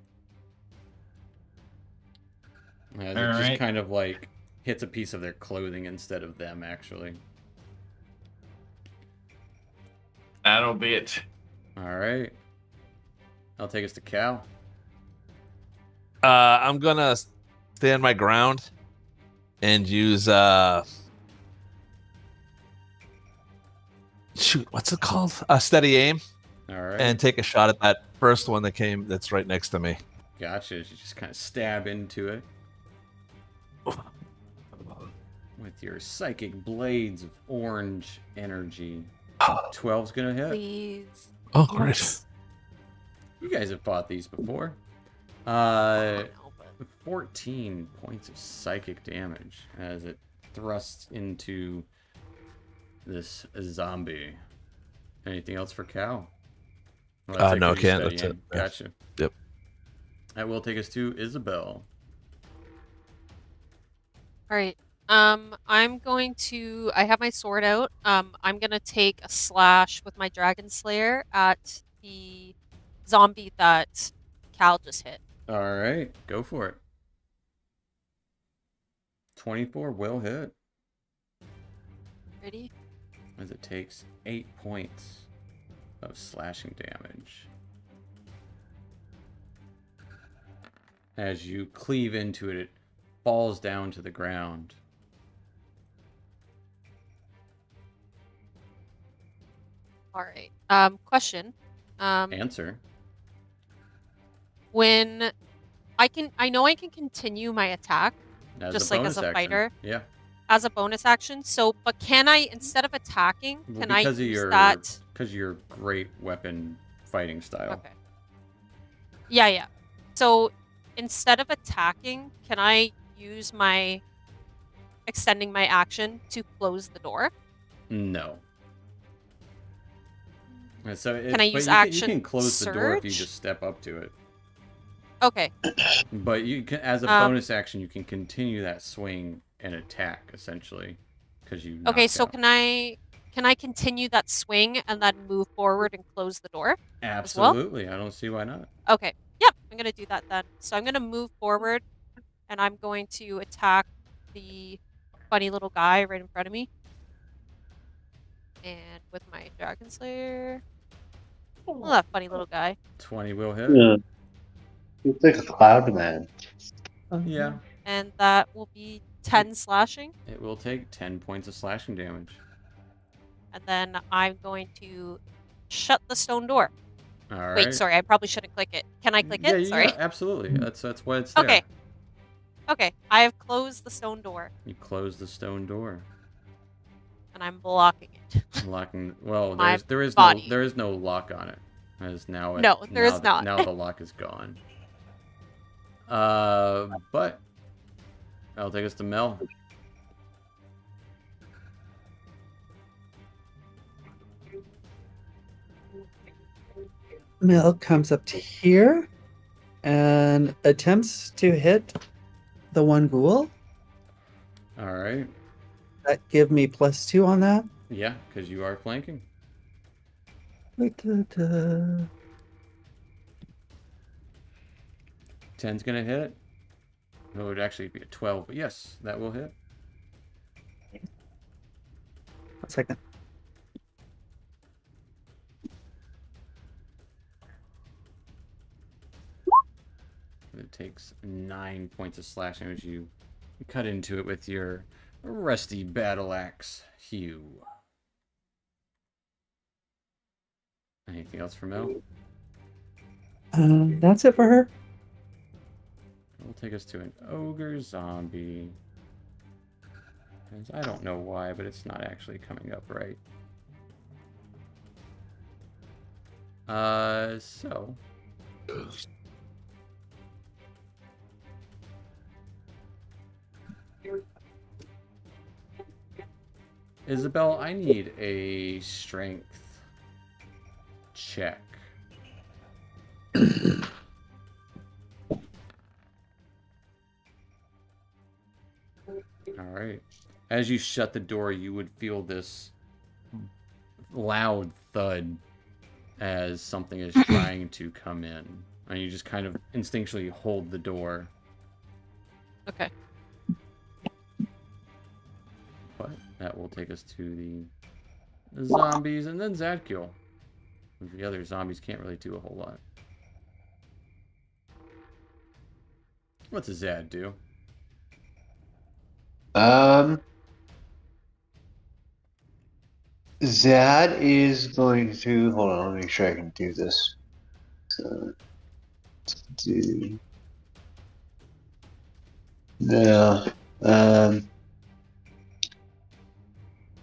It just Alright. kind of like hits a piece of their clothing instead of them, actually. That'll be it. Alright. I'll take us to Cal. I'm gonna stand my ground and use shoot, what's it called? Steady aim, Alright. and take a shot at that first one that's right next to me. Gotcha. You just kind of stab into it. With your psychic blades of orange energy. 12's gonna hit. Please. Oh, great. You guys have fought these before. No, but 14 points of psychic damage as it thrusts into this zombie. Anything else for Cal? Well, that's No, because you can't. study That's him. it. Gotcha. Yep. That will take us to Isabel. all right. I'm going to. I have my sword out. I'm gonna take a slash with my dragon slayer at the zombie that Cal just hit. All right, go for it. 24 will hit Ready? as it takes 8 points of slashing damage. As you cleave into it, it falls down to the ground. All right. Question. Answer. When I know I can continue my attack As just a like bonus as a action. fighter Yeah. as a bonus action. So, but can I, instead of attacking, Well, can I because of use your that? because of your great weapon fighting style. Okay. Yeah. So instead of attacking, can I use my extending my action to close the door? No. So Can I use you action can close the door if you surge? just step up to it. Okay. But you can, as a bonus action, you can continue that swing and attack essentially, because you. Okay. knocked So out. can I continue that swing and then move forward and close the door? Absolutely, I don't see why not. Okay. Yep. I'm gonna do that then. So I'm gonna move forward, and I'm going to attack the funny little guy right in front of me. And with my Dragon Slayer. Oh, that funny little guy. 20 will hit. Yeah. It's like a cloud man. Yeah. And that will be 10 slashing. It will take 10 points of slashing damage. And then I'm going to shut the stone door. All right. Wait, sorry, I probably shouldn't click it. Can I click it? Sorry. Yeah, absolutely. That's why it's there. Okay. Okay, I have closed the stone door. You close the stone door. And I'm blocking it. Locking. Well, My there is body. no lock on it. As now it, No, there is not. Now the lock is gone. But I'll take us to Mel. Mel comes up to here and attempts to hit the one ghoul. All right. That give me +2 on that. Yeah, because you are flanking. Da-da-da. 10's gonna hit. It would actually be a 12, but yes, that will hit. 1 second. It takes 9 points of slashing as you cut into it with your rusty battle axe, Hugh. Anything else for Mel? That's it for her. We'll take us to an ogre zombie. I don't know why, but it's not actually coming up right. So. Isabel, I need a strength check. All right. As you shut the door, you would feel this loud thud as something is trying to come in. And you just kind of instinctually hold the door. Okay. But that will take us to the zombies and then Zadkiel. The other zombies can't really do a whole lot. What's a Zad do? Zad is going to hold on. Let me make sure I can do this. So, do no. Let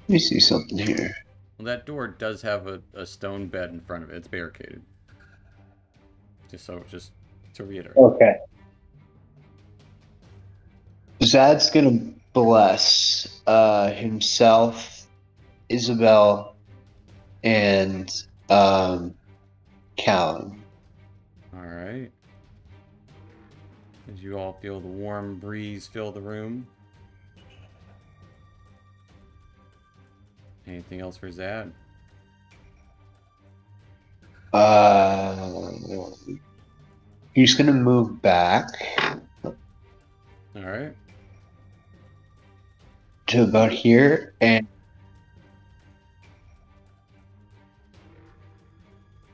me see something here. Well, that door does have a stone bed in front of it. It's barricaded. Just to reiterate. Okay. Zad's gonna bless himself, Isabel, and Callum. All right. As you all feel the warm breeze fill the room. Anything else for Zad? He's gonna move back All right. to about here, and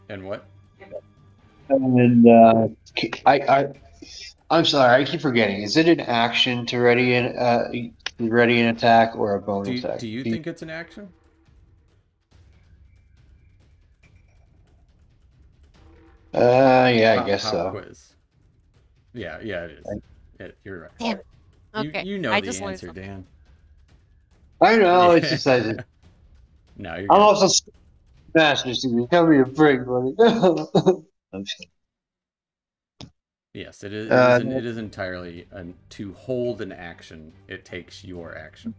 what? I'm sorry, I keep forgetting. Is it an action to ready an attack or a bonus action? Do you think it's an action? Yeah, I Pop- guess pop so. quiz. Yeah, it is. You're right. Damn it. Okay. You know I the just learned answer, something. Dan. I know. It's Yeah. just I. No, you're I'm good. also masters degree. Cover your break, buddy. I'm just kidding. Yes, it is. Uh, It is entirely to hold an action. It takes your action.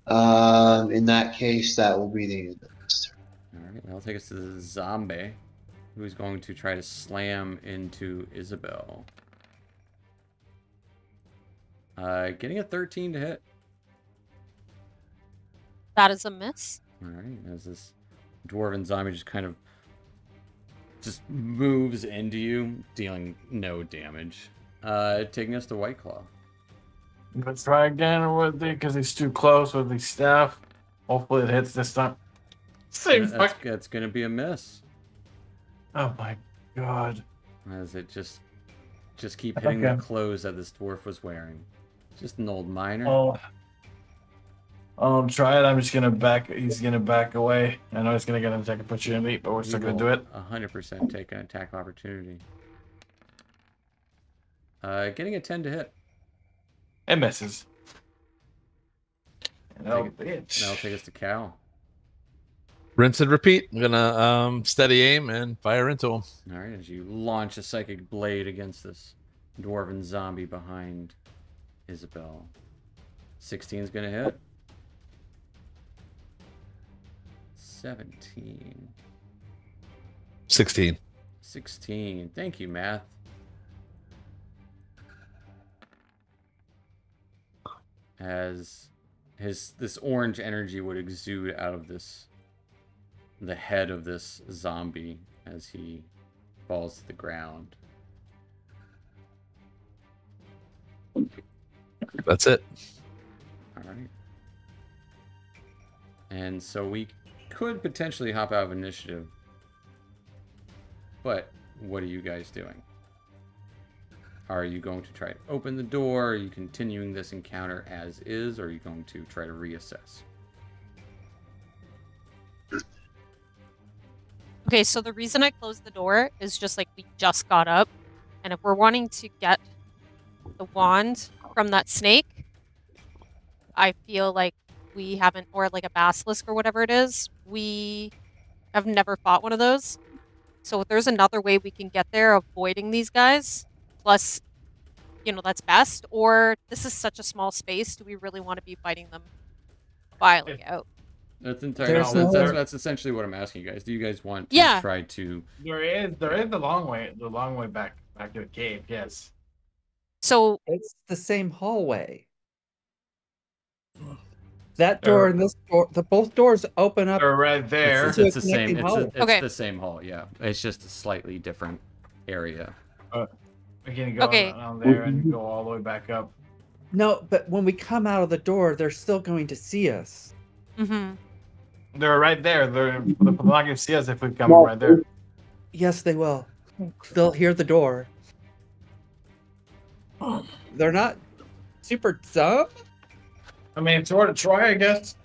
In that case, that will be the end of this turn. All right, that'll take us to the zombie, who's going to try to slam into Isabel. Getting a 13 to hit. That is a miss. All right, as this dwarven zombie just kind of moves into you, dealing no damage. Taking us to White Claw. Let's try again with it because he's too close with the staff. Hopefully it hits this time. Same fuck. That's gonna be a miss. Oh my god. As it just keep hitting Okay. the clothes that this dwarf was wearing. Just an old miner. I'll try it. I'm just gonna back. He's gonna back away. I know he's gonna get an attack opportunity, but we're still gonna do it. 100% take an attack opportunity. Getting a 10 to hit. It misses. Oh, That'll bitch. take us to Cal. Rinse and repeat. I'm gonna steady aim and fire into him. All right, as you launch a psychic blade against this dwarven zombie behind Isabel. 16 is gonna hit. 17. 16. 16. Thank you, Math. As this orange energy would exude out of the head of this zombie as he falls to the ground. That's it. All right. And so we could potentially hop out of initiative. But what are you guys doing? Are you going to try to open the door? Are you continuing this encounter as is? Or are you going to try to reassess? Okay, so the reason I closed the door is just like we just got up. And if we're wanting to get the wand from that snake, I feel like we haven't, or like a basilisk or whatever it is, we have never fought one of those. So if there's another way we can get there avoiding these guys, plus, that's best. Or this is such a small space, do we really want to be fighting them filing out? That's entirely. That's essentially what I'm asking you guys. Do you guys want to try to? There is the long way back to the cave. Yes. So it's the same hallway. That door and this door, both doors open up. They're right there. It's the same. It's the same hall. Yeah, it's just a slightly different area. We can go down there and go all the way back up. No, but when we come out of the door, they're still going to see us. Mm-hmm. They're right there. They're not going to see us if we come right there. Yes, they will. They'll hear the door. They're not super dumb. I mean, it's worth a try, I guess.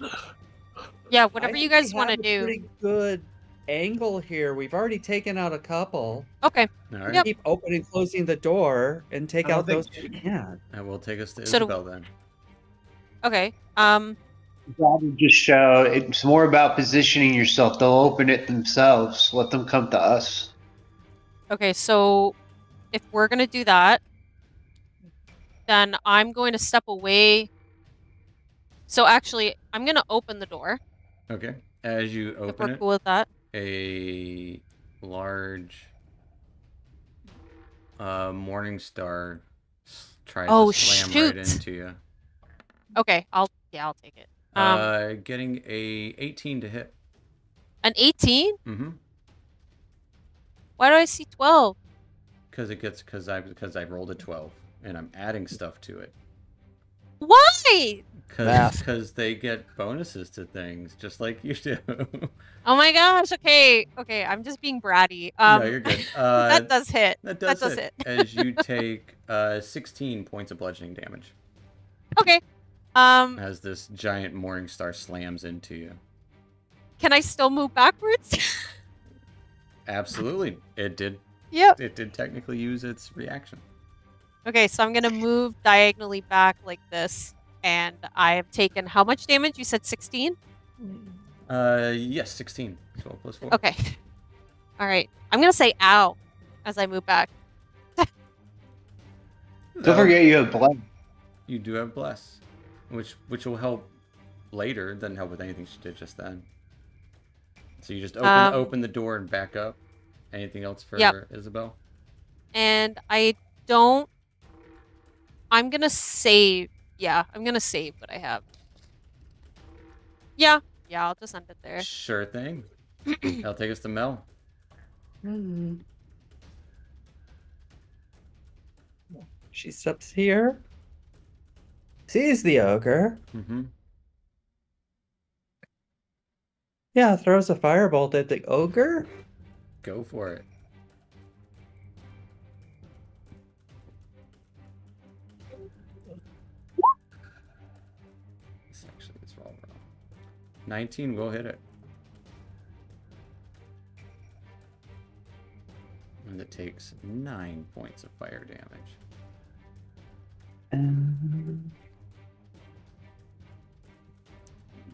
Yeah, whatever you guys want to do. Pretty good angle here. We've already taken out a couple. Okay. All right. Yep. Keep opening, closing the door, and take out those we can. And we'll take us to Isabel then. Okay. Probably just show it's more about positioning yourself. They'll open it themselves. Let them come to us. Okay, so if we're gonna do that, then I'm going to step away. So actually, I'm gonna open the door. Okay. As you open if we're it, cool with that. A large morning star tries to slam right into you. Okay, I'll take it. Getting a 18 to hit. An 18? Mm-hmm. Why do I see 12? Because I rolled a 12 and I'm adding stuff to it. Why? Because they get bonuses to things just like you do. Oh my gosh. Okay. I'm just being bratty. No, you're good. That does hit. That does hit. As you take 16 points of bludgeoning damage. Okay. As this giant morning star slams into you. Can I still move backwards? Absolutely. It did. Yep. It did technically use its reaction. Okay, so I'm gonna move diagonally back like this, and I have taken how much damage? You said 16? Yes, 16. 12 plus 4. Okay. All right. I'm gonna say ow as I move back. Don't forget you have blood. You do have bless, which will help later. Doesn't help with anything she did just then. So you just open the door and back up. Anything else for Isabel? And I don't. I'm gonna save. Yeah, I'm gonna save what I have. Yeah, I'll just end it there. Sure thing. That'll take us to Mel. She steps here, sees the ogre. Mm-hmm. Yeah, throws a firebolt at the ogre. Go for it. This actually is wrong. 19 will hit it. And it takes 9 points of fire damage.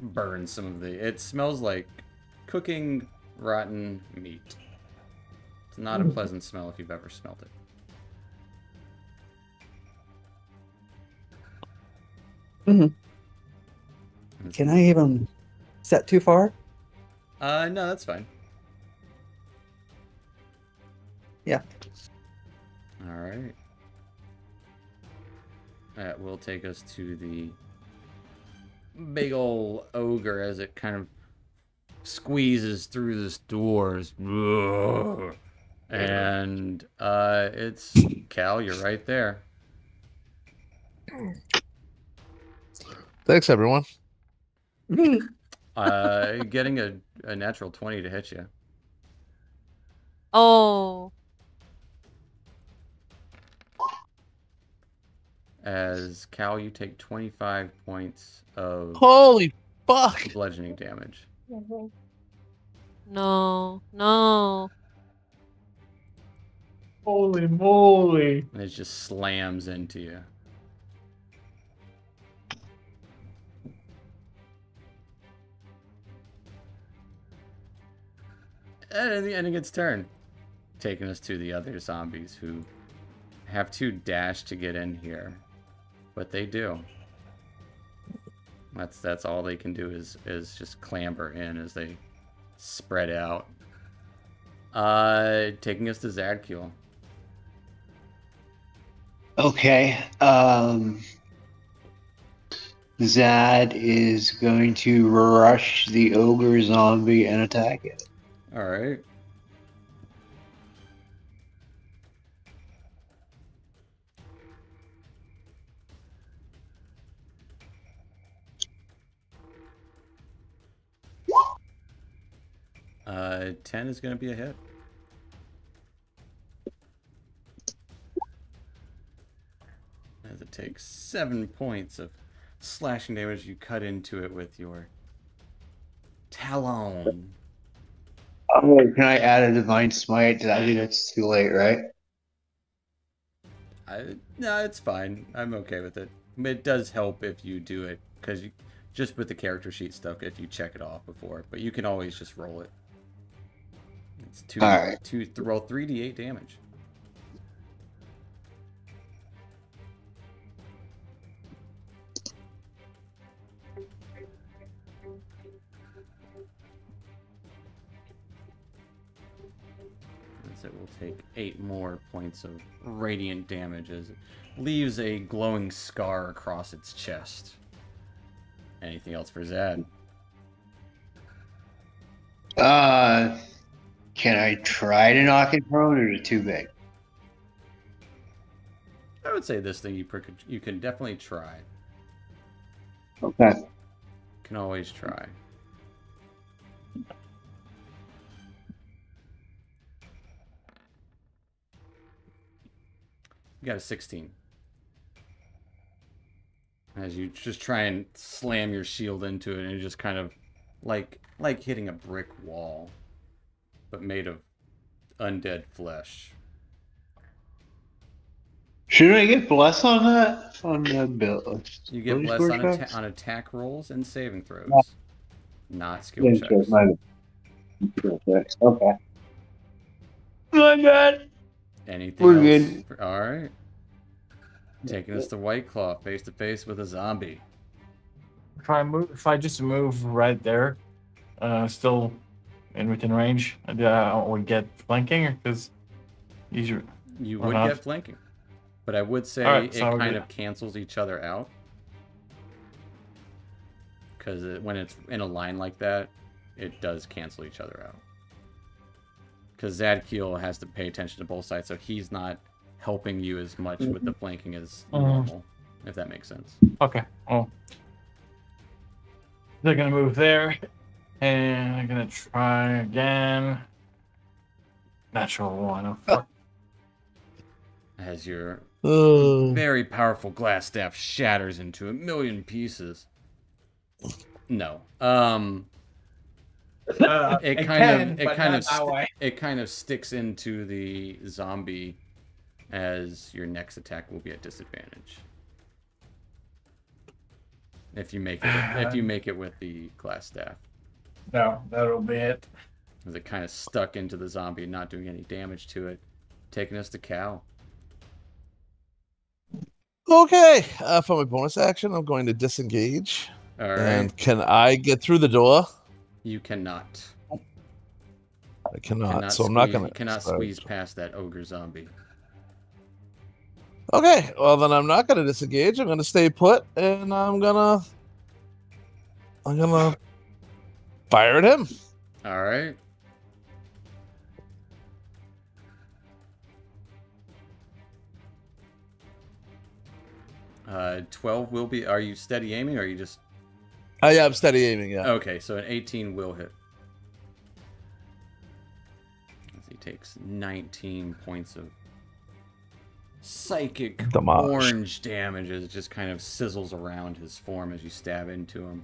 Burn some of the... It smells like cooking rotten meat. It's not a pleasant smell if you've ever smelled it. Can I even set too far? No, that's fine. Yeah. All right. That will take us to the big ol' ogre as it kind of squeezes through this doors. And it's Cal, you're right there. Thanks, everyone. Getting a natural 20 to hit you. Oh. As Cal, you take 25 points of Holy fuck! bludgeoning damage. No. Holy moly. And it just slams into you. And in the ending, its turn. Taking us to the other zombies who have to dash to get in here. But they do. That's all they can do is just clamber in as they spread out. Taking us to Zadkiel. Okay. Zad is going to rush the ogre zombie and attack it. All right. Uh, 10 is going to be a hit. As it takes 7 points of slashing damage, you cut into it with your talon. Oh, can I add a divine smite? I think it's too late, right? No, it's fine. I'm okay with it. It does help if you do it, because just with the character sheet stuff, if you check it off before. But you can always just roll it. It's roll 3d8 damage. It will take 8 more points of radiant damage as it leaves a glowing scar across its chest. Anything else for Zad? Can I try to knock it prone, or is it too big? I would say this thing you can definitely try. Okay. Can always try. You got a 16. As you just try and slam your shield into it, and you just kind of like hitting a brick wall, but made of undead flesh. Shouldn't I get bless on that? On the bill? You get blessed on attack rolls and saving throws, not skill Yeah, checks. Okay. My bad. Anything We're else? good. All right. Taking us to White Claw, face to face with a zombie. If I just move right there, still in within range, I would get flanking because you would not. get flanking, but I would say Alright, so it kind of cancels each other out because when it's in a line like that, it does cancel each other out. Because Zadkiel has to pay attention to both sides, so he's not helping you as much with the flanking as normal, if that makes sense. Okay. Oh. They're gonna move there, and I'm gonna try again. Natural one. Oh, fuck. As your Oh. very powerful glass staff shatters into 1,000,000 pieces. No. It kind of sticks into the zombie, as your next attack will be at disadvantage. If you make it with the glass staff. No, that'll be it. As it kind of stuck into the zombie, not doing any damage to it. Taking us to Cal. Okay. For my bonus action, I'm going to disengage. All right. And can I get through the door? You cannot. I cannot. So I'm not going to. You cannot squeeze past that ogre zombie. Okay. Well, then I'm not going to disengage. I'm going to stay put, and I'm gonna fire at him. All right. Uh, 12 will be. Are you steady aiming, or are you just? Yeah, I'm steady aiming. Yeah. Okay, so an 18 will hit. As he takes 19 points of psychic Damage. orange damage as it just kind of sizzles around his form as you stab into him.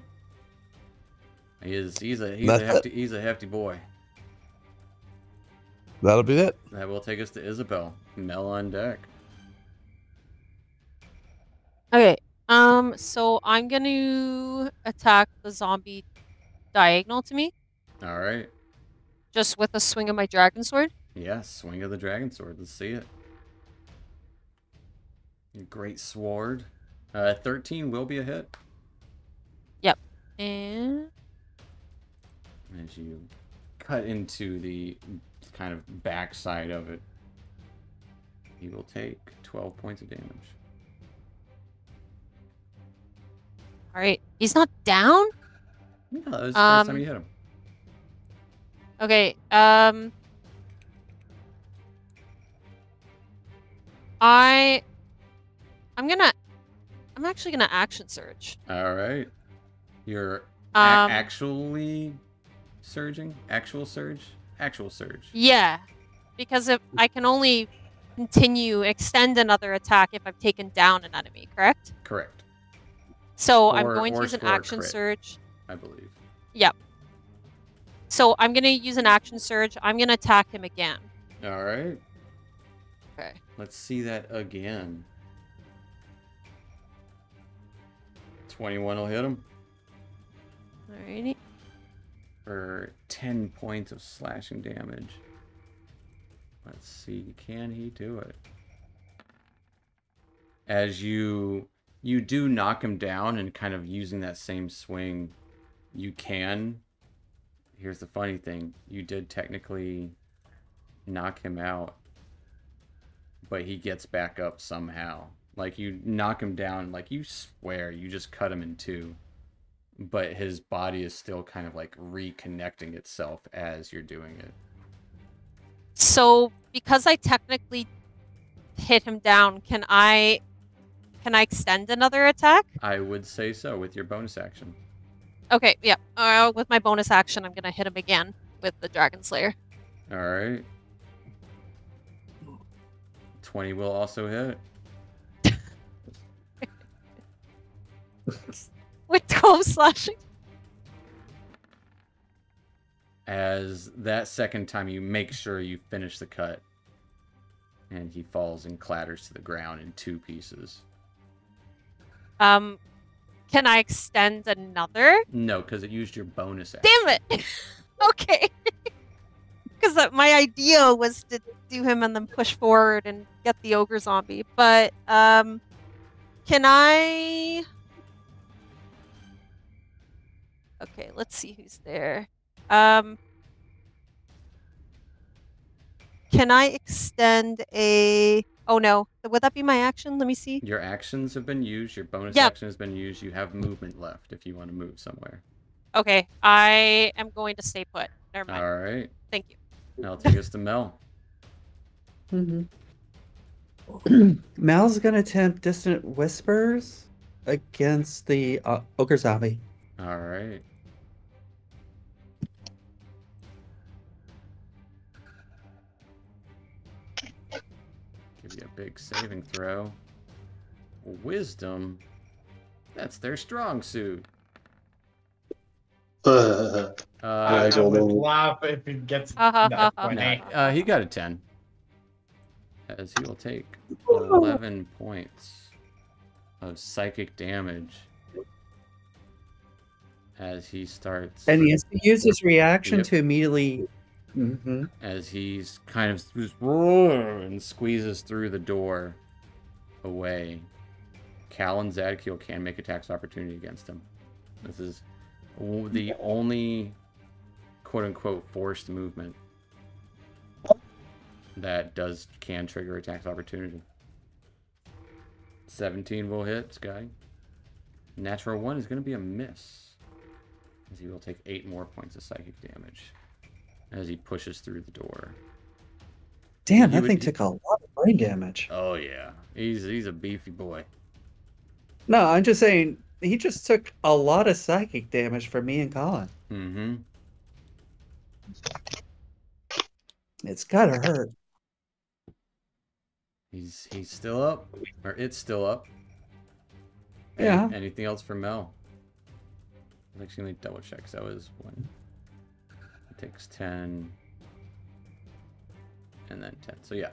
He's a hefty boy. That'll be it. That will take us to Isabel. Mel on deck. Okay. So I'm gonna attack the zombie diagonal to me, All right. just with a swing of my dragon sword. Yeah, swing of the dragon sword. Let's see it. Great sword. 13 will be a hit. Yep. And As you cut into the kind of backside of it, he will take 12 points of damage. all right, he's not down. Yeah, that was the first time you hit him. Okay. I'm actually gonna action surge. All right. You're actually surging? Actual surge? Actual surge. Yeah, because if I can only extend another attack if I've taken down an enemy, correct? Correct. So I'm Or- going to or use an score a action crit. surge. I believe. Yep. So I'm gonna use an action surge. I'm gonna attack him again. All right. Okay. Let's see that again. 21 will hit him Alrighty. for 10 points of slashing damage. Let's see, can he do it? As you do knock him down, and kind of using that same swing, you can. Here's the funny thing. You did technically knock him out, but he gets back up somehow. Like, you knock him down, like, you swear you just cut him in two, but his body is still kind of like reconnecting itself as you're doing it. So because I technically hit him down, can I extend another attack? I would say so with your bonus action. Okay, yeah. With my bonus action, I'm gonna hit him again with the Dragon Slayer. All right. 20 will also hit. With 12 slashing. As that second time you make sure you finish the cut, and he falls and clatters to the ground in 2 pieces. Can I extend another? No, because it used your bonus action. Damn it! Okay. Because my idea was to do him and then push forward and get the ogre zombie. But can I? Okay, let's see who's there. Can I extend a? Oh no, would that be my action? Let me see. Your actions have been used. Your bonus Yep. action has been used. You have movement left if you want to move somewhere. Okay, I am going to stay put. Never mind. All right. Thank you. Now take us to Mel. Mal's gonna attempt distant whispers against the ogre zombie. All right. Give you a big saving throw. Wisdom. That's their strong suit. Guys, I all would over. laugh if it gets Ha, ha, that ha, ha. funny. He got a 10. As he will take 11 points of psychic damage as he starts. And he has to use his reaction Yep. to immediately. As he's kind of and squeezes through the door away. Cal and Zadkiel can make attacks of opportunity against him. This is the only quote-unquote forced movement that can trigger attacks of opportunity. 17 will hit, Sky. Natural 1 is going to be a miss, as he will take 8 more points of psychic damage as he pushes through the door. Damn, You that thing would- took a lot of brain damage. Oh yeah, he's a beefy boy. No, I'm just saying he just took a lot of psychic damage from me and Colin. Mm-hmm. It's gotta hurt. He's still up, or it's still up. Yeah. Anything else for Mel? Actually, let me double check. So that was 1. It takes 10, and then 10. So yeah,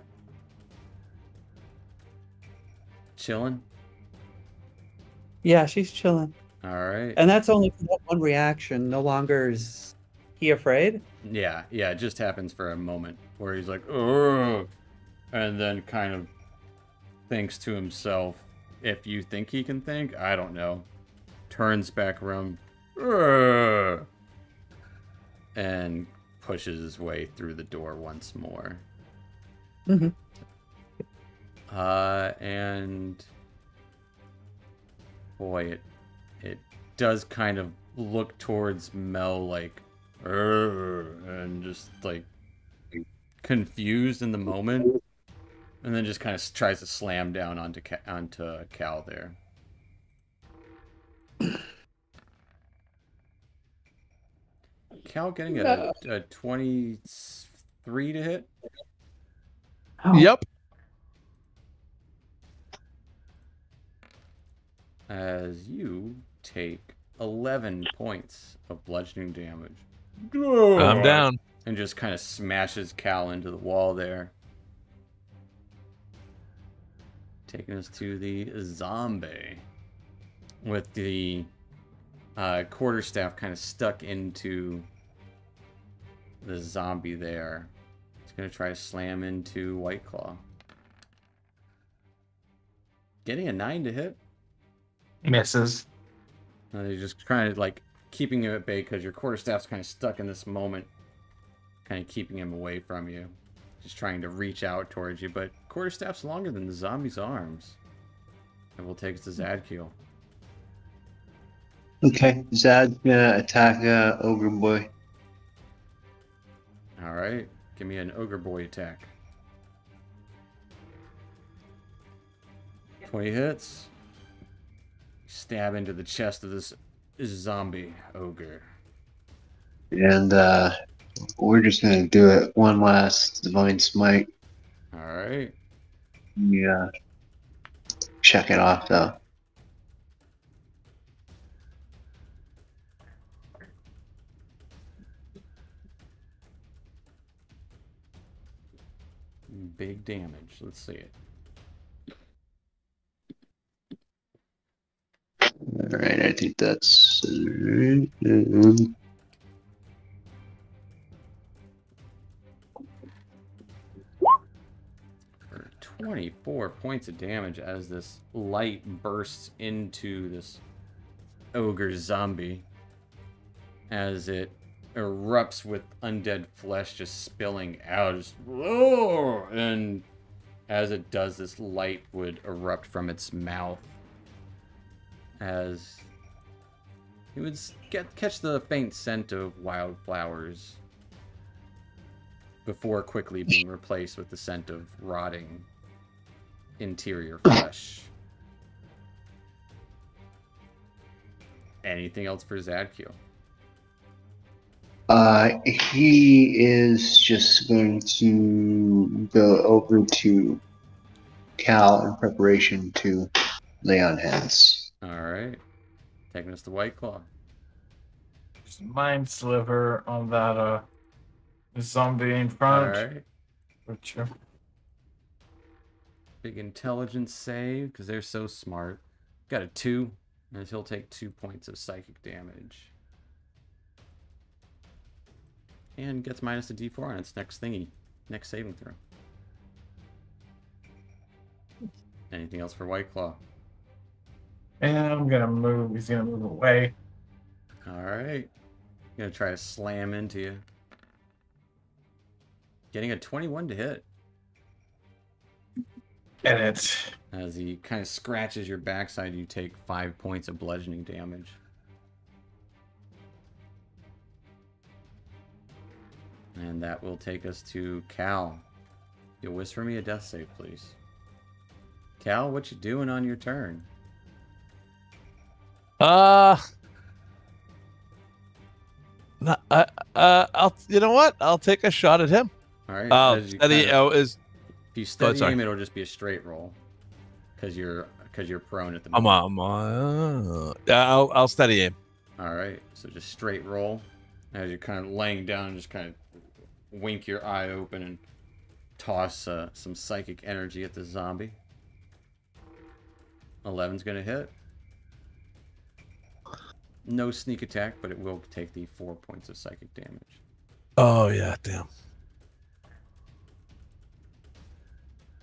chilling. Yeah, she's chilling. All right. And that's only for that one reaction. No longer is he afraid. Yeah, it just happens for a moment where he's like, "Ugh," and then kind of thinks to himself, if you think he can think, I don't know, turns back around, "Ugh," and pushes his way through the door once more. Mhm. And boy, it does kind of look towards Mel like, and just like confused in the moment, and then just kind of tries to slam down onto Cal there. Cal getting a 23 to hit. Yep. As you take 11 points of bludgeoning damage. I'm down. And just kind of smashes Cal into the wall there. Taking us to the zombie. With the quarterstaff kind of stuck into the zombie there. It's going to try to slam into White Claw. Getting a 9 to hit. Misses. You're just kind of like keeping him at bay because your quarterstaff's kind of stuck in this moment, kind of keeping him away from you, just trying to reach out towards you. But quarterstaff's longer than the zombie's arms. And we'll take us to Zadkiel. Okay, Zad's gonna attack Ogre Boy. All right, give me an ogre boy attack. 20 hits. Stab into the chest of this zombie ogre. And we're just gonna do it one last Divine Smite. All right. Yeah. Check it off though. big damage. Let's see it. All right, I think that's. For 24 points of damage as this light bursts into this ogre zombie as it erupts with undead flesh just spilling out, just roar, and as it does, this light would erupt from its mouth as you would catch the faint scent of wildflowers before quickly being replaced with the scent of rotting interior flesh. Anything else for Zadkiel? He is just going to go over to Cal in preparation to lay on hands. Alright. Taking us to White Claw. Just mind sliver on that zombie in front. Alright. Which, Big intelligence save, because they're so smart. Got a 2, and he'll take 2 points of psychic damage. And gets minus a d4 on its next saving throw. Anything else for White Claw? and I'm gonna move. He's gonna move away. Alright. Gonna try to slam into you. Getting a 21 to hit. Get it. As he kind of scratches your backside, you take 5 points of bludgeoning damage. And that will take us to Cal. You'll whisper me a death save, please. Cal, what you doing on your turn? I'll. You know what? I'll take a shot at him. All right. If you steady sorry. aim, it'll just be a straight roll, because you're prone at the I'm moment. I'll steady aim. All right. So just straight roll, as you're kind of laying down, just kind of wink your eye open and toss some psychic energy at the zombie. 11's gonna hit. No sneak attack, but it will take the 4 points of psychic damage. Oh yeah, damn.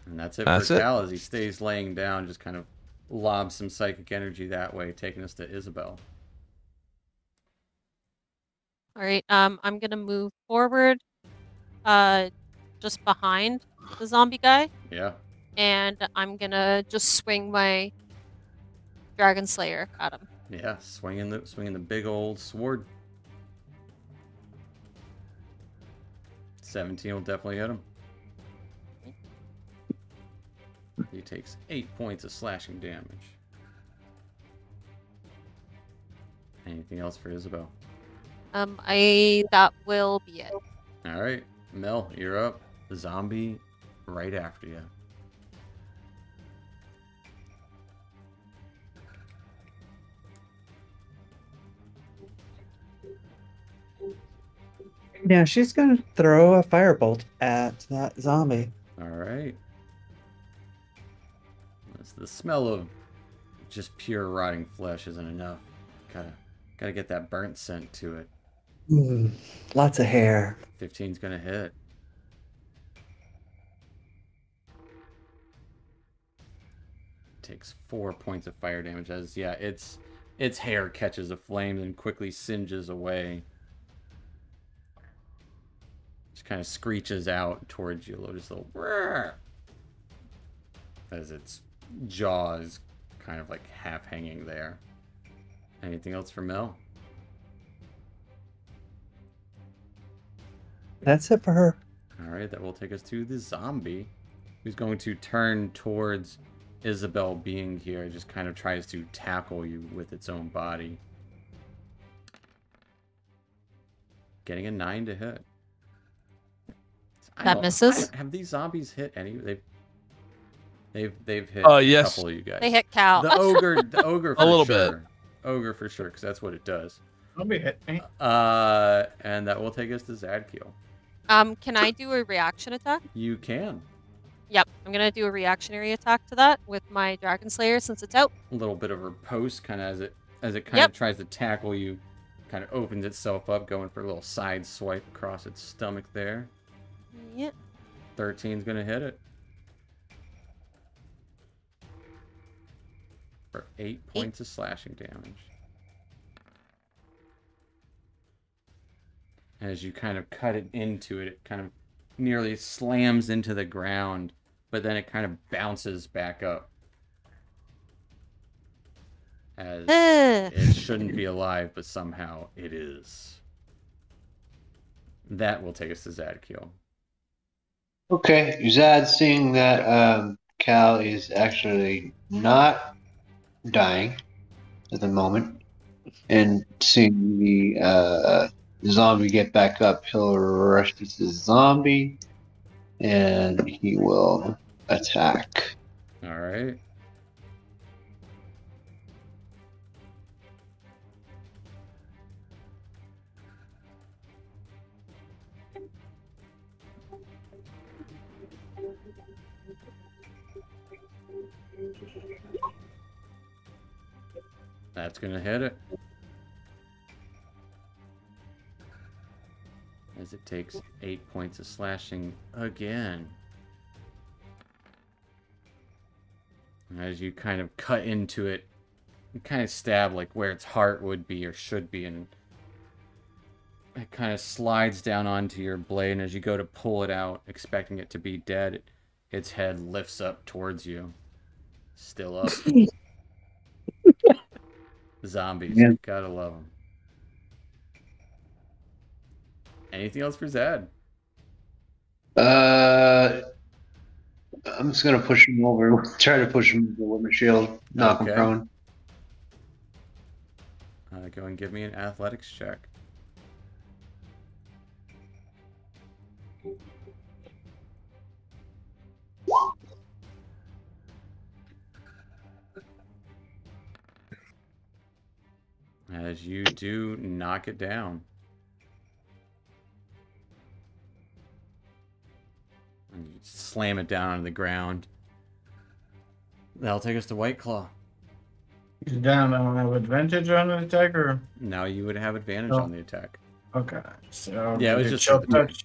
And that's it That's for it. Cal as he stays laying down, just kind of lobs some psychic energy that way, taking us to Isabel. All right. I'm gonna move forward, just behind the zombie guy, Yeah. and I'm gonna just swing my Dragon Slayer at him. Yeah, swinging the big old sword. 17 will definitely hit him. He takes 8 points of slashing damage. Anything else for Isabel? That will be it. All right, Mel, you're up. The zombie right after you. Yeah, she's gonna throw a firebolt at that zombie. All right. The smell of just pure rotting flesh isn't enough. Gotta get that burnt scent to it. Lots of hair. 15's gonna hit. Takes 4 points of fire damage as its hair catches a flame and quickly singes away. Just kind of screeches out towards you, just a little "Rrr," as its jaw is kind of like half hanging there. Anything else for Mel? That's it for her. All right, that will take us to the zombie, who's going to turn towards Isabel being here. Just kind of tries to tackle you with its own body. Getting a 9 to hit. That misses. Have these zombies hit any? They've hit Yes. a couple of you guys. They hit Cal. The ogre for A little sure. bit. Ogre for sure, because that's what it does. Zombie hit me. And that will take us to Zadkiel. Can I do a reaction attack? You can. Yep, I'm gonna do a reactionary attack to that with my Dragon Slayer since it's out. A little bit of riposte, kind of as it kind Yep. of tries to tackle you, kind of opens itself up, going for a little side swipe across its stomach there. Yep. 13's gonna hit it for 8 points of slashing damage. As you kind of cut it into it, it kind of nearly slams into the ground, but then it kind of bounces back up. As it shouldn't be alive, but somehow it is. That will take us to Zadkiel. Okay, Zad, seeing that Cal is actually not dying at the moment, and seeing the zombie get back up, he'll rush to the zombie, and he will attack. All right. That's gonna hit it. As it takes 8 points of slashing again. As you kind of cut into it, you kind of stab like where its heart would be or should be, and it kind of slides down onto your blade, and as you go to pull it out, expecting it to be dead, its head lifts up towards you. Still up. Zombies. Yeah. Gotta love them. Anything else for Zad? I'm just gonna push him over. Try to push him with my shield, knock him Okay. prone. Go and give me an athletics check. As you do knock it down. And you slam it down on the ground. That'll take us to White Claw. He's down. I don't have advantage on the attack, or Now you would have advantage Oh. on the attack. okay. So Yeah, it was do just chill a- touch.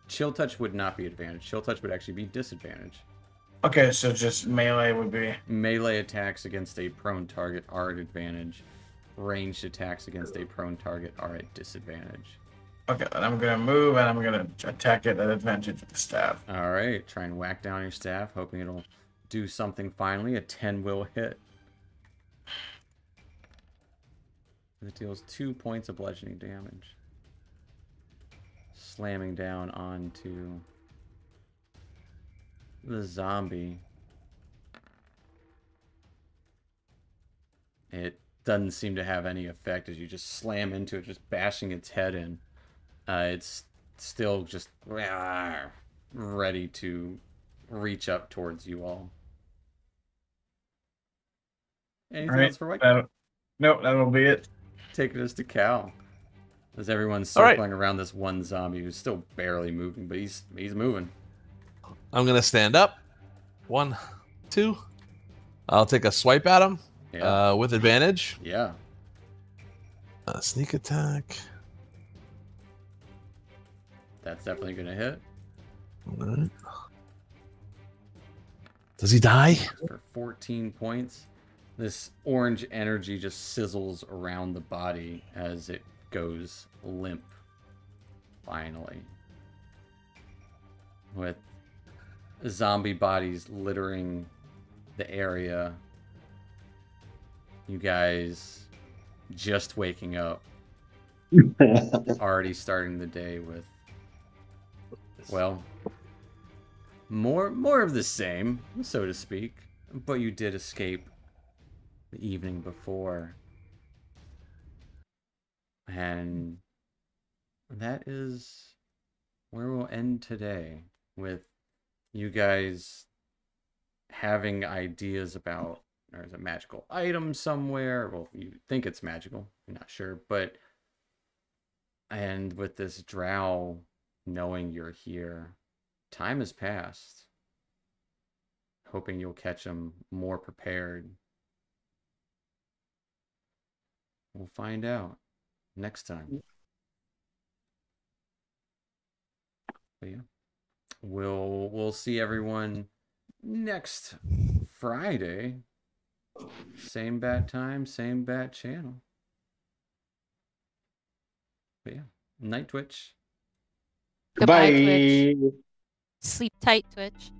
Chill Touch would not be advantage. Chill Touch would actually be disadvantage. Okay, so just melee would be. Melee attacks against a prone target are at advantage. Ranged attacks against a prone target are at disadvantage. Okay, then I'm gonna move and I'm gonna attack it at advantage with the staff. All right, try and whack down your staff, hoping it'll do something finally. A 10 will hit. It deals 2 points of bludgeoning damage. Slamming down onto the zombie. It doesn't seem to have any effect as you just slam into it, just bashing its head in. It's still just ready to reach up towards you all. Anything All right, else for White? Nope, that'll be it. Taking us to Cal. As everyone's All right. circling around this one zombie who's still barely moving, but he's moving. I'm gonna stand up. 1, 2. I'll take a swipe at him Yeah. with advantage. Yeah. Sneak attack. That's definitely gonna hit. All right. Does he die? For 14 points. This orange energy just sizzles around the body as it goes limp. Finally. With zombie bodies littering the area. You guys just waking up. Already starting the day with, well, more of the same, so to speak. But you did escape the evening before. And that is where we'll end today, with you guys having ideas about there's a magical item somewhere. Well, you think it's magical, you're not sure, but and with this drow knowing you're here, time has passed. hoping you'll catch them more prepared. We'll find out next time. But yeah, we'll see everyone next Friday. Same bat time, same bat channel. But yeah, night Twitch. Goodbye, Bye. Twitch. Sleep tight, Twitch.